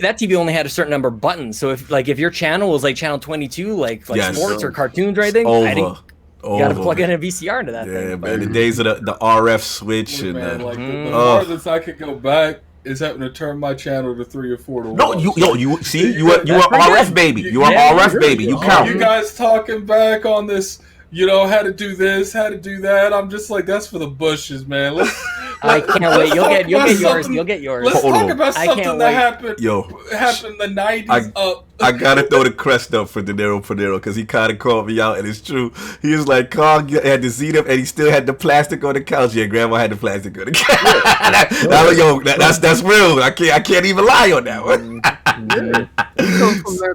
that TV only had a certain number of buttons. So if your channel was like channel 22, like sports or cartoons or anything, you gotta plug in a VCR into that thing. Yeah, man. The days of the RF switch the farthest I could go back is having to turn my channel to 3 or 4 to 1. No, you were RF baby. You are RF baby. You count. You guys talking back on this, how to do this, how to do that. I'm just like, that's for the bushes, man. I can't wait. You'll get yours. You'll get yours. Let's talk about something that happened. Happened in the 90s up. I gotta throw the crest up for De Niro because he kind of called me out, and it's true. He was like, Carl had the Zenith, and he still had the plastic on the couch. Yeah, Grandma had the plastic on the couch. That's real. I can't even lie on that one.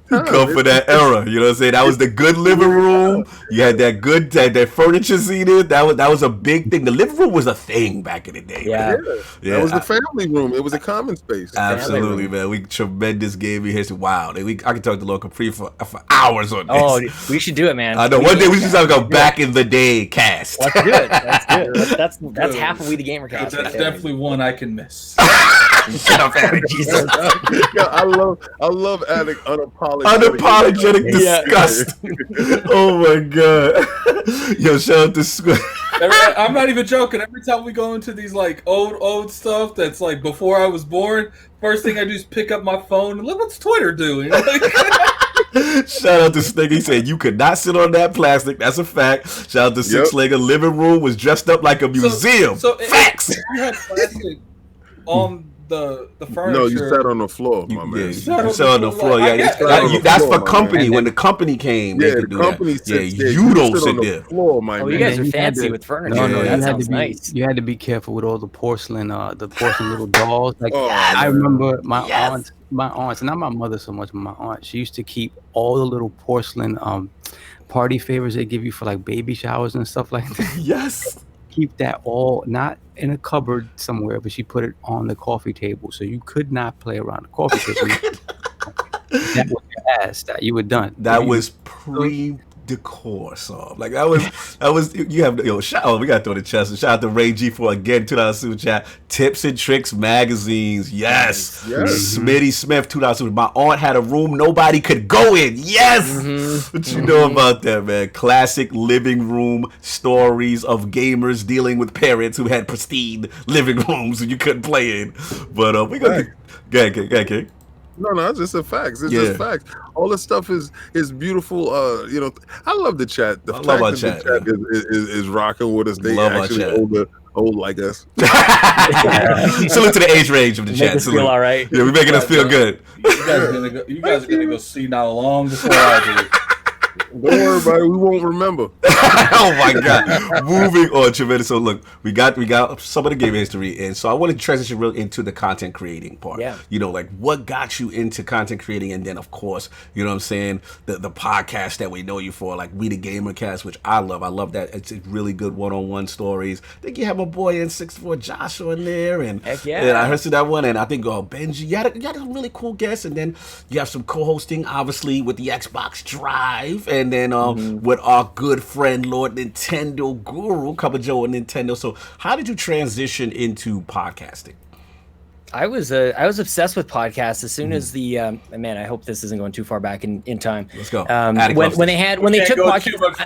Come from that era. You know what I'm saying? That was the good living room. You had that good that furniture Zenith. That was a big thing. The living room was a thing back in the day. Yeah. That was the family room. It was a common space. Absolutely, man. We tremendous gaming history. Wow. I can talk to Lord Capri for hours on this. Oh, we should do it, man. I know. One day we should talk about back in the day cast. Let's do it. That's half of We the Gamer cast. That's definitely one I can miss. Shut up, Attic. Jesus. I love Attic unapologetic disgust. Oh my god. Yo, shout out to Square. I'm not even joking. Every time we go into these like old stuff that's like before I was born, first thing I do is pick up my phone and look what's Twitter doing. Shout out to Snigger. He said you could not sit on that plastic. That's a fact. Shout out to Six Legger. Living room was dressed up like a museum. So facts. If you had plastic on the furniture. No, you sat on the floor, my Yeah, man. you sat on the floor. Like, Yeah, I get- that's for my man. company. When the company came, they Yeah, could the do company that. sits Yeah, there. you don't sit sit on the there. floor, my Oh, man. you guys And are you had fancy to- with furniture. No, Yeah. you that had to sounds be nice. you had to be careful with all the porcelain little dolls. Like Oh, I man. remember my Yes. aunts, not my mother so much, but my aunt. She used to keep all the little porcelain party favors they give you for like baby showers and stuff like that. Yes. Keep that all not in a cupboard somewhere, but she put it on the coffee table, so you could not play around the coffee table. That was your ass. That you were done. That You- was pre-decor song. Like that was you have shout out, we gotta throw the chest. Shout out to Ray G for again $2 super chat. Tips and Tricks magazines. Yes. Yes. Smitty Smith $2 super. My aunt had a room nobody could go in. Yes. What you know about that, man? Classic living room stories of gamers dealing with parents who had pristine living rooms and you couldn't play in. But we gonna go ahead. No, it's just a facts. It's Yeah. just facts. All this stuff is beautiful. I love the chat. The I love our fact that chat, the chat is rocking with us. They Love our actually chat. old like us. Salute to the age range of the Make chat. us Salute. feel all right. Yeah, we're making us feel good. You guys are gonna go see now long before I do. Don't worry about it. We won't remember. Oh my God! Moving on, tremendous. So look, we got some of the game history, and so I want to transition real into the content creating part. Yeah. Like what got you into content creating, and then of course, you know what I'm saying, the podcast that we know you for, like We the Gamer Cast, which I love. I love that. It's really good one-on-one stories. I think you have my boy in 6'4" Joshua in there, and Heck yeah. and I heard that one, and I think Benji. You had a really cool guest, and then you have some co-hosting, obviously with the Xbox Drive, and then with our good friend Lord Nintendo Guru, Cup of Joe and Nintendo. So how did you transition into podcasting? I was obsessed with podcasts as soon as the man. I hope this isn't going too far back in time. Let's go. When they took podcasts,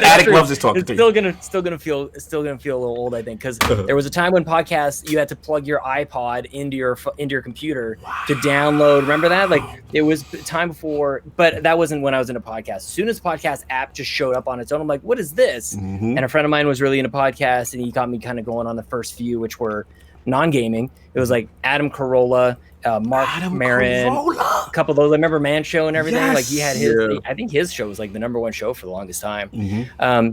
Attic loves this talk. It's still gonna feel a little old, I think, because there was a time when podcasts you had to plug your iPod into your computer to download. Remember that? Like it was time before, but that wasn't when I was in a podcast. As soon as the podcast app just showed up on its own, I'm like, what is this? And a friend of mine was really into podcasts, and he got me kind of going on the first few, which were non-gaming. It was like Adam Carolla, Mark Maron, a couple of those. I remember Man Show and everything. Yes. Like he had his, I think his show was like the #1 show for the longest time.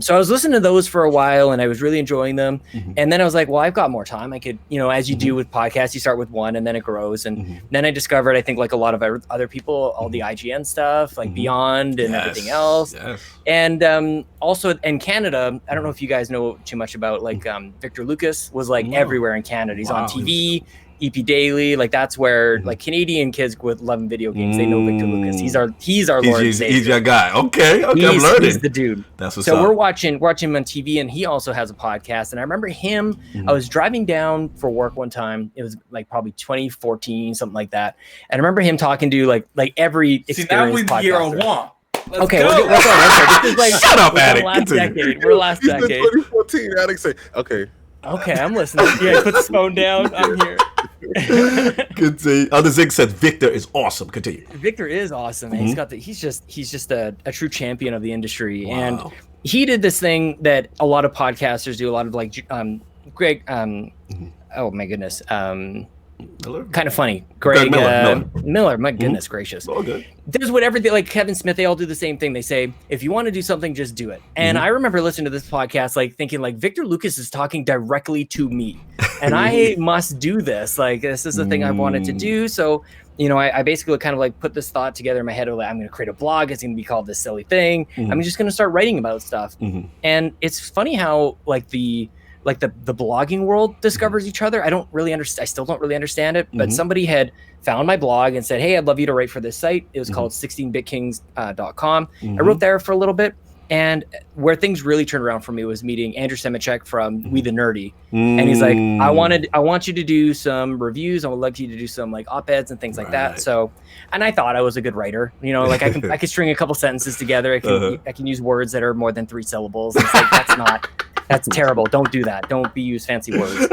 So I was listening to those for a while, and I was really enjoying them. And then I was like, well, I've got more time. I could, as you do with podcasts, you start with one and then it grows. And then I discovered, I think like a lot of other people, all the IGN stuff, like Beyond and everything else. And also in Canada, I don't know if you guys know too much about like Victor Lucas was like everywhere in Canada. He's on TV. EP Daily, like that's where like Canadian kids with loving video games, they know Victor Lucas. He's our Lord and Savior. He's your guy. Okay, I'm learning. He's the dude. That's what's so up. we're watching him on TV, and he also has a podcast. And I remember him. I was driving down for work one time. It was like probably 2014, something like that. And I remember him talking to like every experienced podcaster. Year one. Okay, we're going. This is like Shut up, Attic. last decade. We're last He's in decade. 2014. Attic say, okay. Okay, I'm listening. Yeah, put his phone down. I'm here. Continue. The Zig said Victor is awesome. Continue. Victor is awesome, man. He's just a true champion of the industry. And he did this thing that a lot of podcasters do, a lot of like Greg oh my goodness. Kind of funny. Greg Miller, my goodness gracious. All good. Does whatever they like. Kevin Smith, they all do the same thing. They say, if you want to do something, just do it. And I remember listening to this podcast, like thinking like Victor Lucas is talking directly to me and I must do this. Like, this is the thing I wanted to do. So, I basically kind of like put this thought together in my head of like, I'm going to create a blog. It's going to be called This Silly Thing. I'm just going to start writing about stuff. And it's funny how like the blogging world discovers each other. I don't really understand. I still don't really understand it, but somebody had found my blog and said, hey, I'd love you to write for this site. It was called 16bitkings.com. I wrote there for a little bit. And where things really turned around for me was meeting Andrew Semichek from We the Nerdy. And he's like, I want you to do some reviews. I would like you to do some like op-eds and things like that. So, and I thought I was a good writer, like I can string a couple sentences together. I can use words that are more than 3 syllables. And it's like, that's terrible. Don't do that. Don't use fancy words.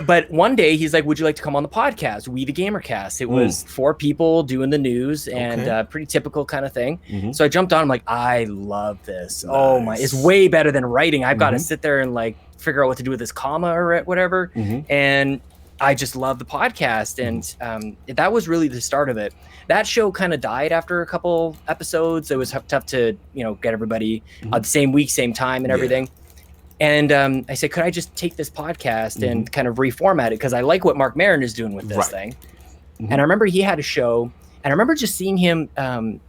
But one day he's like, would you like to come on the podcast? We the Gamer Cast. It was 4 people doing the news and pretty typical kind of thing. So I jumped on. I'm like, I love this. Nice. Oh my, it's way better than writing. I've got to sit there and like figure out what to do with this comma or whatever. And I just love the podcast, and that was really the start of it. That show kind of died after a couple episodes. It was tough to get everybody the same week, same time, and everything. And I said, could I just take this podcast and kind of reformat it, because I like what Mark Maron is doing with this thing. And I remember he had a show, and I remember just seeing him,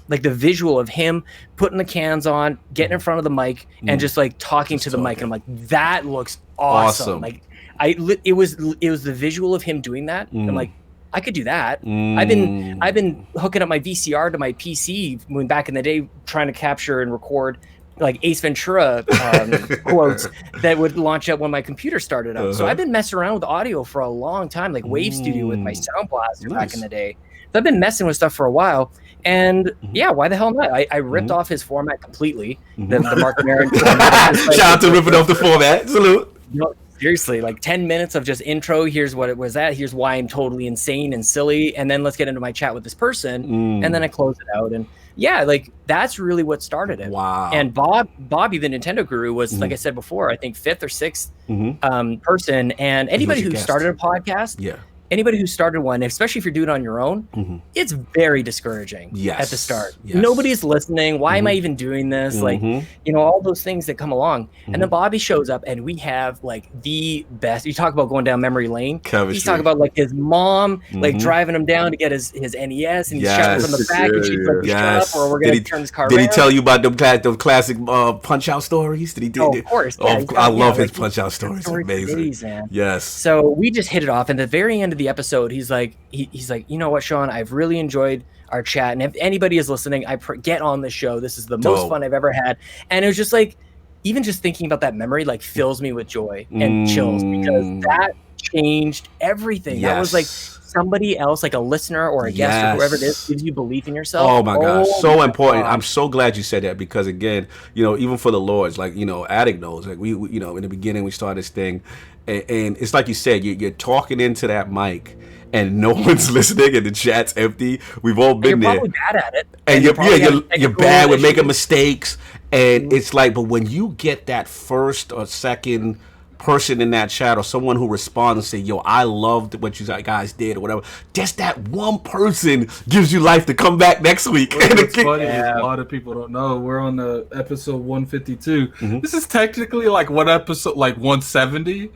like the visual of him putting the cans on, getting in front of the mic, and just like talking to the mic. And I'm like, that looks awesome. Like it was the visual of him doing that. I'm like, I could do that. I've been hooking up my VCR to my PC when back in the day, trying to capture and record like Ace Ventura quotes that would launch up when my computer started up. So I've been messing around with audio for a long time, like Wave Studio with my Sound Blaster back in the day. So I've been messing with stuff for a while. And yeah, why the hell not? I ripped off his format completely. The Mark Maron. Shout out to ripping off the format. Salute. Seriously, like 10 minutes of just intro. Here's what it was at. Here's why I'm totally insane and silly. And then let's get into my chat with this person. And then I close it out. And yeah, like that's really what started it. Wow. And Bobby, the Nintendo guru, was, like I said before, I think 5th or 6th person. And anybody who started a podcast, anybody who started one, especially if you're doing it on your own, it's very discouraging at the start. Nobody's listening. Why am I even doing this? Like, all those things that come along. And then Bobby shows up, and we have like the best. You talk about going down memory lane. He's talking about like his mom, like driving him down to get his NES, and he's shouting from the back, and she's like, shut up, or we're going to turn this car around. Did he tell you about the classic Punch-Out stories? Did he do? Of course. I love his Punch-Out stories. Amazing. Days, man. Yes. So we just hit it off. And at the very end of the episode, he's like, you know what, Sean, I've really enjoyed our chat, and if anybody is listening, get on the show. This is the most fun I've ever had. And it was just like, even just thinking about that memory like fills me with joy and chills, because that changed everything. That was like somebody else, like a listener or a guest or whoever it is, gives you belief in yourself. Oh my gosh, so important. I'm so glad you said that, because again, even for the Lords, like, Addict knows, like we in the beginning we started this thing, and it's like you said, you're talking into that mic, and no one's listening, and the chat's empty. We've all been there. You're probably bad at it. And you're bad with making mistakes. And it's like, but when you get that first or second person in that chat, or someone who responds and say, yo, I loved what you guys did, or whatever, just that one person gives you life to come back next week. What's funny is a lot of people don't know, we're on the episode 152. This is technically like one episode, like 170.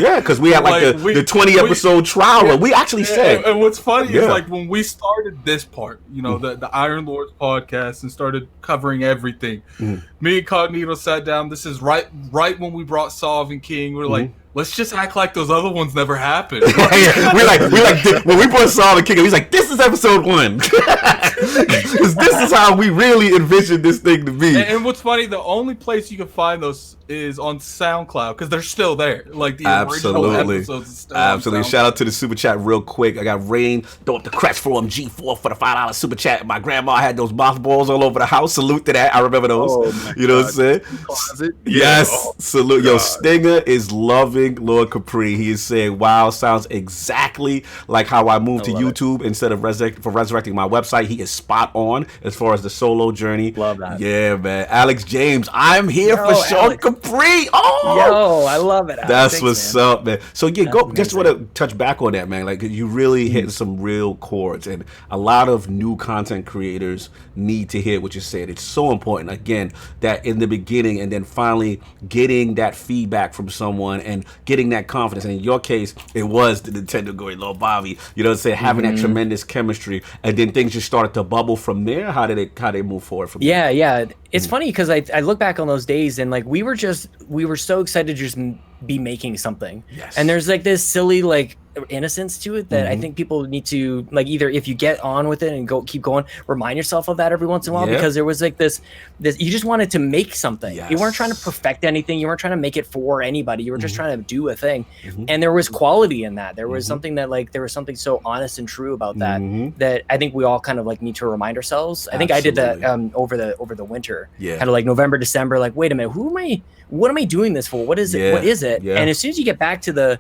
Yeah, because we had like the 20 episode trial where we actually said. And what's funny is like when we started this part, the Iron Lords podcast, and started covering everything, me and Cognito sat down. This is right when we brought Solve and King. We're like, let's just act like those other ones never happened. we like when we brought Saul and King, he's like, this is episode 1. This is how we really envisioned this thing to be. And what's funny, the only place you can find those is on SoundCloud, because they're still there. Like the original episodes are still on SoundCloud. Shout out to the super chat real quick. I got Rain, throw up the crest for him, G4 for the $5 super chat. My grandma had those mothballs all over the house. Salute to that. I remember those. What I'm saying? Yes. Salute. Yo, Stinger is loving Lord Capri. He is saying, wow, sounds exactly like how I moved to YouTube instead of resurrecting my website. He is spot on as far as the solo journey. Love that. Yeah, man. Alex James, I'm here for Sean Capri. Oh, I love it. Alex. That's what's up, man. So yeah, just want to touch back on that, man. Like, you really hit some real chords, and a lot of new content creators need to hear what you said. It's so important, again, that in the beginning, and then finally getting that feedback from someone and getting that confidence. And in your case, it was the Nintendo going, Lord Bobby, having that tremendous chemistry, and then things just started to bubble from there. How they move forward from there? Yeah. It's funny because I look back on those days, and like we were so excited to just be making something. Yes. And there's like this silly like innocence to it that I think people need to, like, either if you get on with it and keep going, remind yourself of that every once in a while, because there was like this you just wanted to make something. You weren't trying to perfect anything. You weren't trying to make it for anybody. You were just trying to do a thing. And there was quality in that. There was something that, like, there was something so honest and true about that that I think we all kind of like need to remind ourselves. I think I did that over the winter. Kind of like November, December, like, wait a minute, what am I doing this for? What is it? What is it? And as soon as you get back to the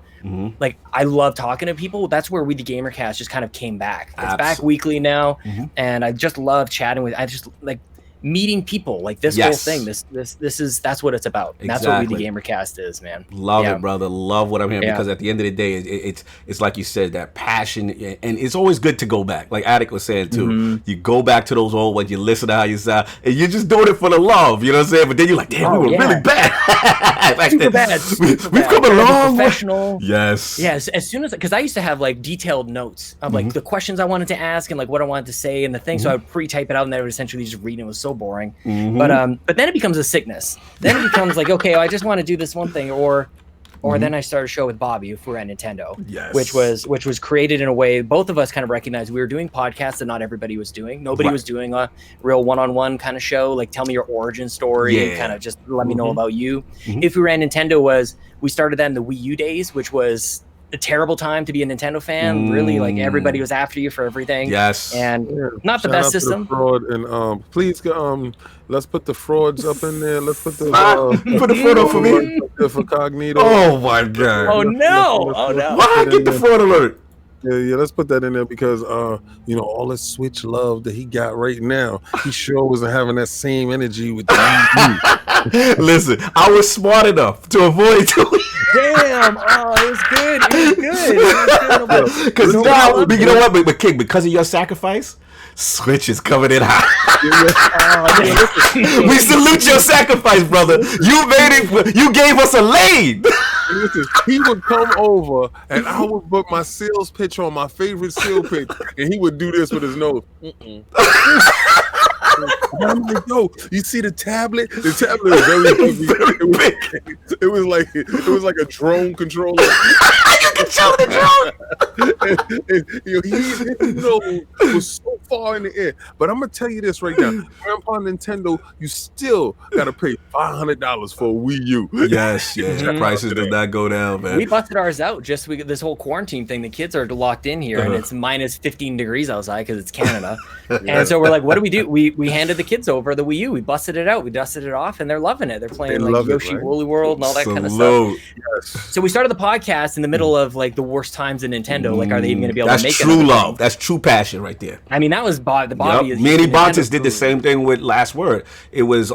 like, I love talking to people. That's where the Gamercast just kind of came back. It's back weekly now, and I just love chatting with. I just like meeting people, like this whole thing. That's what it's about. Exactly. That's what We the Gamercast is, man. Love it, brother. Love what I'm hearing, because at the end of the day, it's like you said, that passion, and it's always good to go back. Like Attic was saying too, you go back to those old ones, you listen to how you sound, and you're just doing it for the love. You know what I'm saying? But then you're like, damn, we were really bad. Super bad. We've come a long way. Professional. Yes. Yes. As soon as, because I used to have like detailed notes of like the questions I wanted to ask and like what I wanted to say and the thing, so I would pre-type it out and I would essentially just read it. It was so boring. But then it becomes a sickness. Then it becomes like, okay, I just want to do this one thing, or then I started a show with Bobby, if we're at Nintendo, which was created in a way both of us kind of recognized we were doing podcasts that not everybody was doing. Nobody was doing a real one-on-one kind of show, like tell me your origin story, and kind of just let me know about you. If we were at Nintendo, we started that in the Wii U days, which was a terrible time to be a Nintendo fan. Really, like everybody was after you for everything. And not the best system. Fraud, and please, let's put the frauds up in there. Let's put the put the fraud up for me. For Cognito. Oh my god. Oh no. Why get the fraud alert? Yeah, let's put that in there because all the Switch love that he got right now, he sure wasn't having that same energy with the Wii U. Listen, I was smart enough to avoid doing. Damn! Oh, it was good. It was good. Because now, you know what? But King, because of your sacrifice, Switch is coming in hot. We salute your sacrifice, brother. You made it. You gave us a lane. Listen, he would come over and I would put my sales pitch on my favorite sales pitch, and he would do this with his nose. I'm like, yo, you see the tablet? The tablet is very big. It was like a drone controller. You control the drone. His nose was so far in the air. But I'm gonna tell you this right now, Grandpa Nintendo, you still gotta pay $500 for a Wii U. Yes, prices did not go down, man. We busted ours out this whole quarantine thing. The kids are locked in here, and it's minus 15 degrees outside because it's Canada. And so we're like, what do? We handed the kids over the Wii U. We busted it out. We dusted it off, and they're loving it. They're playing like Yoshi Woolly World and all that kind of stuff. Yes. So we started the podcast in the middle of like the worst times in Nintendo. Like, are they even going to be able to make it? That's true love. That's true passion right there. I mean, that was the Bobby. Me and Bontis did the same thing with Last Word. It was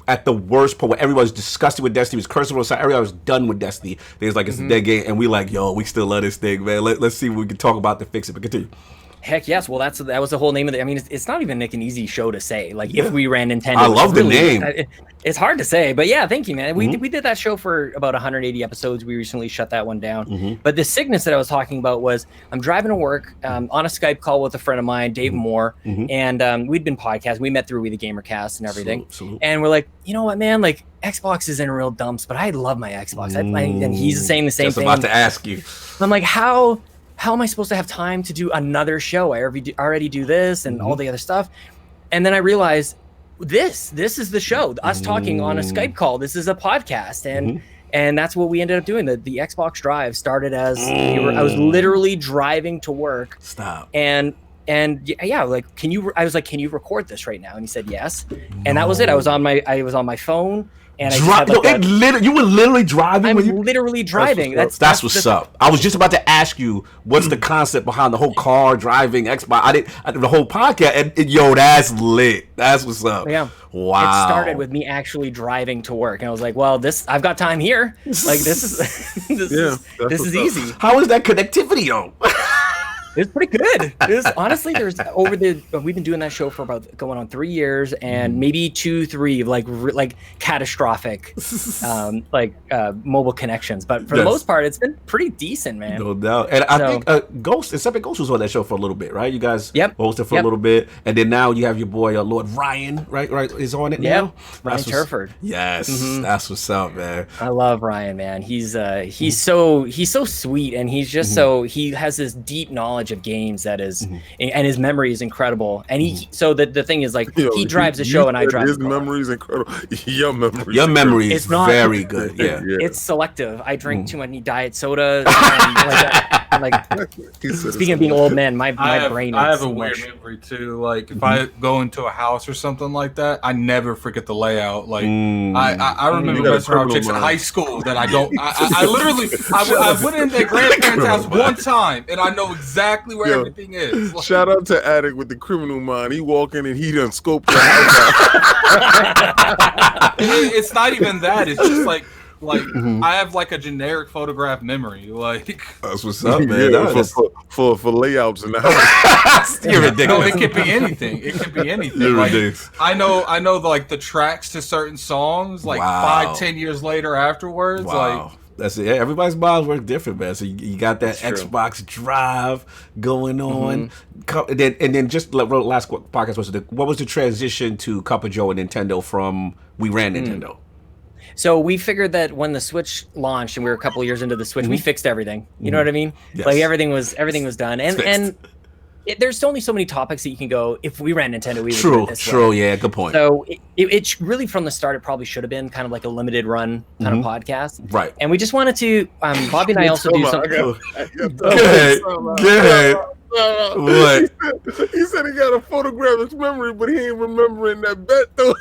at the worst point where everybody was disgusted with Destiny. It was cursing on side. Everybody was done with Destiny. They was like, it's a dead game, and we like, yo, we still love this thing, man. Let's see what we can talk about to fix it. But continue. Heck yes. Well, that was the whole name of it. I mean, it's not even like an easy show to say. Like, if we ran Nintendo. I love the name. It's hard to say, but yeah, thank you, man. We did that show for about 180 episodes. We recently shut that one down. But the sickness that I was talking about was I'm driving to work on a Skype call with a friend of mine, Dave Moore, and we'd been podcasting. We met through We the Gamercast and everything. And we're like, you know what, man? Like, Xbox is in real dumps, but I love my Xbox. And he's saying the same thing. I was about to ask you. I'm like, how am I supposed to have time to do another show? I already do this and all the other stuff. And then I realized this is the show, us talking on a Skype call. This is a podcast. And that's what we ended up doing. The Xbox Drive started as I was literally driving to work. Stop. And like, I was like, can you record this right now? And he said, yes. And that was it. I was on my phone. And you were literally driving. I'm literally driving. That's what's up. I was just about to ask you what's the concept behind the whole car driving Xbox. I did the whole podcast. And that's lit. That's what's up. Yeah. Wow. It started with me actually driving to work, and I was like, well, I've got time here. Like, this is easy. How is that connectivity on? It's pretty good. Honestly, we've been doing that show for about going on 3 years, and maybe 2-3 like catastrophic mobile connections. But for the most part, it's been pretty decent, man. No doubt. And I think Ghost was on that show for a little bit, right? You guys hosted for a little bit, and then now you have your boy Lord Ryan, right, is on it now. Ryan Turford. Yes, that's what's up, man. I love Ryan, man. He's so sweet, and he's just he has this deep knowledge of games that is, and his memory is incredible. And so the thing is, like, he drives the show and I drive. His memory is incredible. Your memory is very good. Yeah, it's selective. I drink too many diet soda. And Like, speaking of being old men, my brain. I is have a so weird much. memory too. Like if I go into a house or something like that, I never forget the layout. Like I remember You got a messing around with criminal chicks in mind. high school that I don't. I literally I went in their grandparents' house one time and I know exactly where everything is. Like, Shout out to Attic with the criminal mind. He walk in and he done scoped the house out. it's not even that. It's just like I have like a generic photograph memory. Like That's what's up, man. For layouts in the house. You're no, ridiculous. it could be anything. It could be anything. You're Like, ridiculous. I know like the tracks to certain songs like Wow. 5-10 years later afterwards. Wow. Like That's it. Everybody's minds work different, man. So you got that Xbox Drive going on, and then just like last podcast what was the transition to Cup of Joe and Nintendo from We Ran Nintendo? So we figured that when the Switch launched and we were a couple of years into the Switch, we fixed everything. You know what I mean? Yes. Like everything was done, Fixed. and there's only so many topics that you can go. If we ran Nintendo, we would do it this True. way. Yeah, good point. So it really from the start, it probably should have been kind of like a limited run kind of podcast, Right. And we just wanted to. Bobby and I also do something. Good. What? He said he got a photographic memory, but he ain't remembering that bet though.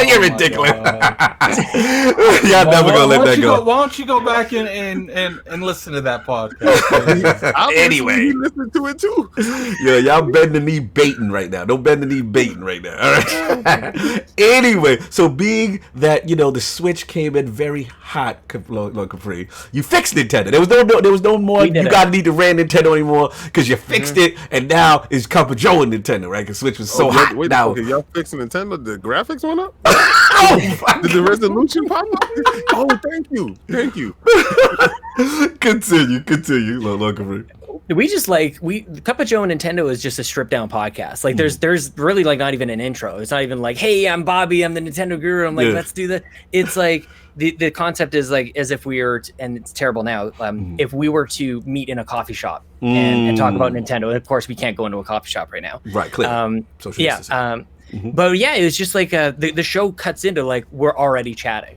You're ridiculous. Y'all never gonna let that go. Why don't you go back and listen to that podcast? Anyway. He listened to it too. Yeah, y'all bend the knee baiting right now. Don't bend the knee baiting right now. All right. Anyway, so being that the Switch came in very hot, Lord Capri, you fixed Nintendo. There was no more. You gotta need to ran Nintendo anymore because you fixed it, and now it's Cup of Joe and Nintendo, right? Because Switch was so hot. Wait, now, okay, y'all fixing Nintendo? The graphics went up? oh, Did the resolution pop up? Oh, thank you. continue, Lord Capri. We just Cup of Joe and Nintendo is just a stripped down podcast. Like there's really like not even an intro. It's not even like, hey, I'm Bobby, I'm the Nintendo guru. I'm like, let's do that. It's like the concept is like as if we were, and it's terrible now, if we were to meet in a coffee shop and talk about Nintendo. And of course, we can't go into a coffee shop right now. Right, clear. Social distancing. But yeah, it was just like the show cuts into like we're already chatting,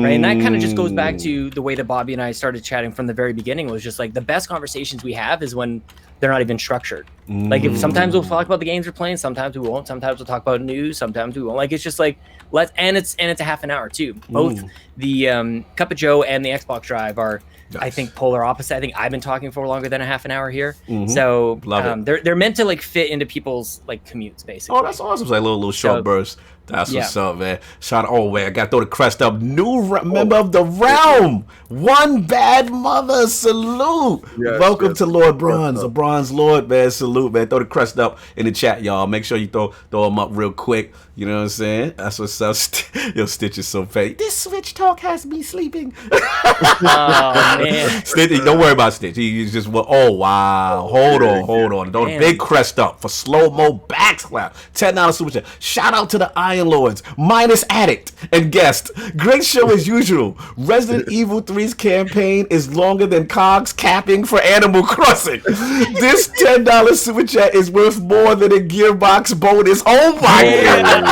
right? And that kind of just goes back to the way that Bobby and I started chatting from the very beginning. It was just like the best conversations we have is when they're not even structured. Like if sometimes we'll talk about the games we're playing, sometimes we won't. Sometimes we'll talk about news, sometimes we won't. Like it's just like it's a half an hour too. Both the Cup of Joe and the Xbox Drive are. Nice. I think polar opposite. I think I've been talking for longer than a half an hour here, so they're meant to like fit into people's like commutes basically. Oh, that's awesome! It's like a little short burst. That's what's up, man. Shout out, man. I got to throw the crest up. New member of the realm. One bad mother. Salute. Welcome to Lord Bronze. A Bronze Lord, man. Salute, man. Throw the crest up in the chat, y'all. Make sure you throw them up real quick. You know what I'm saying? That's what's up. Stitch is so petty. This Switch talk has me sleeping. Oh, man. Stitch, don't worry about Stitch. He's just, oh, wow. Hold on. Don't big crest up for slow-mo backslap. $10 super chat. Shout out to the Iron Lords, minus Addict and guest. Great show as usual. Resident Evil 3's campaign is longer than Cog's capping for Animal Crossing. This $10 super chat is worth more than a Gearbox bonus. Oh my god!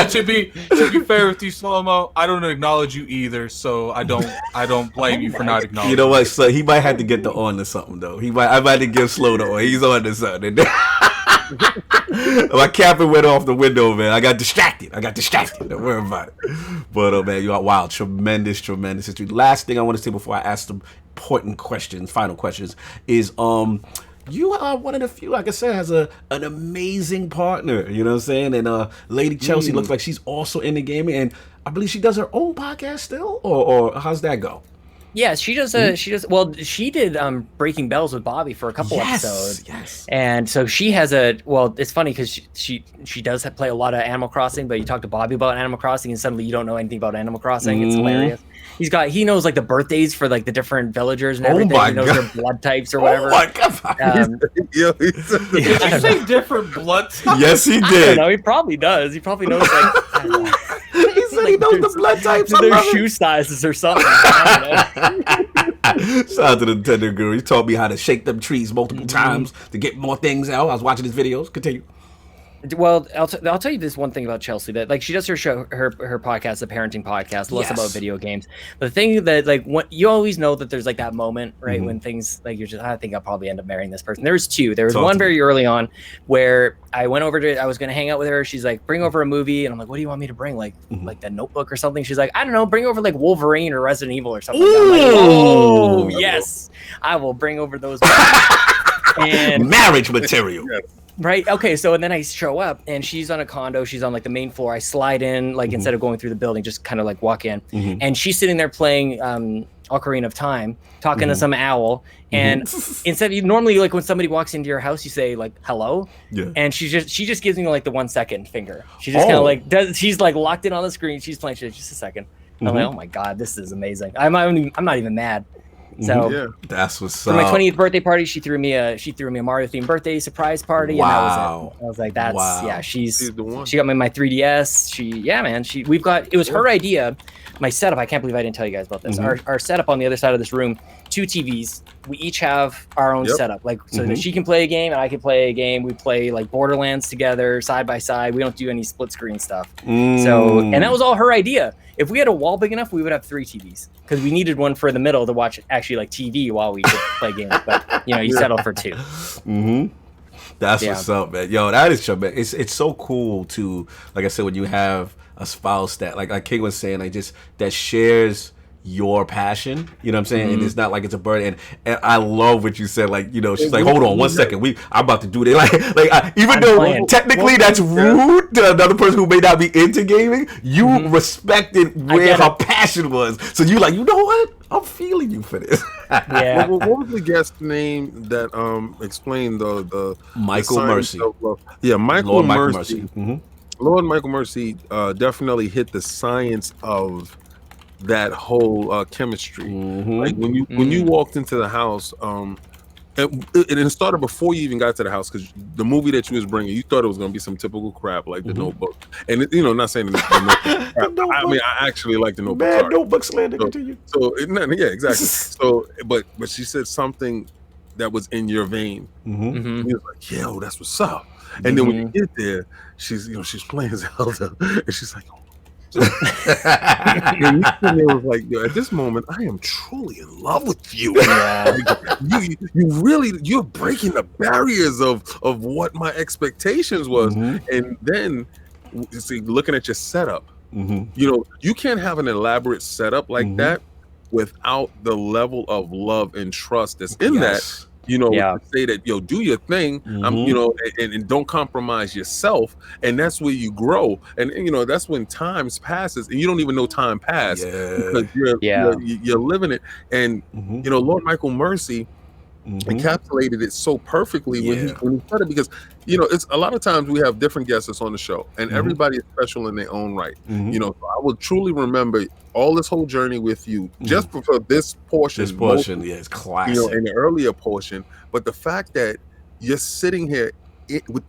To be fair with you, Slow-Mo, I don't acknowledge you either, so I don't blame you for not acknowledging. You know what? So he might have to get the on to something though. I might have to give Slow the on. He's on to something. My capper went off the window, man. I got distracted. Don't worry about it. But man, you are wild. Tremendous history. Last thing I want to say before I ask some important questions, final questions, is you are one of the few, like I said, has an amazing partner. You know what I'm saying? And Lady Chelsea looks like she's also in the gaming, and I believe she does her own podcast still, or how's that go? Yeah, she does. She did Breaking Bells with Bobby for a couple episodes. Yes. And so she has it's funny because she does play a lot of Animal Crossing, but you talk to Bobby about Animal Crossing and suddenly you don't know anything about Animal Crossing. It's hilarious. He knows like the birthdays for like the different villagers and everything. He knows their blood types or whatever. Oh my god. Did you say different blood types? Yes, he did. No, he probably does. He probably knows like I don't know. He said he knows the blood types. Their shoe sizes or something. I don't know. Shout out to the Nintendo Guru. He taught me how to shake them trees multiple times to get more things out. I was watching his videos. Continue. Well, I'll tell you this one thing about Chelsea, that like she does her show, her podcast, the parenting podcast, less about video games. But the thing that like you always know that there's like that moment, right, when things like you're just, I think I'll probably end up marrying this person. There was two. There was one very early on where I went over to, I was gonna hang out with her. She's like, bring over a movie, and I'm like, what do you want me to bring? Like The Notebook or something? She's like, I don't know, bring over like Wolverine or Resident Evil or something. I'm like, oh yes, I will bring over those. And marriage material. Right. Okay. So, and then I show up and she's on a condo. She's on like the main floor. I slide in, like instead of going through the building, just kind of like walk in. And she's sitting there playing Ocarina of Time, talking to some owl. And instead, normally like when somebody walks into your house, you say like hello. Yeah. And she just gives me like the 1 second finger. She just kind of like she's like locked in on the screen. She's playing. She's just a second. I'm like, oh my god, this is amazing. I'm not even mad. So that's what's for my 20th birthday party, she threw me a Mario themed birthday surprise party, and that was it. I was like, that's she's the one. She got me my 3DS. It was her idea. My setup, I can't believe I didn't tell you guys about this. Our setup on the other side of this room, 2 TVs. We each have our own setup, like so that she can play a game and I can play a game. We play like Borderlands together, side by side. We don't do any split screen stuff. So, and that was all her idea. If we had a wall big enough, we would have 3 TVs because we needed one for the middle to watch actually like TV while we could play games. But you settle for 2. That's what's up, man. Yo, that is tremendous. It's so cool to, like I said, when you have a spouse that, like King was saying, like just that shares your passion, you know what I'm saying? And it's not like it's a burden. And I love what you said, like, she's like, hold on 1 second, I'm about to do this. Even though technically that's rude to another person who may not be into gaming, you respected where her passion was. So you like, you know what? I'm feeling you for this. What was the guest name that explained the Michael Mercy? Michael Mercy. Lord Michael Mercy definitely hit the science of that whole chemistry. Like when you walked into the house, it started before you even got to the house, because the movie that you was bringing, you thought it was going to be some typical crap like The Notebook, and not saying the Notebook crap. I mean, I actually like The Notebook. Bad Notebook slander. Continue. So exactly. So, but she said something that was in your vein. He was like, "Yo, that's what's up." And then when you get there, she's playing Zelda, and she's like, and you was like, at this moment, I am truly in love with you. You're breaking the barriers of what my expectations was. And then looking at your setup, you can't have an elaborate setup like that without the level of love and trust that's in that. Say that, do your thing, and don't compromise yourself, and that's where you grow, and that's when time passes and you don't even know time passed because you're living it. And Lord Michael Mercy encapsulated it so perfectly when he said it, because it's a lot of times we have different guests on the show, and everybody is special in their own right. So I will truly remember all this whole journey with you, just for this portion. This portion, it's classic. In the earlier portion, but the fact that you're sitting here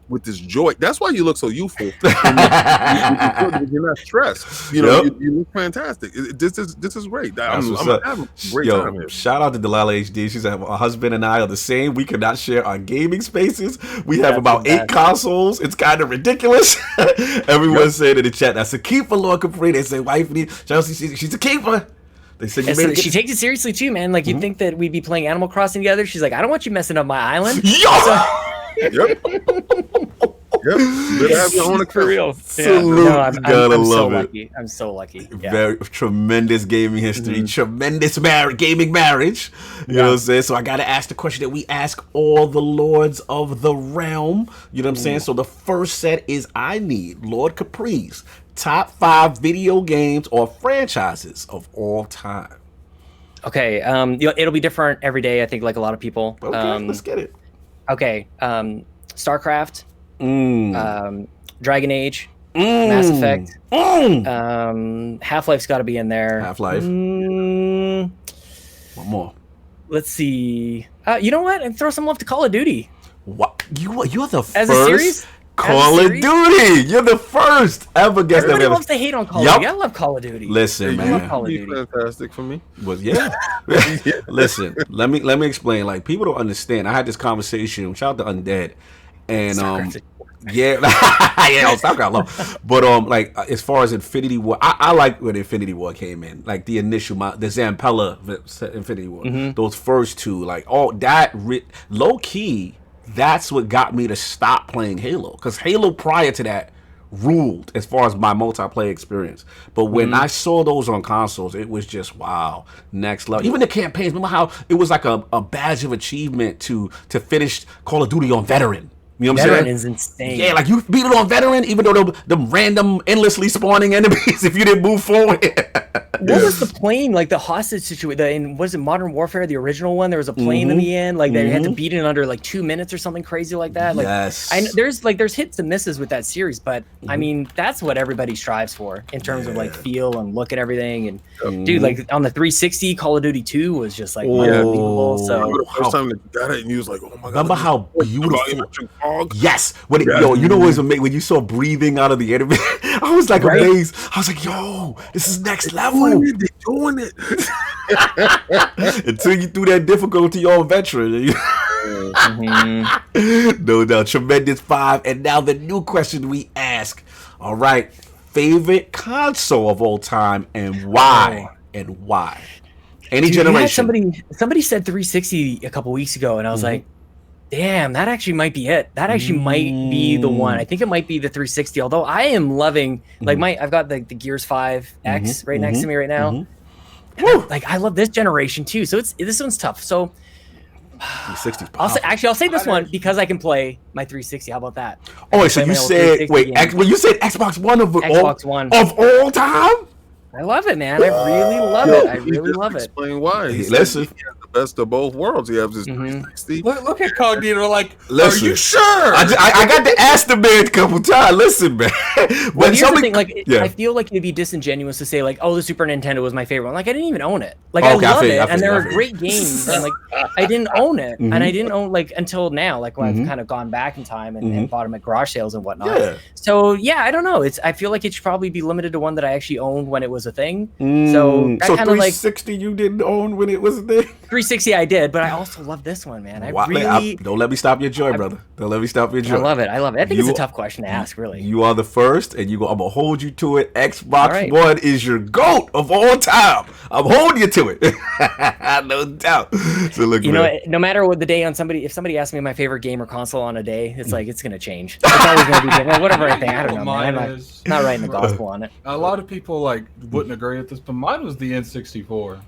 with this joy, that's why you look so youthful. You're not stressed. You look fantastic. This is great. I'm having a great time here. Shout out to Delilah HD. She said, "My husband and I are the same. We cannot share our gaming spaces. We have about 8 consoles. It's kind of ridiculous." Everyone said in the chat, "That's a keeper, Lord Capri." They say, "Wifey, Chelsea, she's a keeper." They said she takes it seriously too, man. Like you'd think that we'd be playing Animal Crossing together. She's like, "I don't want you messing up my island." Yep. Better have your own for real. Salute. I'm so lucky. I'm so lucky. Very tremendous gaming history, tremendous gaming marriage. You know what I'm saying? So I gotta ask the question that we ask all the lords of the realm. You know what I'm saying? So the first set is, I need Lord Capri's top 5 video games or franchises of all time. Okay. It'll be different every day, I think, like a lot of people. Okay, let's get it. Okay, StarCraft, Dragon Age, Mass Effect, Half-Life's got to be in there. Half-Life. One more. Let's see. You know what? And throw some love to Call of Duty. What? You're the As first a series? Call of Duty. You're the first ever guest. Everybody loves to hate on Call of Duty. I love Call of Duty. Listen, man. I love Call of Duty. Fantastic for me. Listen, let me explain. Like, people don't understand. I had this conversation. Shout out to Undead, and Yeah, yeah, StarCraft low. But like as far as Infinity War, I like when Infinity War came in, like the initial, the Zampella Infinity War, those first two, like all that low key. That's what got me to stop playing Halo, because Halo prior to that ruled as far as my multiplayer experience. But when I saw those on consoles, it was just wow, next level. Even the campaigns, remember how it was like a badge of achievement to finish Call of Duty on veteran. You know what I'm saying? Veteran is insane. Yeah, like you beat it on veteran, even though the random endlessly spawning enemies if you didn't move forward. What was the plane, like the hostage situation? Was it Modern Warfare, the original one? There was a plane in the end, like they had to beat it under like 2 minutes or something crazy like that. Like, yes. There's hits and misses with that series, but I mean that's what everybody strives for in terms of like feel and look at everything. And dude, like on the 360, Call of Duty 2 was just like unbelievable. So the first time that you got it, and you was like, "Oh my god!" Remember how beautiful? Fog. Yes, when yo, you know what was amazing when you saw breathing out of the enemy. I was like amazed. I was like, "Yo, this is next level." They doing it until you threw that difficulty on veteran. No doubt, tremendous 5. And now the new question we ask. All right, favorite console of all time and why? And why? Any generation. Somebody said 360 a couple weeks ago, and I was like, damn, that actually might be it. That actually might be the one. I think it might be the 360. Although I am loving, like I've got the Gears 5 X right next to me right now. Like I love this generation too. So this one's tough. So 360's I'll say this one because I can play my 360. How about that? Oh, so you said when you said Xbox One of all time? I love it, man. I really love it. I really love it. Explain why. Listen. The best of both worlds. He has his 360. Look at Cognito, like, listen, are you sure? I got to ask the man a couple times. Listen, man. Well, here's the thing, like, I feel like it'd be disingenuous to say, like, oh, the Super Nintendo was my favorite one. Like, I didn't even own it. Like, I love it, and there are great games, and, like, I didn't own it, and I didn't own, like, until now, like, when I've kind of gone back in time and bought them at garage sales and whatnot. Yeah. So, yeah, I don't know. I feel like it should probably be limited to one that I actually owned when it was a thing. So, that kind of, like... 360 you didn't own when it was a thing? 360 I did, but I also love this one, man. Don't let me stop your joy, brother. Don't let me stop your joy. I love it. I think it's a tough question to ask, really. You are the first, and I'm gonna hold you to it. Xbox One is your GOAT of all time. I'm holding you to it. No doubt. So look, no matter what the day on if somebody asks me my favorite game or console on a day, it's like it's gonna change. It's always gonna be different. Whatever I think. I don't know, man. I'm not writing the gospel on it. A lot of people like wouldn't agree with this, but mine was the N64.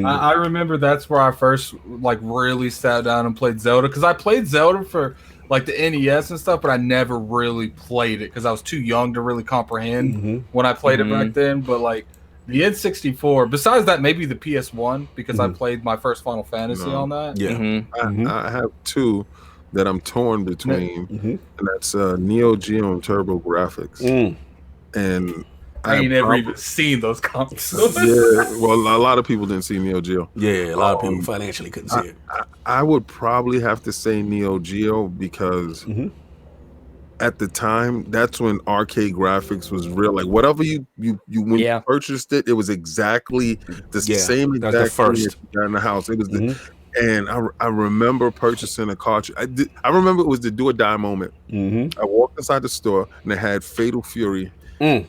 I remember that's where I first like really sat down and played Zelda, because I played Zelda for like the NES and stuff, but I never really played it because I was too young to really comprehend when I played it back then. But like the N64, besides that, maybe the PS1, because I played my first Final Fantasy on that. Yeah, I have two that I'm torn between, and that's Neo Geo and Turbo Graphics. And I ain't never even seen those consoles. Yeah, well, a lot of people didn't see Neo Geo. Yeah, a lot of people financially couldn't see it. I would probably have to say Neo Geo because at the time, that's when arcade graphics was real. Like whatever you when you purchased it, it was exactly the same exact the first thing you got in the house. It was and I remember purchasing a cartridge. I remember it was the do or die moment. I walked inside the store and they had Fatal Fury. And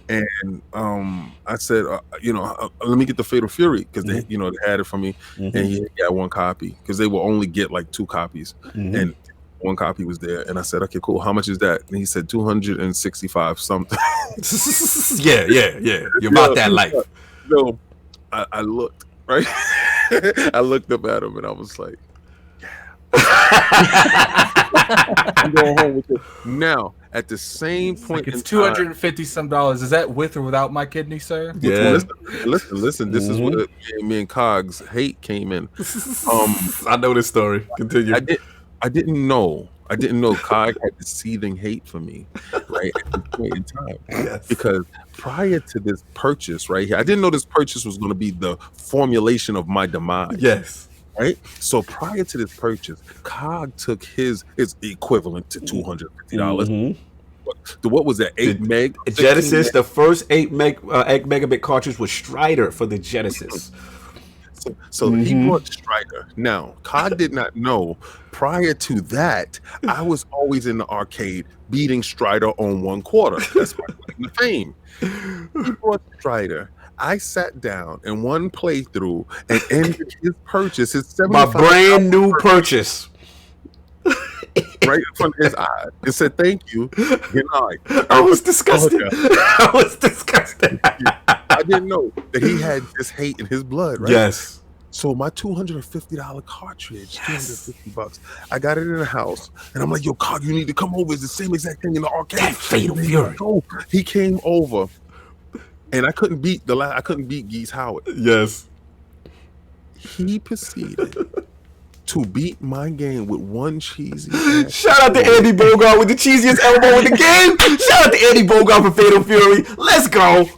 I said, let me get the Fatal Fury because they had it for me, and he got one copy because they will only get like 2 copies, and one copy was there. And I said, okay, cool. How much is that? And he said 265 something. yeah. You're about that life. So I looked right. I looked up at him and I was like, I'm going home with it. Now, at the same point, it's $250 some. Is that with or without my kidney, sir? Yeah. Listen. This is where me and Cog's hate came in. I know this story. Continue. I didn't know Cog had the seething hate for me, right, at this point in time. Because prior to this purchase, right here, I didn't know this purchase was going to be the formulation of my demise. Yes. Right, so prior to this purchase, Cog took his equivalent to $250. What was that? 8 meg Genesis. The first 8 megabit cartridge was Strider for the Genesis. So he brought Strider. Now, Cog did not know. Prior to that, I was always in the arcade beating Strider on 1/4. That's my claim to fame. He brought Strider. I sat down in one playthrough and ended his purchase, his My $75 brand new purchase. right in front of his eyes. It said, "Thank you. Good night." I was disgusted. Oh, I was disgusted. I didn't know that he had this hate in his blood, right? Yes. So my $250 cartridge, $250. I got it in the house, and I'm like, "Yo, Cog, you need to come over. It's the same exact thing in the arcade." That Fatal Fury. So he came over, and I couldn't beat Geese Howard. Yes. He proceeded to beat my game with one cheesy ass. Shout out to Andy Bogart with the cheesiest elbow in the game. Shout out to Andy Bogart for Fatal Fury. Let's go.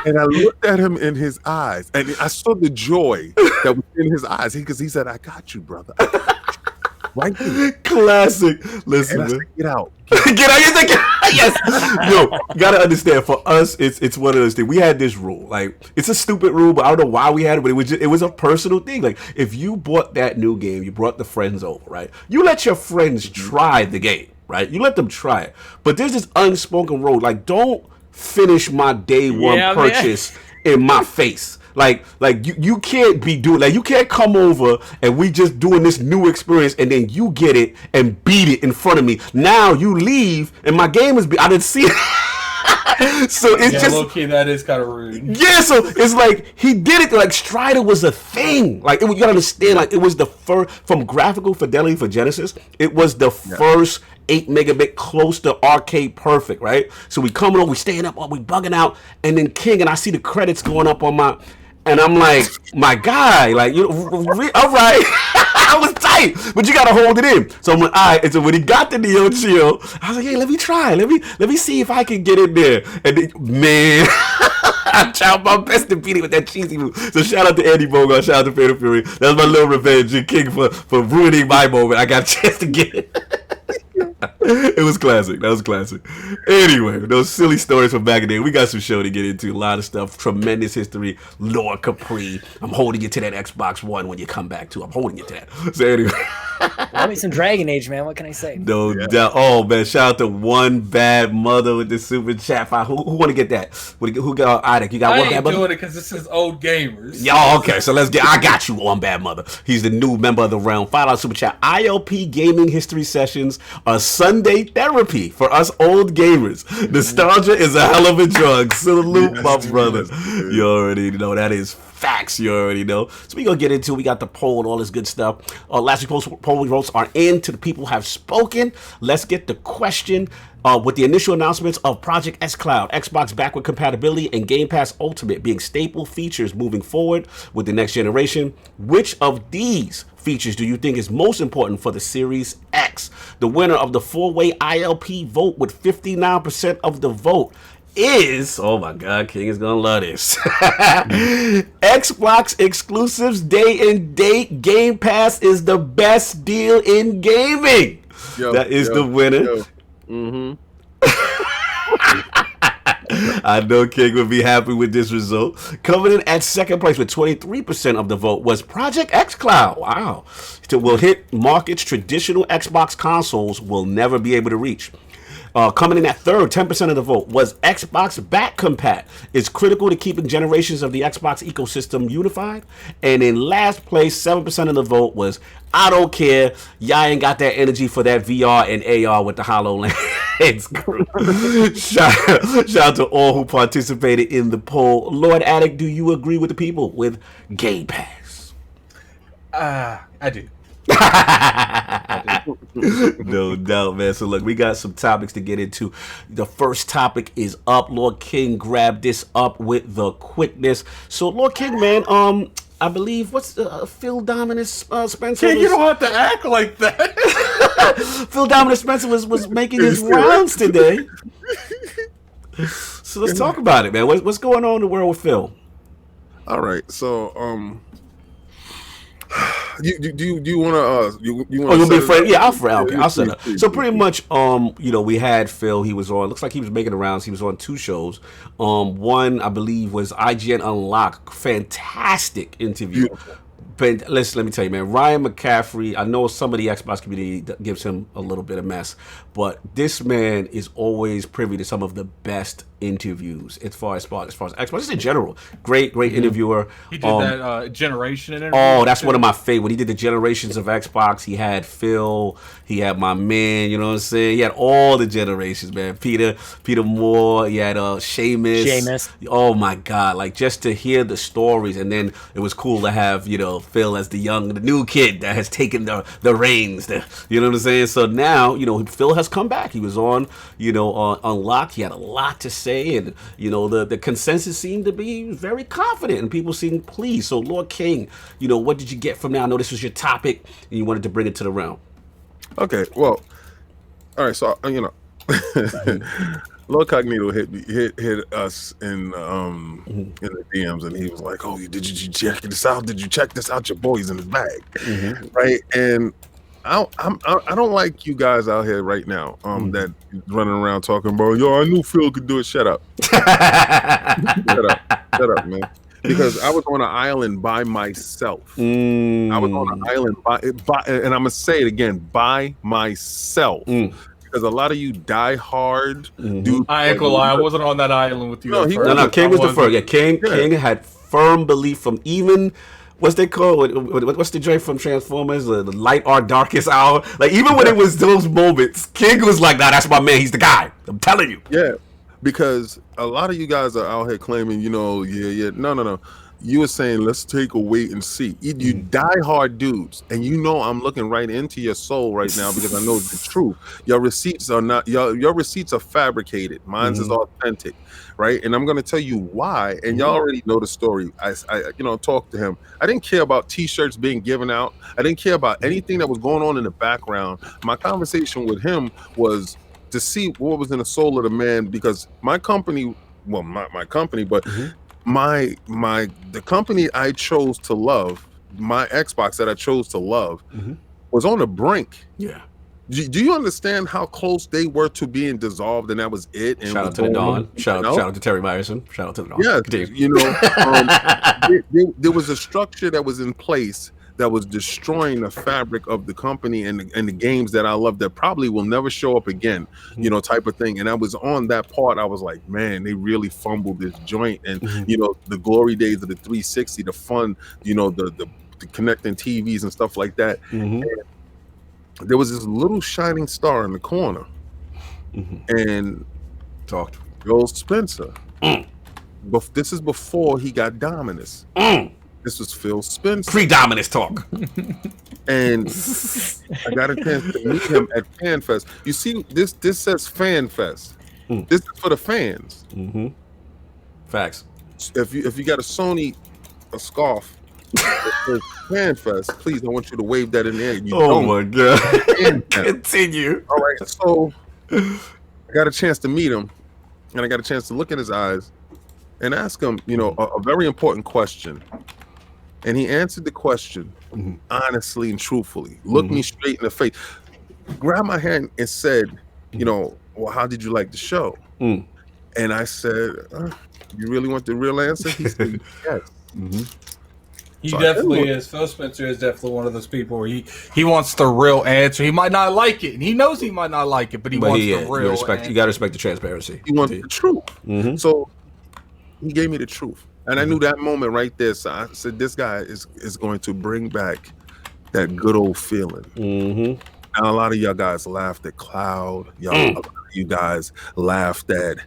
And I looked at him in his eyes, and I saw the joy that was in his eyes. Because he said, "I got you, brother." I got you. Right there. Classic. Listen, And I man. said, "Get out." Get out! You're thinking, yes. Yo, you gotta understand. For us, it's one of those things. We had this rule. Like, it's a stupid rule, but I don't know why we had it. But it was a personal thing. Like, if you bought that new game, you brought the friends over, right? You let your friends try the game, right? You let them try it. But there's this unspoken rule. Like, don't finish my day one purchase in my face. Like you can't be doing, like, you can't come over and we just doing this new experience and then you get it and beat it in front of me. Now you leave and my game is I didn't see it. So it's just low key, that is kind of rude. Yeah, so it's like he did it. Like, Strider was a thing. Like, you gotta understand. Like, it was the first from graphical fidelity for Genesis. It was the first 8 megabit close to arcade perfect, right? So we coming over, we staying up, we bugging out, and then King, and I see the credits going up on my, and I'm like, my guy, like, you know, all right. I was tight, but you gotta hold it in. So I'm like, all right. And so when he got the Neo Chill, I was like, hey, let me try. Let me see if I can get in there. And then, man, I tried my best to beat it with that cheesy move. So shout out to Andy Bogart, shout out to Fatal Fury. That was my little revenge, King, for ruining my moment. I got a chance to get it. It was classic. That was classic. Anyway, those silly stories from back in the day. We got some show to get into. A lot of stuff. Tremendous history. Lord Capri. I'm holding you to that Xbox One when you come back too. I'm holding you to that. So anyway. Love me some Dragon Age, man. What can I say? No doubt. Oh man, shout out to One Bad Mother with the super chat file. Who want to get that? Who got Idek? You got I One ain't Bad Mother? doing it because this is old gamers. Yo, okay, so let's get. I got you, One Bad Mother. He's the new member of the realm. $5 super chat. ILP gaming history sessions are Sunday therapy for us old gamers. Nostalgia is a hell of a drug. Salute, my brother. You already know that is facts. You already know. So we gonna get into. We got the poll and all this good stuff. Last week's poll votes are in. To the people who have spoken. Let's get the question. With the initial announcements of Project xCloud, Xbox backward compatibility, and Game Pass Ultimate being staple features moving forward with the next generation, which of these features do you think is most important for the Series X? The winner of the 4-way ILP vote with 59% of the vote is, oh my God, King is gonna love this. Xbox exclusives day and date. Game Pass is the best deal in gaming. That is the winner. I know King would be happy with this result. Coming in at second place with 23% of the vote was Project xCloud. Wow. It will hit markets traditional Xbox consoles will never be able to reach. Coming in at third, 10% of the vote, was Xbox back compat. It's critical to keeping generations of the Xbox ecosystem unified. And in last place, 7% of the vote was, I don't care. Y'all ain't got that energy for that VR and AR with the HoloLens crew. Shout out to all who participated in the poll. Lord Attic, do you agree with the people with Game Pass? I do. No doubt, man. So look, we got some topics to get into. The first topic is up. Lord King grabbed this up with the quickness. So Lord King, man, I believe what's Phil Dominus Spencer? You don't have to act like that. Phil Dominus Spencer was making his rounds today. So let's talk about it, man. What's going on in the world with Phil? All right, so Do you want to you Oh, want you'll be to afraid? Yeah, I'll fret. Okay, I'll set please, up. please, So please, pretty please. much, we had Phil. He was on. Looks like he was making the rounds. He was on 2 shows. One, I believe, was IGN Unlocked. Fantastic interview. Beautiful. But listen, let me tell you, man. Ryan McCaffrey. I know some of the Xbox community gives him a little bit of mess, but this man is always privy to some of the best interviews as far as Xbox, just in general. Great interviewer. He did that generation interview. Oh, that's one of my favorite. When he did the generations of Xbox, he had Phil, he had my man, you know what I'm saying? He had all the generations, man. Peter Moore, he had Seamus. Oh my God. Like, just to hear the stories, and then it was cool to have, Phil as the new kid that has taken the reins. You know what I'm saying? So now, Phil has come back. He was on, Unlocked. He had a lot to say, and the consensus seemed to be very confident, and people seemed pleased. So Lord King, what did you get from that? I know this was your topic, and you wanted to bring it to the realm. Okay, well, all right. So LordCognito hit us in the DMs, and he was like, "Oh, did you check this out? Did you check this out? Your boy's in his bag, right?" And I don't like you guys out here right now that running around talking about, yo, I knew Phil could do it. Shut up. Shut up, man. Because I was on an island by myself. I was on an island by and I'm gonna say it again, by myself. Because a lot of you die hard dudes. I ain't gonna lie, I wasn't on that island with you. No, King was the first. Yeah, King had firm belief from even. What's they called? What's the joint from Transformers? The light or darkest hour. Like, even when it was those moments, King was like, "Nah, that's my man. He's the guy. I'm telling you." Yeah, because a lot of you guys are out here claiming, No. You were saying, let's take a wait and see. You die hard dudes, and I'm looking right into your soul right now because I know the truth. Your receipts are not your receipts are fabricated. Mine's is authentic, right? And I'm gonna tell you why. And y'all already know the story. I talked to him. I didn't care about T-shirts being given out. I didn't care about anything that was going on in the background. My conversation with him was to see what was in the soul of the man, because my company, well, not my company, but the company I chose to love, my Xbox that I chose to love, was on the brink. Yeah. Do you understand how close they were to being dissolved, and that was it? And shout out to the Dawn. Shout out to Terry Myerson. Shout out to the Dawn. Yeah, there was a structure that was in place that was destroying the fabric of the company and the games that I love that probably will never show up again, type of thing. And I was on that part. I was like, man, they really fumbled this joint. And the glory days of the 360, the fun, the connecting TVs and stuff like that. And there was this little shining star in the corner, and talked PhilSpencer. But this is before he got Dominus. This was PhilSpencer. Pre-Dominus talk. And I got a chance to meet him at FanFest. You see, this says FanFest. This is for the fans. Facts. If you got a scarf that says FanFest, please, I want you to wave that in there. My God. Continue. All right, so I got a chance to meet him, and I got a chance to look in his eyes and ask him, a very important question. And he answered the question honestly and truthfully. Looked me straight in the face, grabbed my hand and said, well, how did you like the show? And I said, you really want the real answer? He said, yes. He definitely is. PhilSpencer is definitely one of those people where he wants the real answer. He might not like it, and he knows he might not like it, but he wants the real answer. You got to respect the transparency. He wants the truth. So he gave me the truth. And I knew that moment right there. So I said, this guy is going to bring back that good old feeling. And a lot of y'all guys laughed at Cloud. You guys laughed at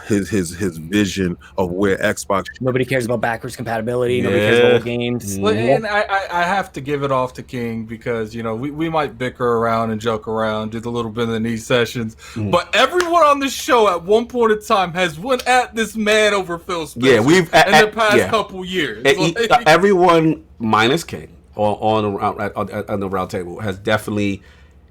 his vision of where Xbox. Nobody cares about backwards compatibility. Nobody cares about old games. Well, and I have to give it off to King because we might bicker around and joke around, do the little bit of these sessions, but everyone on this show at one point in time has went at this man over PhilSpencer. Yeah, we've in the past couple years. Everyone minus King on the round table has definitely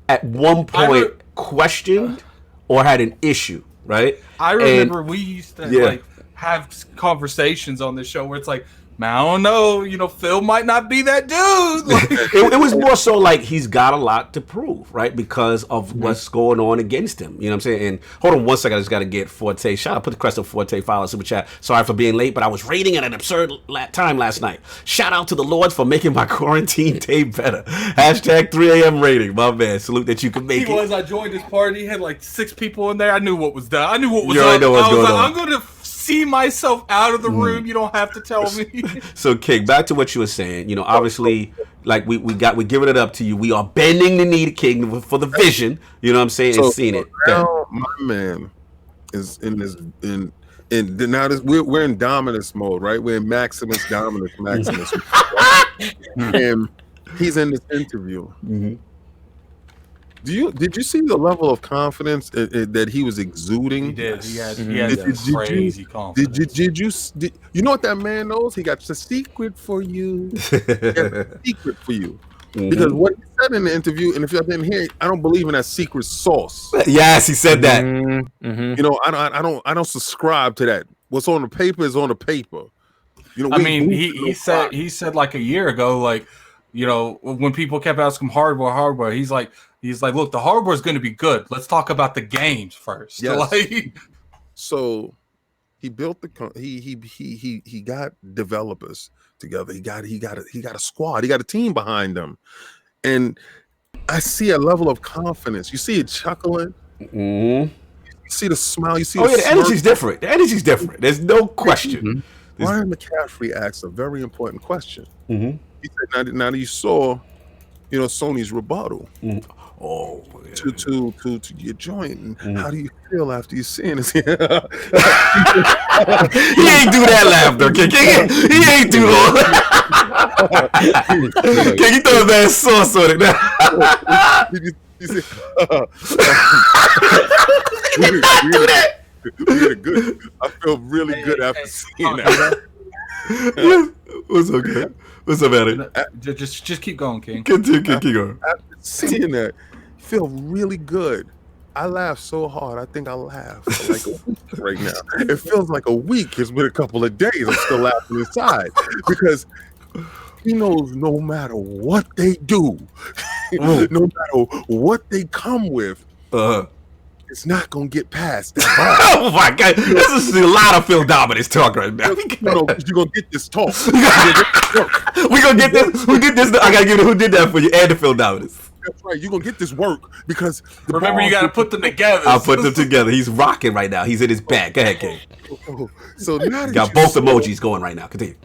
at one point questioned or had an issue, right? I remember we used to have conversations on this show where it's like, Man, I don't know. You know, Phil might not be that dude. Like, it was more so like he's got a lot to prove, right? Because of what's going on against him. You know what I'm saying? And hold on one second, I just got to get Forte. Shout out, put the crest of Forte file in super chat. Sorry for being late, but I was rating at an absurd time last night. Shout out to the Lords for making my quarantine day better. Hashtag 3 a.m. rating, my man. Salute that you can make it. I joined his party. He had like 6 people in there. I knew what was done. I knew what was You already up. know what's I was going like, on. I'm going to see myself out of the room. You don't have to tell me. So, King, back to what you were saying. You know, obviously, like we're giving it up to you. We are bending the knee to King for the vision. You know what I'm saying? And seeing it. Now my man is in this now we're in dominance mode, right? We're in Maximus. And he's in this interview. Did you see the level of confidence that he was exuding? He did. He had crazy confidence. Did you know what that man knows? He got a secret for you. Because what he said in the interview, and if y'all didn't hear it, I don't believe in that secret sauce. Yes, he said that. You know, I don't subscribe to that. What's on the paper is on the paper. You know, I mean, he said like a year ago, like, you know, when people kept asking him hardware, he's like, look, the hardware is going to be good. Let's talk about the games first. Yes. Like, so he built he got developers together. He got a squad. He got a team behind him, and I see a level of confidence. You see it chuckling. You see the smile. You see. Oh yeah, the energy's different. The energy's different. There's no question. Ryan McCaffrey asked a very important question. He said, "Now that you saw, you know, Sony's rebuttal to your joint, how do you feel after you seeing this?" He ain't do that laughter, King. He ain't do all that. King, you throw that sauce on it now. You see, we good. I feel really good after seeing that. What's okay? What's up, Eddie? Just keep going, King. Keep going. After seeing that, I feel really good. I laughed so hard. I think I laughed for like a week right now. It feels like a week. It's been a couple of days. I'm still laughing inside because he knows no matter what they do, no matter what they come with, it's not gonna get past that. Oh my God, this is a lot of Phil Dominus talk right now. No, you're gonna get this talk. We gonna get this. We get this. I gotta give it. Who did that for you? And the Phil Dominus. That's right. You're gonna get this work because remember you gotta put them together. I'll put them together. He's rocking right now. He's in his bag. Go ahead, King. So now that got both emojis going right now. Continue.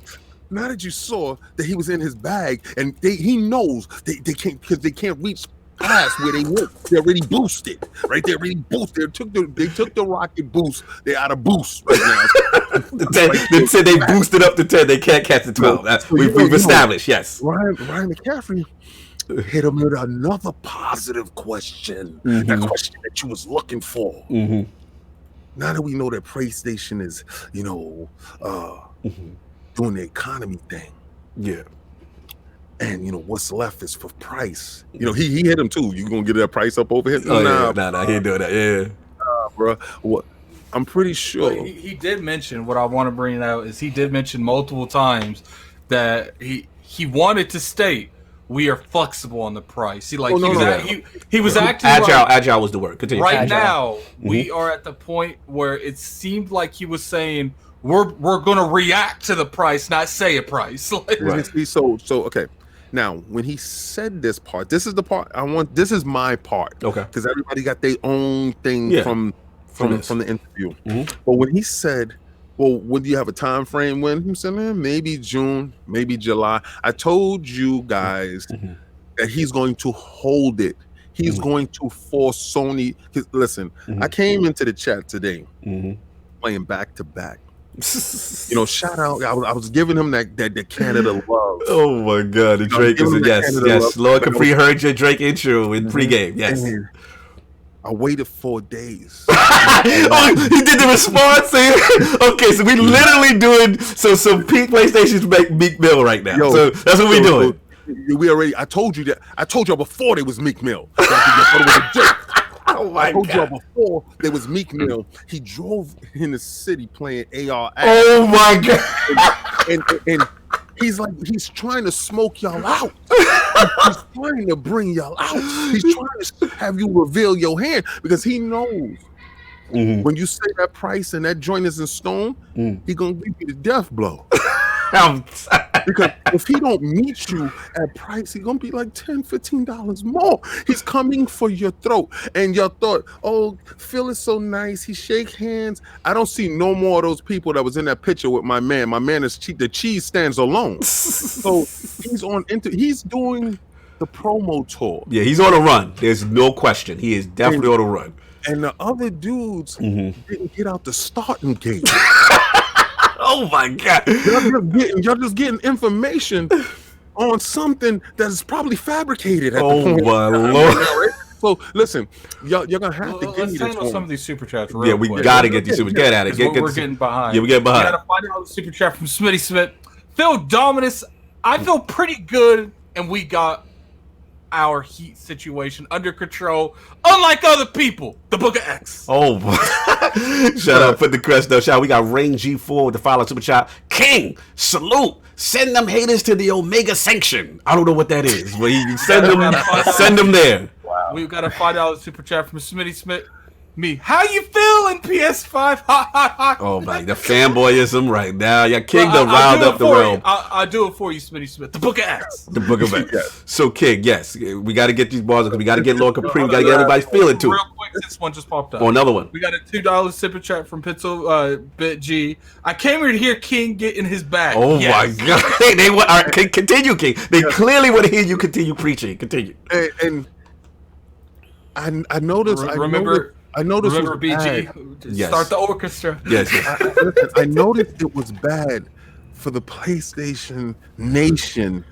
Now that you saw that he was in his bag and he knows they can't because they can't reach past where they went. They already boosted, right? They already boosted. They took the rocket boost. They're out of boost right now. They said they boosted up to 10. They can't catch the 12. We've established. Yes. Ryan McCaffrey hit him with another positive question. That question that you was looking for. Now that we know that PlayStation is, you know, doing the economy thing. Yeah. And you know what's left is for price. You know he hit him too. You gonna get that price up over here? Nah, he ain't doing that. Yeah, bro. What? I'm pretty sure he did mention. What I want to bring out is he did mention multiple times that he wanted to state we are flexible on the price. He was acting agile was the word. Continue. Right now we are at the point where it seemed like he was saying we're going to react to the price, not say a price. Right. So okay. Now, when he said this part, this is the part I want. This is my part, okay? Because everybody got their own thing from the interview. But when he said, "Well, would you have a time frame when?" He said, "Maybe June, maybe July." I told you guys that he's going to hold it. He's going to force Sony. Listen, I came into the chat today playing back to back. You know, shout out. I was giving him that Canada love. Oh my God, the Drake is yes. Lord Capri heard your Drake intro in pregame. Yes. I waited 4 days. He did the response. Okay, so we literally doing some peak PlayStation's make Meek Mill right now. So that's what we doing. We already. I told you that. I told y'all before there was Meek Mill. Oh my I told God. y'all before there was Meek Mill. He drove in the city playing AR. Oh my God. he's trying to smoke y'all out. He's trying to bring y'all out. He's trying to have you reveal your hand because he knows when you say that price and that joint is in stone, he gonna give you the death blow. Because if he don't meet you at price, he's gonna be like $10, $15 more. He's coming for your throat. And y'all thought, oh, Phil is so nice. He shake hands. I don't see no more of those people that was in that picture with my man. My man is the cheese stands alone. So he's doing the promo tour. Yeah, he's on a run. There's no question. He is definitely on a run. And the other dudes didn't get out the starting gate. Oh my God! Y'all just getting information on something that is probably fabricated. At the point. My Lord! So listen, y'all gonna have to give me this one. Some of these super chats. Yeah, we gotta get these super. Get at it. We're getting behind. Yeah, we get behind. We gotta find out the super chat from Smitty Smith. Phil Dominus, I feel pretty good, and we got our heat situation under control, unlike other people. The Book of X. Oh, shout out, put the crest though. Shout out, we got Rain G4 with the follow super chat. King, salute. Send them haters to the Omega Sanction. I don't know what that is, but you send them there. Wow. We've got a $5 super chat from Smitty Smith. Me, how you feeling, PS5? Ha. Oh my, the fanboyism right now. Your King to round up the realm. I'll do it for you, Smitty Smith. The Book of X. The Book of X. Yes. So King, yes, we got to get these bars because we got to get Lord Capri. We got to get everybody feeling too. Real quick, this one just popped up. Oh, another one. We got a $2 super chat from Pixel Bit G. I came here to hear King get in his bag. Oh my God! They want continue, King. They clearly want to hear you continue preaching. Continue. And I noticed. I noticed. Remember BG? Yes. Start the orchestra. Yes. I noticed it was bad for the PlayStation Nation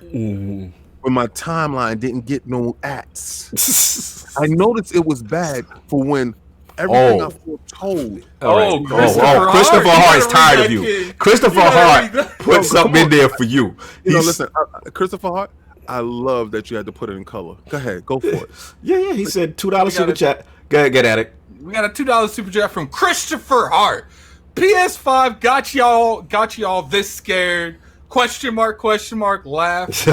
when my timeline didn't get no ads. I noticed it was bad for when everything I foretold. Christopher Hart is tired of you. Christopher Hart put something in there for you. Listen, Christopher Hart, I love that you had to put it in color. Go ahead, go for it. Yeah. He said $2 super chat. Go ahead, get at it. We got a $2 super chat from Christopher Hart. PS5 got y'all this scared. Question mark, laugh.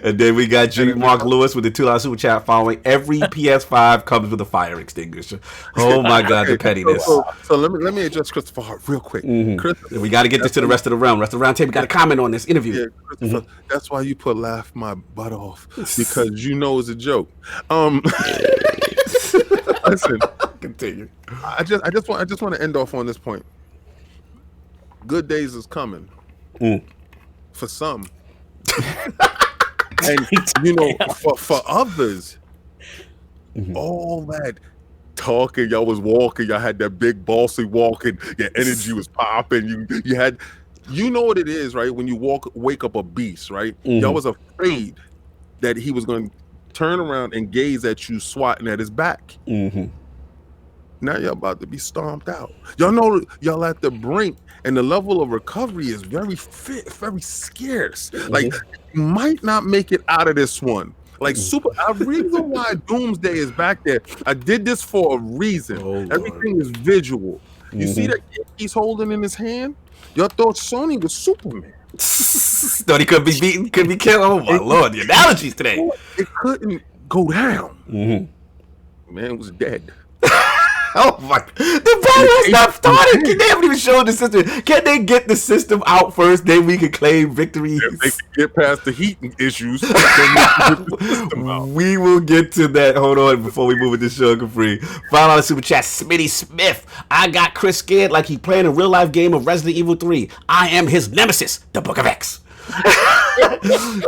And then we got G. Mark Lewis with the $2 super chat following. Every PS5 comes with a fire extinguisher. Oh my God, the pettiness. So let me address Christopher Hart real quick. We got to get this to the rest of the realm. Rest of the round table got to comment on this interview. Yeah, Christopher, that's why you put laugh my butt off, because you know it's a joke. Listen, continue. I just want to end off on this point. Good days is coming for some, and for others, all that talking, y'all was walking, y'all had that big bossy walking, your energy was popping, you had, you know what it is, right? When you wake up a beast, right? Y'all was afraid that he was going to turn around and gaze at you swatting at his back. Now y'all about to be stomped out. Y'all know y'all at the brink, and the level of recovery is very scarce. Like, you might not make it out of this one. Like, the reason why Doomsday is back there, I did this for a reason. Everything is visual. You see that he's holding in his hand? Y'all thought Sony was Superman. Thought he could be beaten, could be killed. Oh my Lord, the analogies today. It couldn't go down. Man was dead. Oh my! The battle has not started. They haven't even shown the system. Can they get the system out first? Then we can claim victory. If they can get past the heating issues, we will get to that. Hold on, before we move into Sean Capri. Final super chat, Smitty Smith. I got Chris scared like he playing a real life game of Resident Evil 3. I am his nemesis, the Book of X.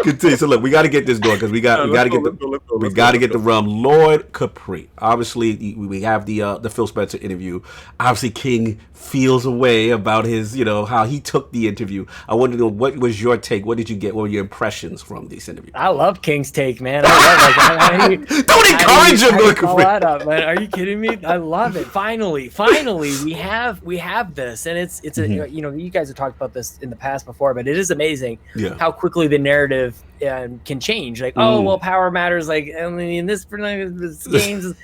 Continue. So look, we got to get this going because we got to get the realm. Lord Capri. Obviously, we have the PhilSpencer interview. Obviously, King feels a way about his, how he took the interview. I want to know, what was your take? What did you get? What were your impressions from this interview? I love King's take, man. I love Don't encourage him, Lord Capri. Man. Are you kidding me? I love it. Finally, we have this, and it's a, you guys have talked about this in the past before, but it is amazing how quickly the narrative can change. Like, oh well, power matters. Like, I mean, this games.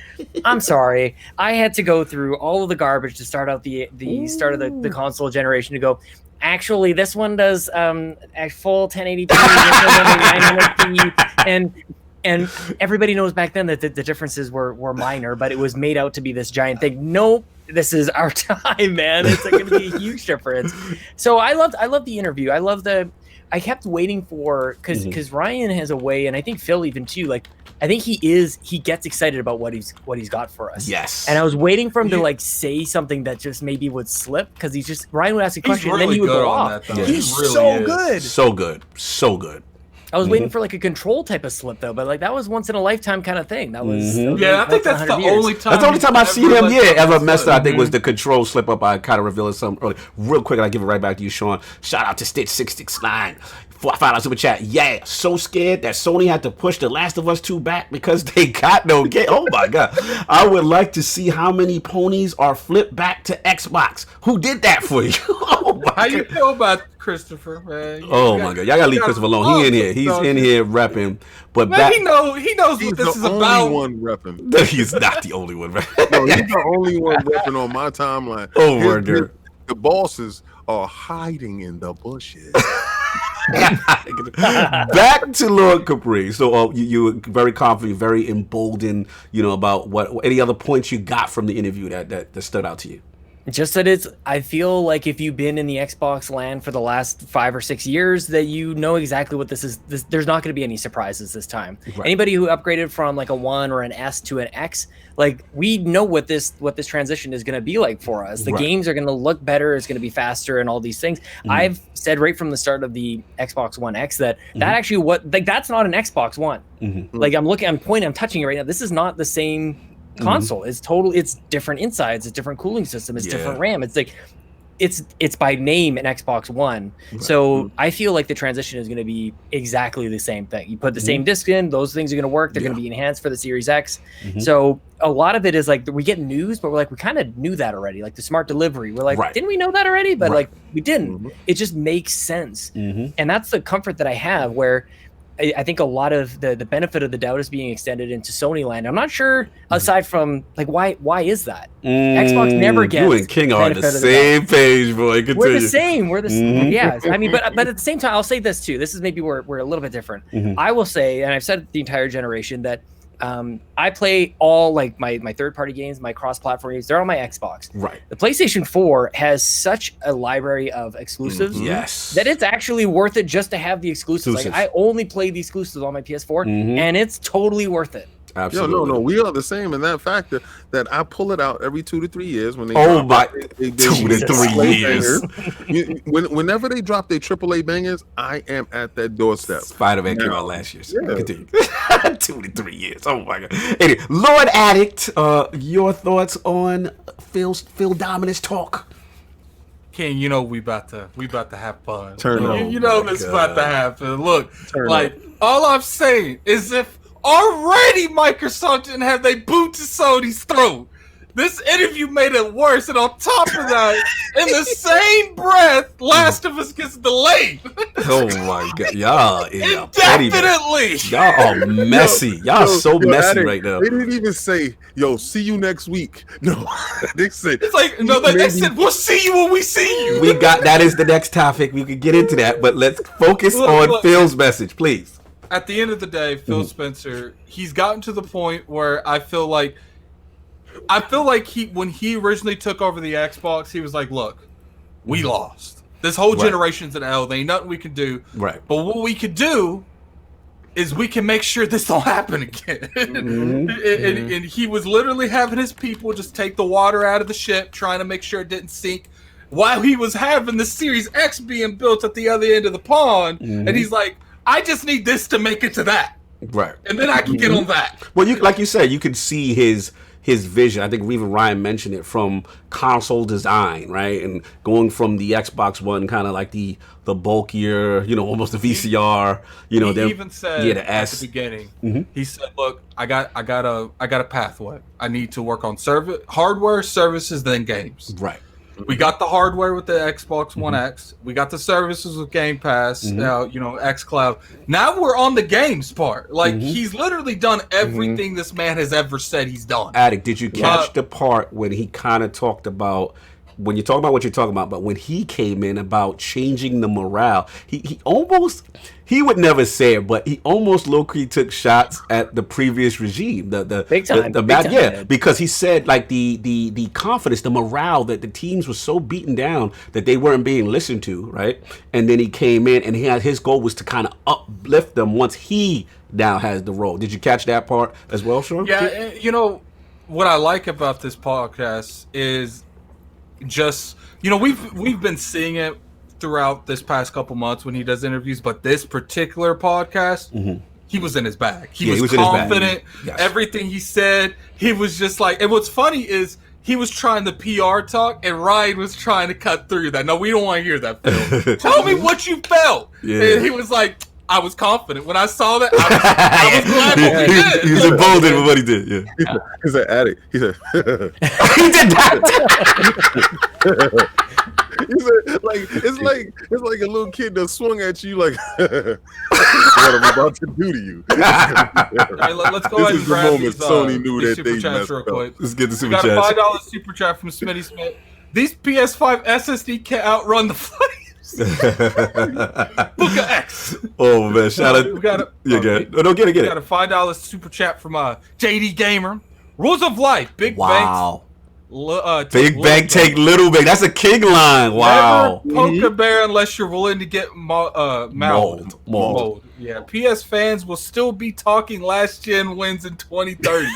I'm sorry, I had to go through all of the garbage to start out the start of the console generation to go. actually, this one does a full 1080p, this one does 900p, and everybody knows back then that the differences were minor, but it was made out to be this giant thing. Nope, this is our time, man. It's going to be a huge difference. So I loved the interview. I kept waiting for, because Ryan has a way, and I think Phil even too, like, I think he gets excited about what he's got for us. Yes. And I was waiting for him to like say something that just maybe would slip, because Ryan would ask a question and then he would go off. He's really so good. So good. I was waiting for like a control type of slip though, but like that was once in a lifetime kind of thing. That was I think that's the only time. That's the only time I've seen him. Ever messed up. I think was the control slip up. I kind of revealed something early. Real quick, and I give it right back to you, Sean. Shout out to Stitch669. $5 super chat. Yeah, so scared that Sony had to push The Last of Us 2 back because they got no game. Oh my god! I would like to see how many ponies are flipped back to Xbox. Who did that for you? Oh my How you feel about Christopher, man? Oh my god! Y'all gotta leave Christopher alone. He in here. He's in here repping. But man, he knows what this is about. He's the only one repping. He's not the only one repping. No, he's the only one repping on my timeline. Oh, the bosses are hiding in the bushes. Back to Lord Capri. So you were very confident, very emboldened, about what any other points you got from the interview that stood out to you. Just that I feel like if you've been in the Xbox land for the last 5 or 6 years, that you know exactly what this is. There's not going to be any surprises this time. Right. Anybody who upgraded from like a 1 or an S to an X, like we know what this transition is going to be like for us. The games are going to look better. It's going to be faster and all these things. I've said right from the start of the Xbox One X that actually that's not an Xbox One. Like I'm touching it right now. This is not the same console. It's different insides, it's different cooling system, it's different RAM. It's like it's by name an Xbox One. So I feel like the transition is going to be exactly the same thing. You put the same disc in, those things are going to work. They're going to be enhanced for the Series X. So a lot of it is like we get news, but we're like, we kind of knew that already. Like the smart delivery, we're like, didn't we know that already? But like we didn't. It just makes sense. And that's the comfort that I have, where I think a lot of the benefit of the doubt is being extended into Sony land. I'm not sure, aside from like why is that? Xbox never gets. You and King are on the same page, boy. Continue. We're the same. We're the same. Yeah. I mean, but at the same time, I'll say this too. This is maybe where we're a little bit different. I will say, and I've said it the entire generation, that I play all like my third-party games, my cross-platform games. They're on my Xbox. Right. The PlayStation 4 has such a library of exclusives. Yes. That it's actually worth it just to have the exclusives. Like I only play the exclusives on my PS4, and it's totally worth it. Absolutely. No. We are the same in that factor that I pull it out every 2 to 3 years when they. 2 to 3 years. Whenever they drop their AAA bangers, I am at that doorstep. Spider-Man came out last year. So continue. 2 to 3 years. Oh my god. Anyway, Lord Addict, your thoughts on Phil Dominus talk? King, we about to have fun. Turn on. This about to happen. Look, all I'm saying is if already Microsoft didn't have they boot to Sony's throat, this interview made it worse, and on top of that, in the same breath, Last of Us gets delayed. Oh my god, y'all indefinitely. Y'all are messy. Y'all are so messy right now. They didn't even say, "Yo, see you next week." No, they said it's like they said, "We'll see you when we see you." We got that is the next topic. We could get into that, but let's focus on Phil's message, please. At the end of the day, PhilSpencer, he's gotten to the point where I feel like when he originally took over the Xbox, he was like, look, we lost. This whole generation's an L. There ain't nothing we can do. Right. But what we could do is we can make sure this don't happen again. And he was literally having his people just take the water out of the ship, trying to make sure it didn't sink, while he was having the Series X being built at the other end of the pond. And he's like, I just need this to make it to that. Right. And then I can get on that. Well, like you said, you could see his vision. I think even Ryan mentioned it, from console design, right? And going from the Xbox One, kind of like the bulkier, almost the VCR, he even said the S. At the beginning, he said, look, I got a pathway. I need to work on hardware, services, then games. Right. We got the hardware with the Xbox One X. We got the services with Game Pass, xCloud. Now we're on the games part. Like, he's literally done everything this man has ever said he's done. Addict, did you catch the part when he kind of talked about when you talk about what you're talking about, but when he came in about changing the morale, he almost, he would never say it, but he almost low-key took shots at the previous regime, the Big time, the big bad, time, yeah, man. because he said like the confidence, the morale, that the teams were so beaten down that they weren't being listened to, right? And then he came in and his goal was to kind of uplift them once he now has the role. Did you catch that part as well, Sean? Yeah, you know what I like about this podcast is just, you know, we've been seeing it throughout this past couple months when he does interviews, but this particular podcast, he was in his bag. He was confident. Yes. Everything he said, he was just like. And what's funny is he was trying to PR talk, and Ryan was trying to cut through that. No, we don't want to hear that, Phil. Tell me what you felt. Yeah. And he was like, I was confident when I saw that. I was glad what we did. He was emboldened with what he did. Yeah, He's an addict. He said, he did that. he said, like it's like a little kid that swung at you like what I'm about to do to you. All right, let's go ahead and This is the grab moment these, Sony knew these that super they chats messed real up. quick. Let's get the We super got a chats. $5 super chat from Smitty Smith. These PS5 SSD can't outrun the flames. Book of X. Oh man, shout out. We got a, Yeah, get it. No, get it. we got a $5 super chat from JD Gamer. Rules of Life. Big Wow. banks. Big bank take little bank. That's a king line. Wow. Never poke a bear unless you're willing to get mold. Yeah, PS fans will still be talking last gen wins in 2030.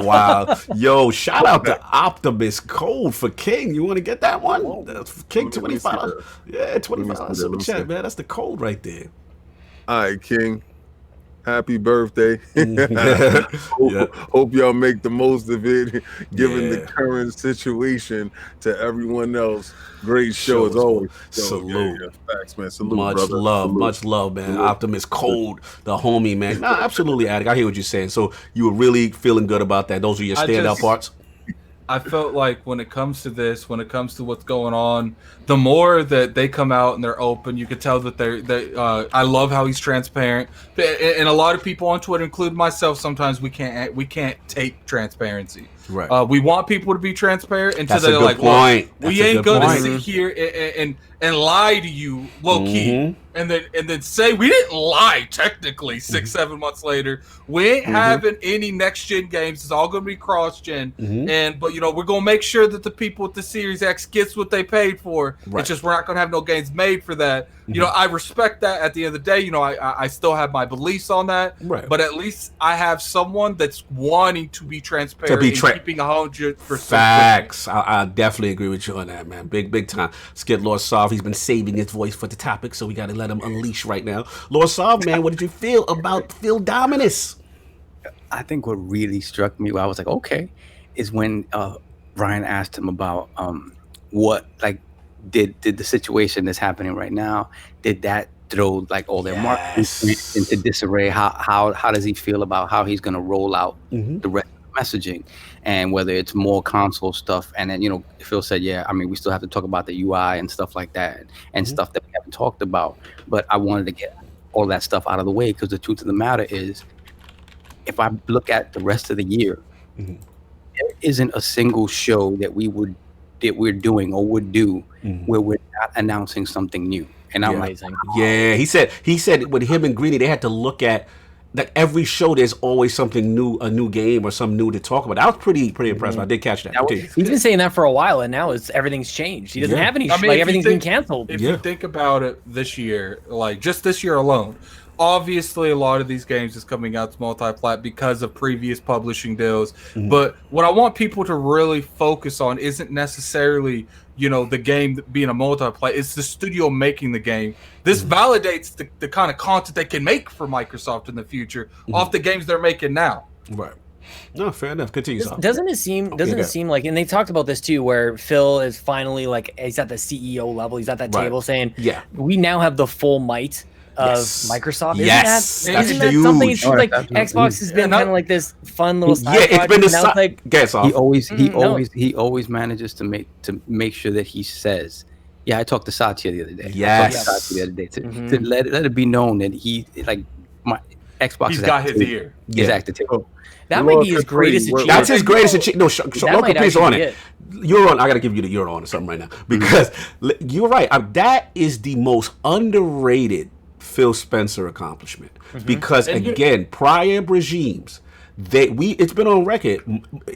Wow. Yo, shout out to Optimus Code for King. You want to get that one? That's King Let me see $25. Yeah, $25 super Let me chat, see. man. That's the code right there. All right, King. Happy birthday. Yeah. Hope y'all make the most of it, given the Yeah. current situation. To everyone else, great show as always. Salute. Facts, man. Salute, Much brother. love, Salute. much love, man. Salute. Optimus Code, the homie, man. Nah, absolutely, Attic. I hear what you're saying. So you were really feeling good about that. Those are your I standout just- parts. I felt like when it comes to this, when it comes to what's going on, the more that they come out and they're open, you could tell that I love how he's transparent. And a lot of people on Twitter, including myself, sometimes we can't take transparency. Right. We want people to be transparent until That's a they're good like, point. "Look, That's we a ain't good gonna point. sit here and lie to you low key." Mhm. And then say we didn't lie technically 6-7 months later. We ain't having any next gen games. It's all gonna be cross gen. But you know, we're gonna make sure that the people with the Series X gets what they paid for. Right. It's just we're not gonna have no games made for that. You know, I respect that. At the end of the day, you know, I still have my beliefs on that. Right. But at least I have someone that's wanting to be transparent, and keeping 100%. Facts. I definitely agree with you on that, man. Big time. Let's get Lord Sov. He's been saving his voice for the topic, so we got to let him unleash right now. Lord Sov, man, what did you feel about Phil Dominus? I think what really struck me, I was like, okay, is when Ryan asked him about what, like, did the situation that's happening right now, did that throw like all their marketing into disarray? How does he feel about how he's going to roll out the rest of the messaging, and whether it's more console stuff? And then, you know, Phil said, yeah, I mean, we still have to talk about the UI and stuff like that, and stuff that we haven't talked about. But I wanted to get all that stuff out of the way, because the truth of the matter is, if I look at the rest of the year, there isn't a single show that we're doing or would do where we're not announcing something new. And I'm like, Yeah, he said with him and Greeny, they had to look at like every show. There's always something new, a new game or something new to talk about. I was pretty impressed. I did catch that. He's been saying that for a while, and now everything's changed. He doesn't have any. I mean, like if you everything's think- been canceled. If you think about it this year, like just this year alone, obviously a lot of these games is coming out to multi-plat because of previous publishing deals. But what I want people to really focus on isn't necessarily, you know, the game being a multi-plat. It's the studio making the game. This validates the kind of content they can make for Microsoft in the future off the games they're making now. Right. No, fair enough. Continue. Sal. Doesn't it seem like, and they talked about this too, where Phil is finally like, he's at the CEO level, he's at that table saying, we now have the full might of Microsoft. Yes, Isn't that's that something? huge. It's like Xbox has been kind of like this fun little side it's been the project, and now it's like, he always manages to make sure that he says, yeah, I talked to Satya the other day. Yes. I talked to Satya the other day to let it be known that he, like, Xbox He's is got at the his table. ear. He's Yeah. at the table. That might Lord be his Capri, greatest what- achievement. That's his greatest achievement. No, That Lord might Capri's actually on be it. You're on. I got to give you the you're on or something right now because you're right. That is the most underrated Phil Spencer accomplishment because again, prior regimes, it's been on record,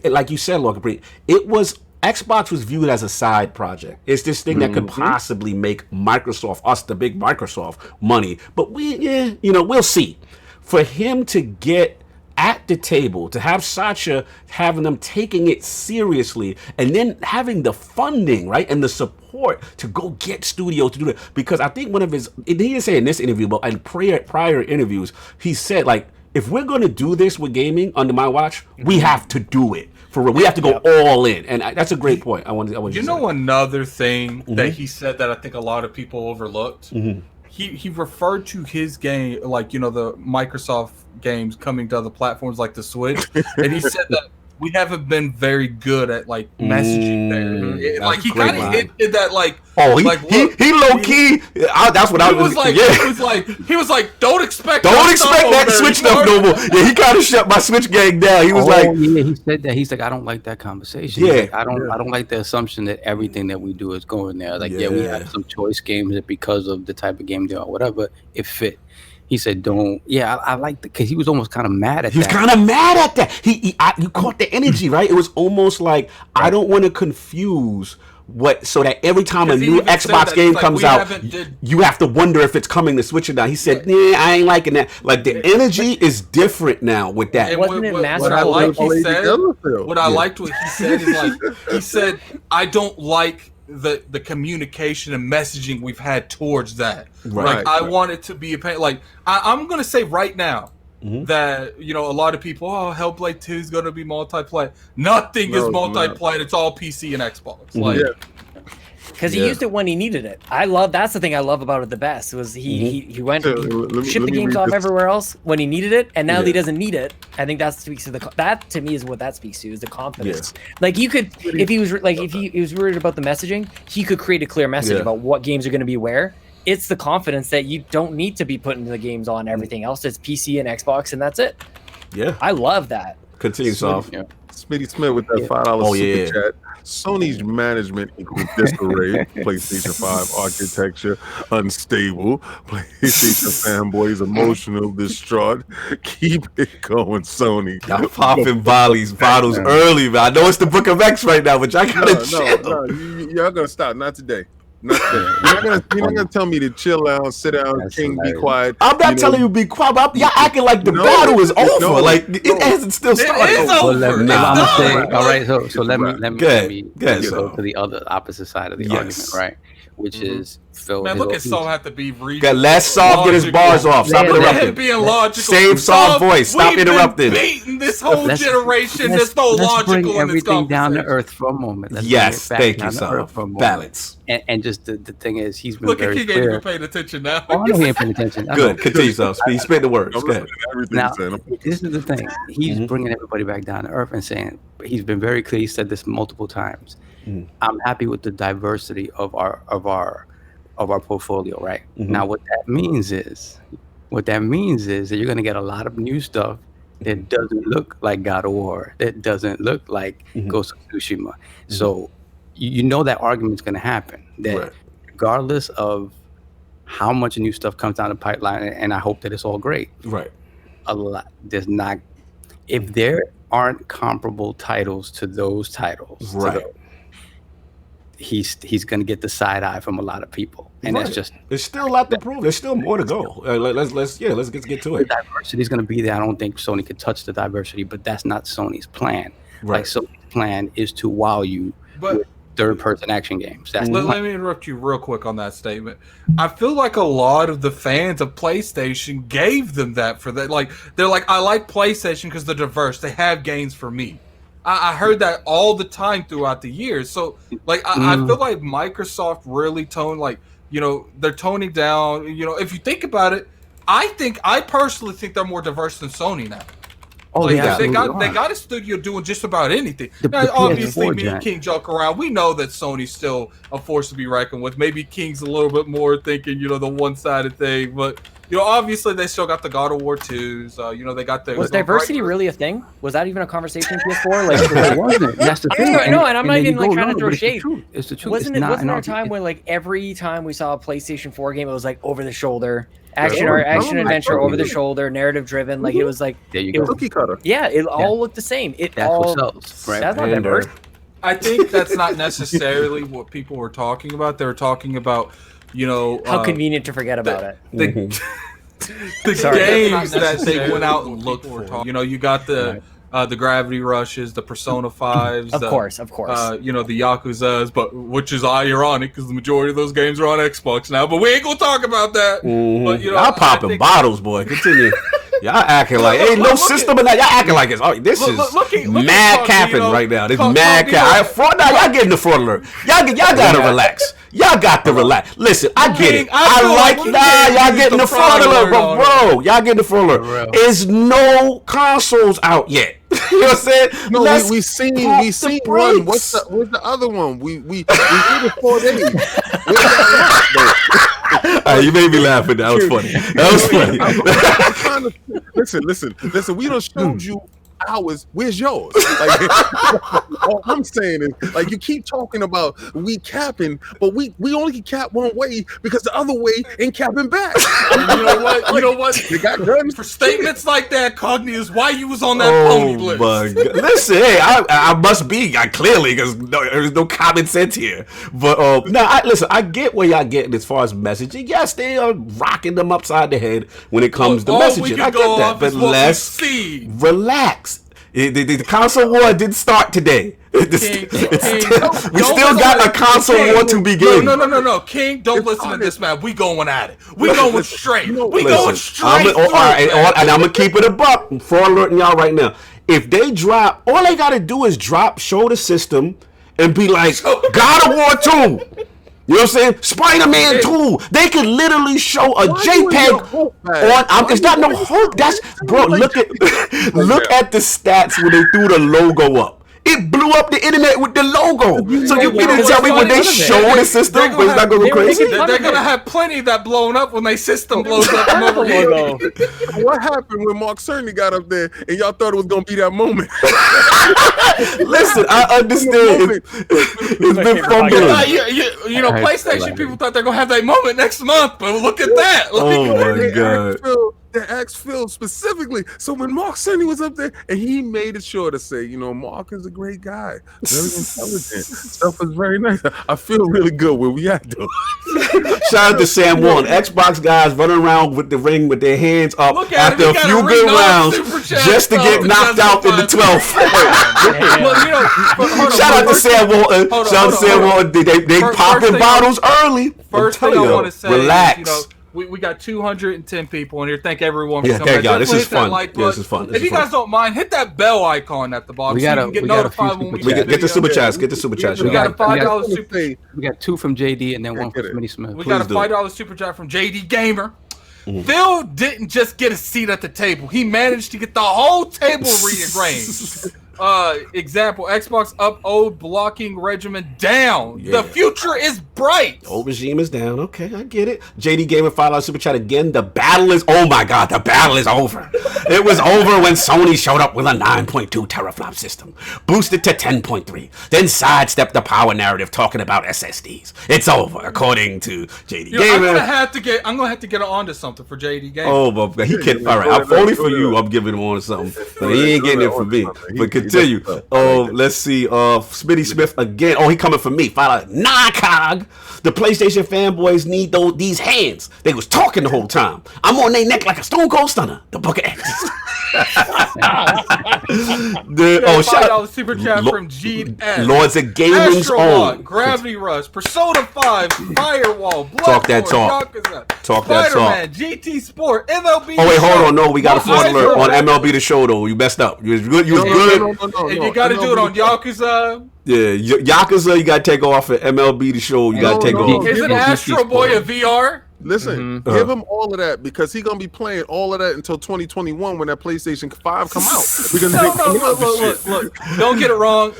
like you said, Lord Capri, it was. Xbox was viewed as a side project. It's this thing that could possibly make Microsoft, us, the big Microsoft, money. But we'll see. For him to get at the table, to have Satya having them taking it seriously, and then having the funding, right, and the support to go get studios to do it. Because I think one of his, he didn't say in this interview, but in prior interviews, he said, like, if we're going to do this with gaming under my watch, we have to do it. For real. We have to go all in. And that's a great point. I want You know another thing that he said that I think a lot of people overlooked? He referred to his game, like, the Microsoft games coming to other platforms like the Switch. And he said that we haven't been very good at, like, messaging there. Like, he kind of hinted that, like, he low key. That's what I was like. Yeah. He was like, don't expect that Switch stuff no more. Yeah, he kind of shut my Switch gang down. He was he said that. He's like, I don't like that conversation. Yeah, like, I don't like the assumption that everything that we do is going there. Like, we have some choice games that because of the type of game they are, whatever, it fit. He said, "Don't." Yeah, I like because he was almost kind of mad at that. He was kind of mad at that. You caught the energy, right? It was almost like I don't want to confuse so that every time a new Xbox game comes out, you have to wonder if it's coming to Switch or not. He said, "Yeah, I ain't liking that." Like the energy is different now with that. Wasn't it what I liked what he said is like he said, "I don't like." The communication and messaging we've had towards that. Like I want it to be like I'm gonna say right now that a lot of people, Hellblade 2 is gonna be multiplayer. Nothing is multiplayer. It's all PC and Xbox. Like because he used it when he needed it. That's the thing I love about it the best was he went shipped the games off everywhere else when he needed it, and now that he doesn't need it, I think that speaks to that to me is what that speaks to is the confidence. Like you could if he was worried about the messaging, he could create a clear message about what games are going to be where. It's the confidence that you don't need to be putting the games on everything else. It's PC and Xbox, and that's it. Yeah, I love that. Continue, Soft. Smitty Smith with that $5 super chat. Sony's management equals disarray. PlayStation 5 architecture unstable. PlayStation fanboys emotional, distraught. Keep it going, Sony. Y'all popping bottles early, man. I know it's the Book of X right now, but y'all gotta chill. Y'all gonna stop. Not today. You're not gonna tell me to chill out, sit down, That's King, hilarious. be quiet. I'm not telling you to be quiet. But y'all acting like the battle is over. Like it hasn't still started. It is over. I'm gonna say, all right. So let me go to the other opposite side of the argument, right? Which is Phil. Man, look at Saul have to be Let Saul get his bars off. Stop interrupting. Being logical. Save Saul's voice. Stop interrupting. Beating this whole generation. There's no let's logical bring in this everything down to conversation. earth for a moment. Yes, thank you, Saul. Balance. And just the thing is, he's been Look at very King clear. ain't paying attention now. Oh, I know he ain't paying attention. Good. Continue, Saul. Spit the words. I'm Go ahead. everything Now, saying. this is the thing. He's bringing everybody back down to earth and saying he's been very clear. He said this multiple times. I'm happy with the diversity of our portfolio. Right now, what that means is that you're going to get a lot of new stuff that doesn't look like God of War, that doesn't look like Ghost of Tsushima. So you know that argument's going to happen. That regardless of how much new stuff comes down the pipeline, and I hope that it's all great. Right. A lot. There's not. If there aren't comparable titles to those titles, Right. He's going to get the side eye from a lot of people, and that's just. There's still a lot to prove. There's still more to go. Let's get to The it. diversity is going to be there. I don't think Sony could touch the diversity, but that's not Sony's plan. Right. Like Sony's plan is to wow you with third-person action games. That's Let me interrupt you real quick on that statement. I feel like a lot of the fans of PlayStation gave them that for that. Like they're like, I like PlayStation because they're diverse. They have games for me. I heard that all the time throughout the years. So like I feel like Microsoft really they're toning down. If you think about it, I personally think they're more diverse than Sony now. Oh, like, they got a studio doing just about anything. Now, obviously, me and King joke around. We know that Sony's still a force to be reckoned with. Maybe King's a little bit more thinking, the one-sided thing. But obviously they still got the God of War 2s. They got the. Was diversity really a thing? Was that even a conversation in PS4? Like, It wasn't. That's the thing. No, and I'm not then even you like go, trying no, to throw but it's the shade. truth. It's the truth. Wasn't It's there not a time where like every time we saw a PlayStation 4 game, it was like over the shoulder, action adventure, over the shoulder, narrative driven. Like it was like There you go. Cookie cutter. yeah, it all looked the same. It That's all what sells, right? that's not diverse. I think that's not necessarily what people were talking about. They were talking about, How convenient to forget about it. The Sorry. games that they went out and looked for. You got the Gravity Rushes, the Persona 5s. Of course. the Yakuzas, but which is ironic because the majority of those games are on Xbox now. But we ain't gonna talk about that. But Y'all popping bottles, boy. Continue. Y'all acting like, hey, no system in that. Y'all acting like it's. Oh, this is mad capping right now. This mad cap. Fraud. Now y'all getting the fraud alert. Y'all gotta relax. Y'all got to relax. Listen, I get it. Y'all getting the fraud alert, but bro, y'all getting the fraud alert. There's no consoles out yet. You know what I'm saying? No, we seen one. What's the other one? We did it 4 days. You made me laugh at that. That was funny. That was funny. Listen. We done showed you ours. Where's yours? Like, all I'm saying is, like, you keep talking about we capping, but we only can cap one way because the other way ain't capping back. You know what? They got guns For statements like that, Cogni is why you was on that pony list. My God. Listen, hey, I must be clearly because there's no common sense here. But listen, I get where y'all getting as far as messaging. Yes, they are rocking them upside the head when it comes to messaging. I get that, but let's relax. The console war didn't start today. We still got a console war to begin. No, King, don't listen to this man. We going at it. We going straight. Going straight. All right, and I'm gonna keep it a buck. For alerting y'all right now, if they drop, all they gotta do is show the system, and be like, God of War 2. You know what I'm saying? Spider-Man 2. They could literally show a JPEG on. It's not no hope. That's bro. Look at the stats when they threw the logo up. It blew up the internet with the logo. So you mean to tell me when they show the system, it's not going to go crazy? They're going to have plenty of that blown up when their system blows up. What happened when Mark Cerny got up there and y'all thought it was going to be that moment? Listen, I understand. It's been fumbling. PlayStation people thought they're going to have that moment next month, but look at that. Oh, my God. They asked Phil specifically. So when Mark Cerny was up there, and he made it sure to say, Mark is a great guy, very intelligent, stuff is very nice. I feel really good where we at, though. Shout out to Sam Warren. Xbox guys running around with the ring with their hands up after a few good rounds just to get knocked out in the 12th. Shout out to Sam Warren. Shout out to Sam Warren. They popping bottles early. First thing I want to say relax. is, we got 210 people in here. Thank everyone for coming. Thank y'all. This is fun. This is fun. If you guys don't mind, hit that bell icon at the bottom so you can get notified when we get the super chats. Get the super chats. We got a $5 super. We got 2 from JD and then 1 from Smitty Smith. We got a $5 super chat from JD Gamer. Phil didn't just get a seat at the table. He managed to get the whole table rearranged. Example, Xbox up old blocking regimen down. Yeah. The future is bright. Old regime is down. Okay, I get it. JD gave a $5 super chat again. The battle is, oh my God, the battle is over. It was over when Sony showed up with a 9.2 teraflop system, boosted to 10.3, then sidestepped the power narrative talking about SSDs. It's over, according to JD Gamer. I'm gonna have to get on to something for JD Gamer. Oh, but he can't. All right, I'm only for you. I'm giving him on to something, but he ain't getting it for me. But continue. Oh, let's see. Smitty Smith again. Oh, he coming for me. $5. Nah, Cog. The PlayStation fanboys need these hands. They was talking the whole time. I'm on their neck like a Stone Cold Stunner. The Book of X. Shout out super chat from Gene S. Lords of Gaming's own. Gravity Rush, Persona 5, Firewall, Bloodborne, talk that talk. Talk that talk. Spider-Man, GT Sport, MLB. Oh wait, hold on. No, we got a fraud alert on MLB The Show though. You messed up. You was good. You was good. And you got to do it on Yakuza. Yeah, Yakuza. You got to take off at MLB The Show. You got to take off. Is it Astro Boy a VR? Listen, give him all of that because he's gonna be playing all of that until 2021 when that PlayStation 5 come out. Look. Don't get it wrong.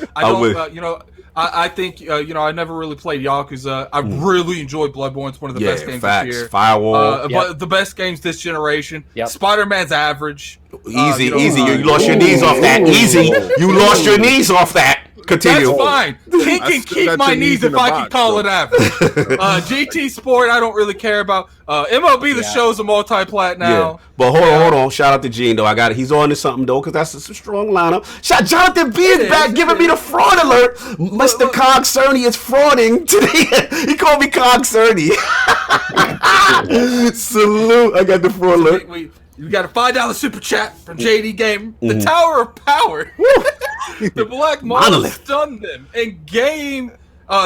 I think I never really played Yakuza. I really enjoyed Bloodborne. It's one of the best games facts. this year. Firewall, but the best games this generation. Yep. Spider-Man's average. Easy. You lost your knees off that. Easy. You lost your knees off that. Continue. That's fine. He can keep my knees if I can call it average. GT Sport, I don't really care about. MLB The Show's a multi-plat now. Yeah. But hold on. Shout out to Gene though. I got it. He's on to something though, because that's a strong lineup. Jonathan B is back, giving me the fraud alert. Mr. Cog Cerny is frauding today. He called me Cog Cerny. Salute. I got the fraud alert. We got a $5 super chat from JD Gamer. The Tower of Power. The Black Monolith stunned them. And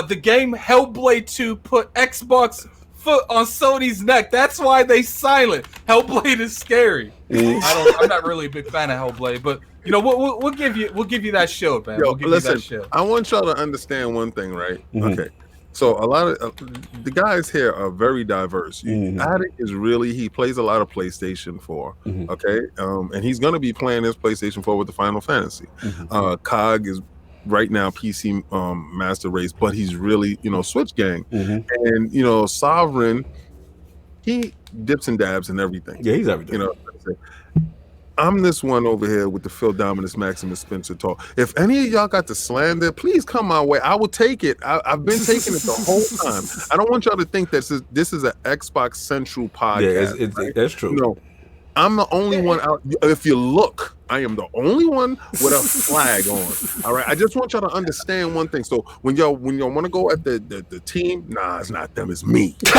the game Hellblade 2 put Xbox foot on Sony's neck. That's why they silent. Hellblade is scary. I'm not really a big fan of Hellblade, but we'll give you that shield, man. We'll give you that shield. I want y'all to understand one thing, right? Okay. So a lot of the guys here are very diverse. Addict is he plays a lot of PlayStation 4, okay? And he's going to be playing his PlayStation 4 with the Final Fantasy. Cog is right now PC Master Race, but he's really, Switch gang. And, Sovereign, he dips and dabs and everything. Yeah, he's everything. I'm this one over here with the Phil Dominus Maximus Spencer talk. If any of y'all got the slander, please come my way. I will take it. I've been taking it the whole time. I don't want y'all to think that this is an Xbox Central podcast. Yeah, right? That's true. I'm the only one out. If you look, I am the only one with a flag on. All right. I just want y'all to understand one thing. So when y'all want to go at the team, nah, it's not them, it's me. Who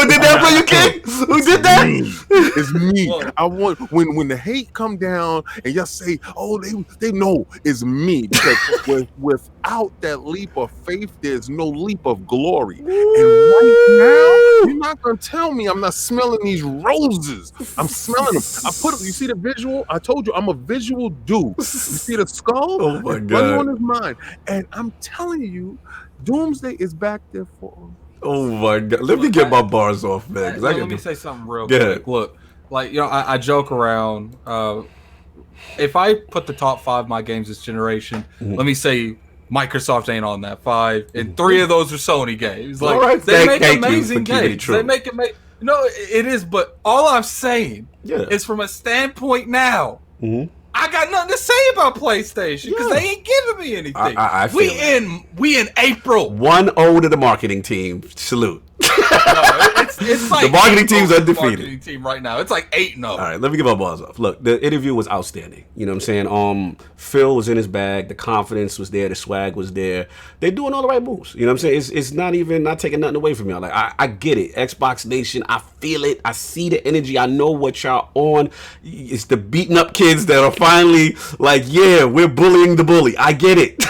did that for you, King? Who did that? It's me. I want when the hate come down and y'all say, oh, they know it's me, because without that leap of faith, there's no leap of glory. And right now, you're not gonna tell me I'm not smelling these roses. I'm smelling them. You see the visual? I told you I'm a visual dude. You see the skull? Oh my God. Running on his mind. And I'm telling you, Doomsday is back there for him. Oh my God. Let me get my bars off, man. Let me say something real quick. Look, I joke around. If I put the top 5 of my games this generation, let me say Microsoft ain't on that 5, and 3 of those are Sony games. All right. They make amazing games. They make amazing. It is, but all I'm saying is from a standpoint now, I got nothing to say about PlayStation because they ain't giving me anything. I feel we in April. 1-0 to the marketing team. Salute. It's like the marketing team's undefeated. Marketing team right now. It's like 8-0. All right, let me get my balls off. Look, the interview was outstanding. You know what I'm saying? Phil was in his bag. The confidence was there. The swag was there. They're doing all the right moves. You know what I'm saying? It's not taking nothing away from y'all. Like I get it. Xbox Nation, I feel it. I see the energy. I know what y'all on. It's the beaten up kids that are finally like, yeah, we're bullying the bully. I get it.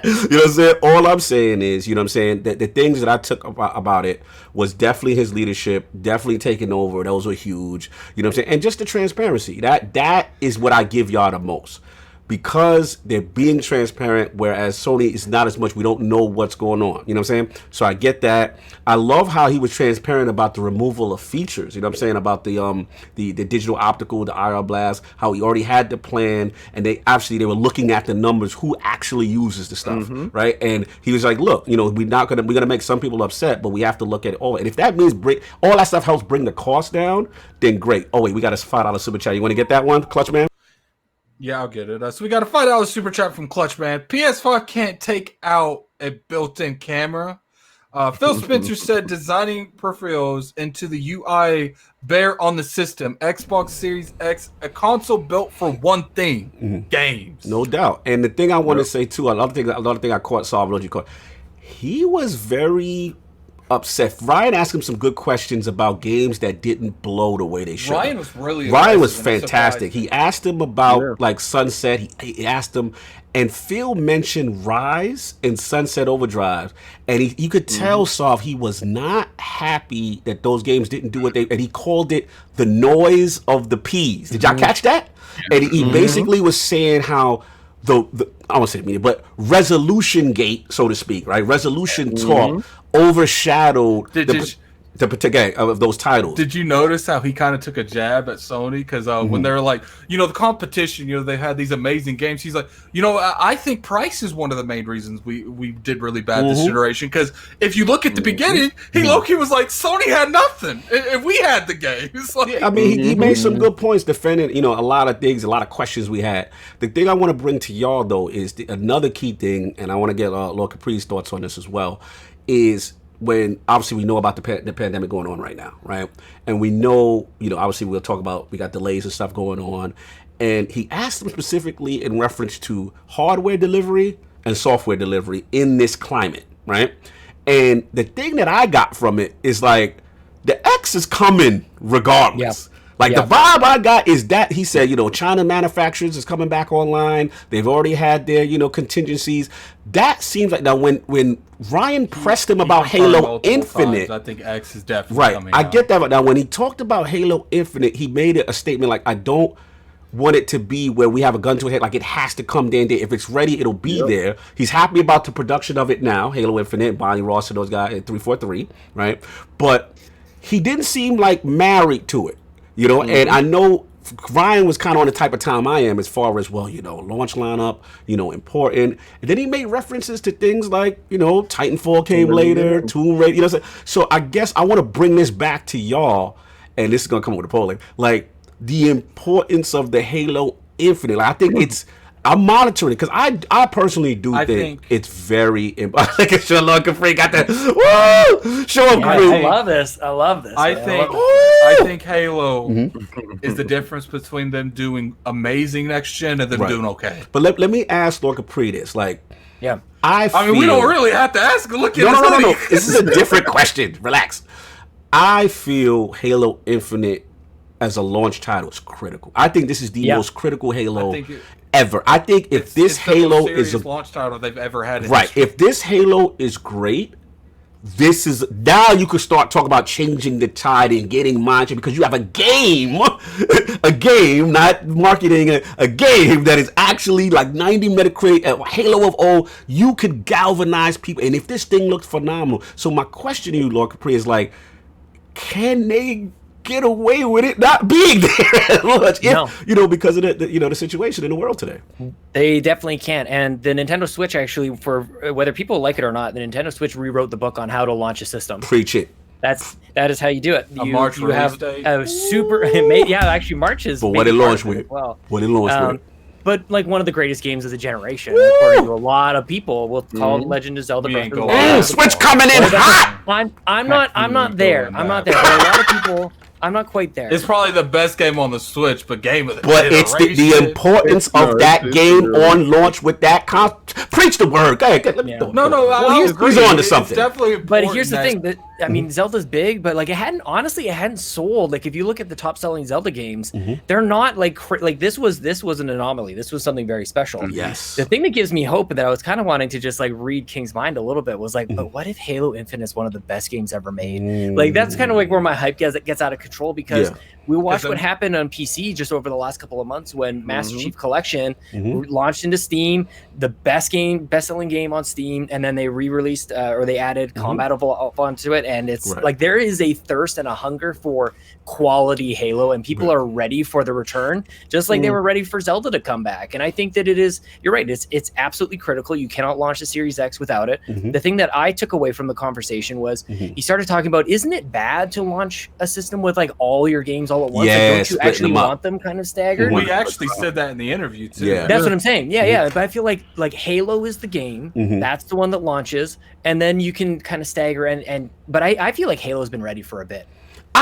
You know what I'm saying? All I'm saying is, you know what I'm saying, that the things that I took about it was definitely his leadership, definitely taking over. Those were huge. You know what I'm saying? And just the transparency. That is what I give y'all the most. Because they're being transparent, whereas Sony is not as much. We don't know what's going on. You know what I'm saying? So I get that. I love how he was transparent about the removal of features. You know what I'm saying? About the digital optical, the IR blast, how he already had the plan, and they were looking at the numbers, who actually uses the stuff, right? And he was like, look, we're gonna make some people upset, but we have to look at it all. And if that means all that stuff helps bring the cost down, then great. Oh wait, we got a $5 super chat. You want to get that one, Clutch Man? Yeah, I'll get it. So we got a $5 super chat from Clutch Man. PS5 can't take out a built-in camera. PhilSpencer said designing peripherals into the UI bear on the system. Xbox Series X, a console built for one thing: games. No doubt. And the thing I want to say too, another thing I caught he was very upset. Ryan asked him some good questions about games that didn't blow the way they should. Ryan was fantastic. He asked him about like Sunset. He asked him, and Phil mentioned Rise and Sunset Overdrive, and he could tell Soft he was not happy that those games didn't do what they, and he called it the noise of the peas. Did y'all catch that? And he basically was saying how the I won't say media, but resolution gate, so to speak, right? Resolution talk overshadowed to protect of those titles. Did you notice how he kind of took a jab at Sony? Because when they're like, the competition, they had these amazing games. He's like, I think price is one of the main reasons we did really bad this generation. Because if you look at the beginning, he was like, Sony had nothing, and we had the games. Like, yeah, I mean, he made some good points defending, a lot of things, a lot of questions we had. The thing I want to bring to y'all, though, is another key thing, and I want to get Lord Capri's thoughts on this as well, is when obviously we know about the pandemic going on right now, right? And we know, obviously we'll talk about, we got delays and stuff going on. And he asked them specifically in reference to hardware delivery and software delivery in this climate, right? And the thing that I got from it is like, the X is coming regardless. Like the vibe I got is that he said, China manufacturers is coming back online. They've already had their, contingencies. That seems like now when Ryan pressed him about Halo Infinite, I think X is definitely coming I out. get that. But now when he talked about Halo Infinite, he made it a statement like, I don't want it to be where we have a gun to a head, like it has to come day and day. If it's ready, it'll be there. He's happy about the production of it now, Halo Infinite, Bonnie Ross and those guys at 343, right? But he didn't seem like married to it. And I know Ryan was kind of on the type of time I am as far as, launch lineup, important. And then he made references to things like, Titanfall came later, Tomb Raider, So I guess I want to bring this back to y'all, and this is going to come with the polling, like the importance of the Halo Infinite. Like, I think I'm monitoring it because I personally think it's very important. Like Sean Capri got that. Woo! Sean Capri. I love this. I think Halo is the difference between them doing amazing next gen and them doing okay. But let me ask Lord Capri this. Like, I mean, we don't really have to ask. Look at no. This is a different question. Relax. I feel Halo Infinite as a launch title is critical. I think this is the most critical Halo ever. I think if this Halo is a launch title they've ever had, if this Halo is great, this is now you could start talking about changing the tide and getting mindset because you have a game, not marketing, a game that is actually like 90 Metacritic, a Halo of old. You could galvanize people, and if this thing looks phenomenal. So my question to you, Lord Capri, is like, can they get away with it not being there at launch, because of the situation in the world today? They definitely can't. And the Nintendo Switch, actually, for whether people like it or not, the Nintendo Switch rewrote the book on how to launch a system. Preach it. That is how you do it. You have a super actually March is. But what it launched with? Well, what it launched with? But like one of the greatest games of the generation, according to a lot of people, will call Legend of Zelda Breath of the Wild. Switch coming in hot. I'm not there. I'm not there. But a lot of people. I'm not quite there. It's probably the best game on the Switch, but game of the But it's the importance of that game on launch with that preach the word. Go ahead. Let me he's on to something. Definitely but here's the thing that I mean, Zelda's big, but like it hadn't sold. Like if you look at the top selling Zelda games, they're not like this was an anomaly. This was something very special. Yes. The thing that gives me hope that I was kind of wanting to just like read King's mind a little bit was like, but what if Halo Infinite is one of the best games ever made? Like that's kind of like where my hype gets out of control because we watched what happened on PC just over the last couple of months when Master Chief Collection launched into Steam, the best-selling game on Steam, and then they re-released or they added combat onto it, and it's like there is a thirst and a hunger for quality Halo, and people are ready for the return, just like they were ready for Zelda to come back. And I think that it is. You're right. It's absolutely critical. You cannot launch the Series X without it. The thing that I took away from the conversation was he started talking about, isn't it bad to launch a system with like all your games all at once? Like, don't you actually want them kind of staggered? We actually said that in the interview too. Yeah. That's what I'm saying. Yeah. But I feel like Halo is the game. That's the one that launches, and then you can kind of stagger but I feel like Halo's been ready for a bit.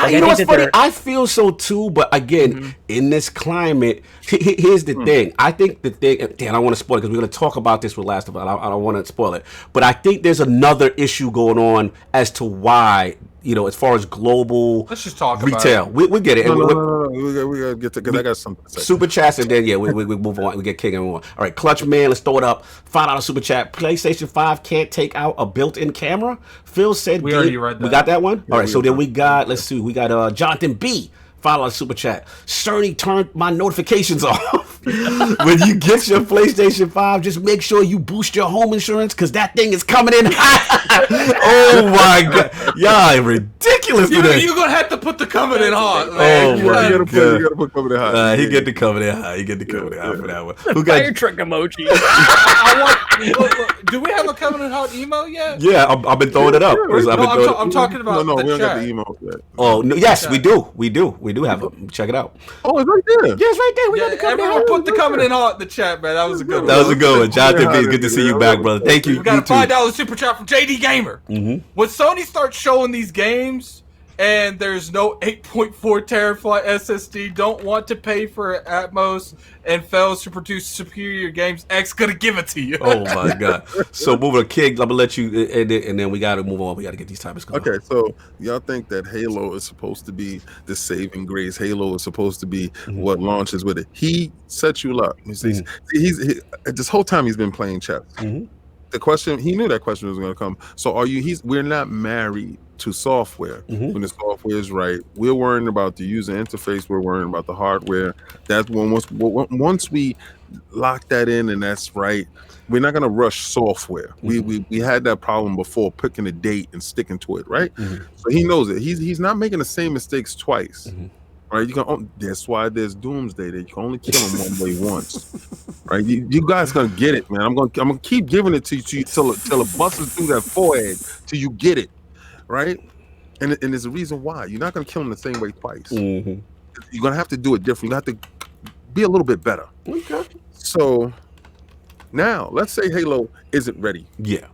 You know what's funny? I feel so too, but again, in this climate, here's the thing. I think the thing, I don't want to spoil it because we're going to talk about this with Last of Us. I don't want to spoil it, but I think there's another issue going on as to why, as far as global Let's just talk retail. about it. We get it. No, we gotta get to because I got something to say. Super chats, and then we move on. We get King and one. All right, Clutch Man, let's throw it up. $5 super chat. PlayStation 5 can't take out a built-in camera. Phil said we already read that. We got that one. All right, so then we got. Let's see. We got Jonathan B. $5 super chat. Cerny turned my notifications off. When you get your PlayStation 5, just make sure you boost your home insurance because that thing is coming in hot. Oh my god, y'all ridiculous today. You're gonna have to put the coming in hot, man. Oh my You god, gotta put coming in hot. he get the coming in hot. He get the coming in hot for that one. Who Fire got? truck emoji. Look, do we have a coming in hot email yet? Yeah, I've been throwing it up. I'm talking about No, the we don't got chat. the email yet. Oh no, yes, we do have them. Check it out. Oh, it's right there. Yes, right there. We got the coming in Everyone hot. put the coming in hot in the chat, man. That was a good one. That was a good one. Jonathan B. Good to see you back, brother. Thank you. We got a You too. $5 super chat from JD Gamer. When Sony starts showing these games and there's no 8.4 teraflop SSD, don't want to pay for Atmos, and fails to produce superior games, X gonna give it to you. Oh my god. So moving to King, I'm gonna let you end it, and then we gotta move on. We gotta get these topics going. Okay, so y'all think that Halo is supposed to be the saving grace? Halo is supposed to be what launches with it. He sets you up. You see, he's this whole time he's been playing chess. The question, he knew that question was going to come. So we're not married to software. When the software is right, we're worrying about the user interface. We're worrying about the hardware. That's when once we lock that in and that's right, we're not going to rush software. We had that problem before, picking a date and sticking to it, right? So he knows it. He's not making the same mistakes twice. Right, that's why there's doomsday. That you can only kill him one way once. Right, you guys gonna get it, man. I'm gonna keep giving it to you till it busts through that forehead till you get it, right? And there's a reason why you're not gonna kill him the same way twice. You're gonna have to do it different. You have to be a little bit better. Okay. So now let's say Halo isn't ready. Yeah.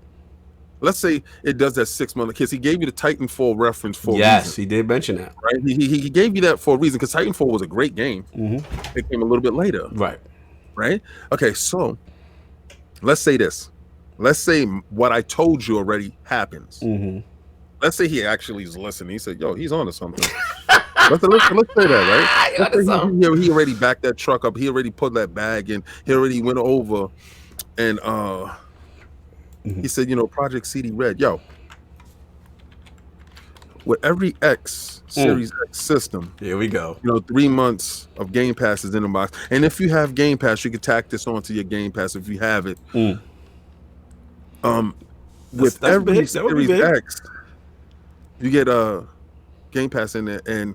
Let's say it does that 6 month because he gave you the Titanfall reference for a Yes, reason. he did mention that. Right, he gave you that for a reason because Titanfall was a great game. It came a little bit later. Right. Okay, so let's say this. Let's say what I told you already happens. Let's say he actually is listening. He said, "Yo, he's on to something." let's say that, right? He already backed that truck up. He already put that bag in. He already went over, and he said, Project CD Red, yo. With every X Series X system, here we go. 3 months of Game Pass is in the box, and if you have Game Pass, you can tack this onto your Game Pass if you have it. With every Series X, you get a Game Pass in there, and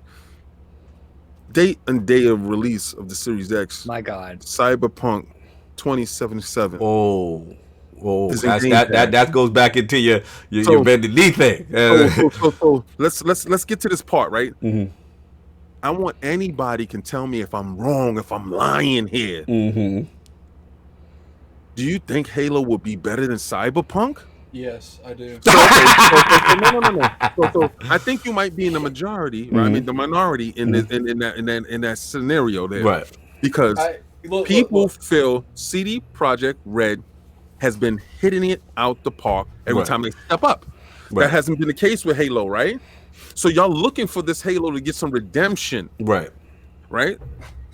date and day of release of the Series X. My God, Cyberpunk 2077. Oh, that goes back into your Vended Knee thing. So let's get to this part, right? I want anybody can tell me if I'm wrong, if I'm lying here. Do you think Halo would be better than Cyberpunk? Yes, I do. No. So I think you might be in the majority, right? I mean, the minority in that scenario there, right? Because people feel CD Projekt Red has been hitting it out the park every time they step up. That hasn't been the case with Halo, right? So y'all looking for this Halo to get some redemption, right?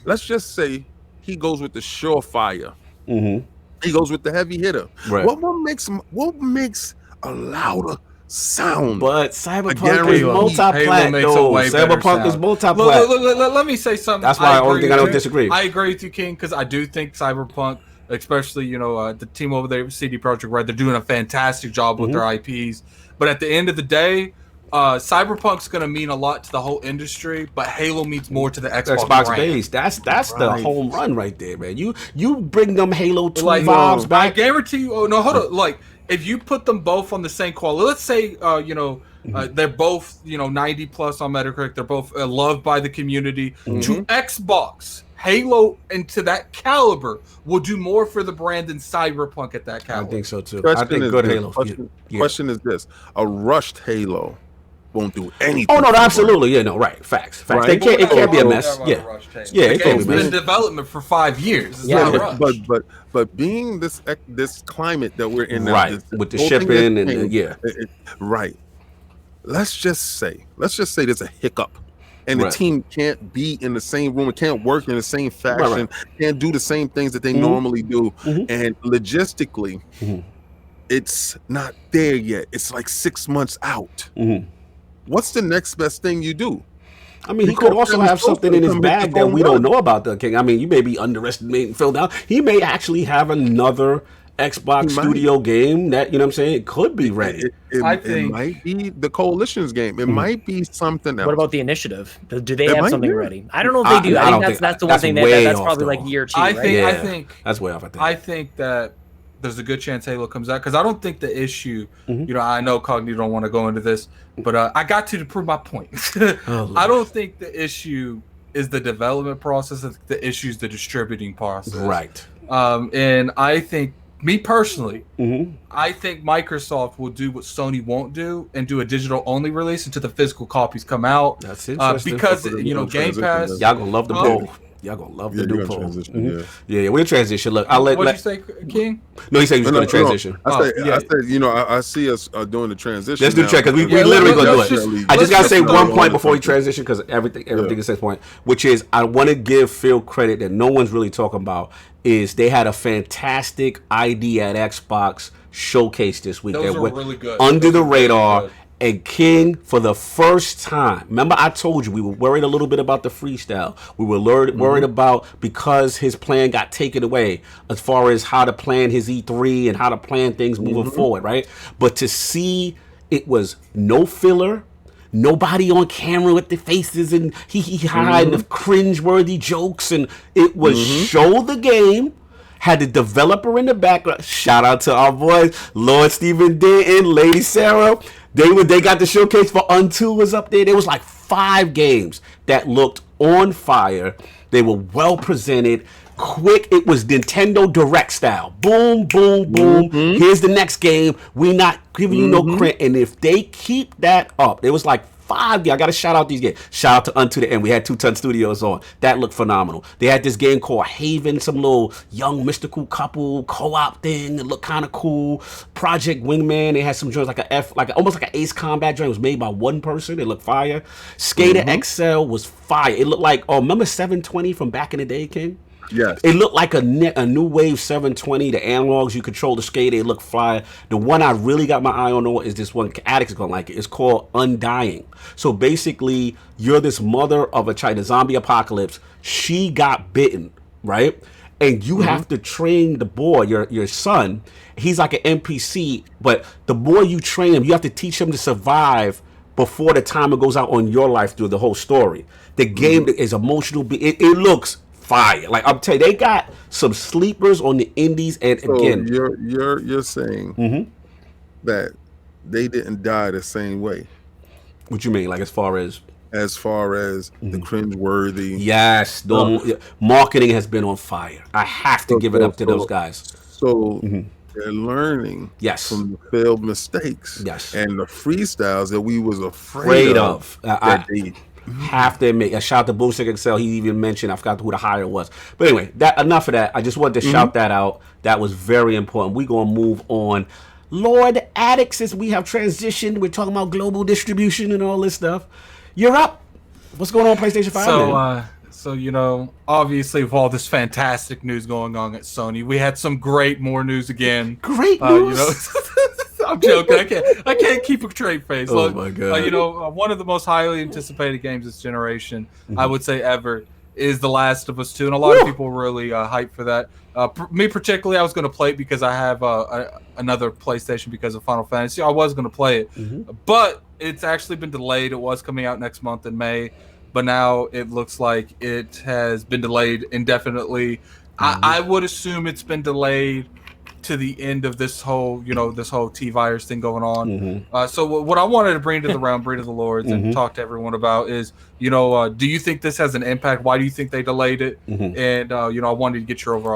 Let's just say he goes with the surefire. He goes with the heavy hitter. Right. What makes a louder sound? But Cyberpunk is multi-plat, though. Cyberpunk is multi-plat. Let me say something. That's why I don't disagree. I agree with you, King, because I do think Cyberpunk, especially the team over there, CD Projekt Red, they're doing a fantastic job with their IPs. But at the end of the day, Cyberpunk's going to mean a lot to the whole industry, but Halo means more to the Xbox base. That's the home run right there, man. You bring them Halo 2 vibes back. I guarantee you. Oh no, hold on. Like if you put them both on the same quality, let's say they're both 90 plus on Metacritic. They're both loved by the community. To Xbox, Halo and to that caliber will do more for the brand than Cyberpunk at that caliber. I think so too. I think good Halo. Question is this: a rushed Halo won't do anything. Oh no, absolutely, yeah, no, right, facts. Right? It can't be a mess. Yeah, it can't be in development for 5 years. It's not a rush. But being this climate that we're in now, right, with the shipping and right. Let's just say there's a hiccup, and the team can't be in the same room, it can't work in the same fashion, can't do the same things that they normally do, and logistically, it's not there yet. It's like 6 months out. What's the next best thing you do? I mean, he could also have something in his bag that we don't know about the King. I mean, you may be underestimating Phil down. He may actually have another Xbox Studio game that, you know what I'm saying, it could be ready. It might be the Coalition's game. It might be something else. What about the Initiative? Do they have something ready? I don't know if they do. I think that's the one thing that's probably like year 2, right? I think that's way off. I think that there's a good chance Halo comes out because I don't think the issue. You know, I know Cognito don't want to go into this, but I got to prove my point. I don't think the issue is the development process. The issue is the distributing process. Right. And I think, me personally, I think Microsoft will do what Sony won't do and do a digital only release until the physical copies come out. That's interesting. Because you know, Game Pass. Y'all gonna love the poll. Y'all gonna love the new poll. Yeah, we'll transition. Look, I'll let. What did you say, King? No, he said he was going to transition. I said, you know, I see us doing the transition. Let's do check because we literally gonna do it. I just gotta say one point before we transition because everything is at point, which is I want to give Phil credit that no one's really talking about. Is they had a fantastic ID at Xbox showcase this week. Those were really good. Under the radar. And King, for the first time, remember I told you we were worried a little bit about the freestyle. We were worried about because his plan got taken away as far as how to plan his E3 and how to plan things moving forward, right? But to see it was no filler, nobody on camera with the faces and he hiding the cringe-worthy jokes, and it was show the game. Had the developer in the background. Shout out to our boys, Lord Stephen Denton, Lady Sarah. They got the showcase for Untitled was up there. There was like 5 games that looked on fire. They were well presented, quick. It was Nintendo Direct style. Boom, boom, boom. Here's the next game. We not giving you no credit. And if they keep that up, it was like 5 games. I got to shout out these games. Shout out to Untitled, and we had 2 Ton Studios on. That looked phenomenal. They had this game called Haven, some little young mystical couple co-op thing. It looked kind of cool. Project Wingman. They had some joints almost like an Ace Combat joint. It was made by one person. It looked fire. Skater XL was fire. It looked like, remember 720 from back in the day, King? Yes. It looked like a new wave 720. The analogs, you control the skater. It looked fire. The one I really got my eye on is this one. Addicts is gonna like it. It's called Undying. So basically, you're this mother of a child, the zombie apocalypse. She got bitten, right? And you have to train the boy, your son. He's like an NPC, but the more you train him, you have to teach him to survive before the timer goes out on your life through the whole story. The game is emotional. It looks fire. Like I'm telling you, they got some sleepers on the indies, and so again, you're saying that they didn't die the same way. What you mean, like as far as the cringe-worthy? Yes, marketing has been on fire. I have to give it up to those guys. So they're learning from the failed mistakes and the freestyles that we was afraid of. Have to admit, a shout to Boomstick Excel. He even mentioned, I forgot who the hire was. But anyway, enough of that. I just wanted to shout that out. That was very important. We're going to move on. Lord Addicts, as we have transitioned, we're talking about global distribution and all this stuff. You're up. What's going on PlayStation 5? So, you know, obviously with all this fantastic news going on at Sony, we had some more news again. Great news. You know, I'm joking. I can't keep a straight face. Oh my god! You know, one of the most highly anticipated games this generation, I would say ever, is The Last of Us 2, and a lot of people were really hyped for that. Me particularly, I was going to play it because I have another PlayStation because of Final Fantasy. I was going to play it, but it's actually been delayed. It was coming out next month in May, but now it looks like it has been delayed indefinitely. I would assume it's been delayed to the end of this whole T-virus thing going on. So what I wanted to bring to the realm, bring to the Lords, and talk to everyone about is, do you think this has an impact? Why do you think they delayed it? And, I wanted to get your overall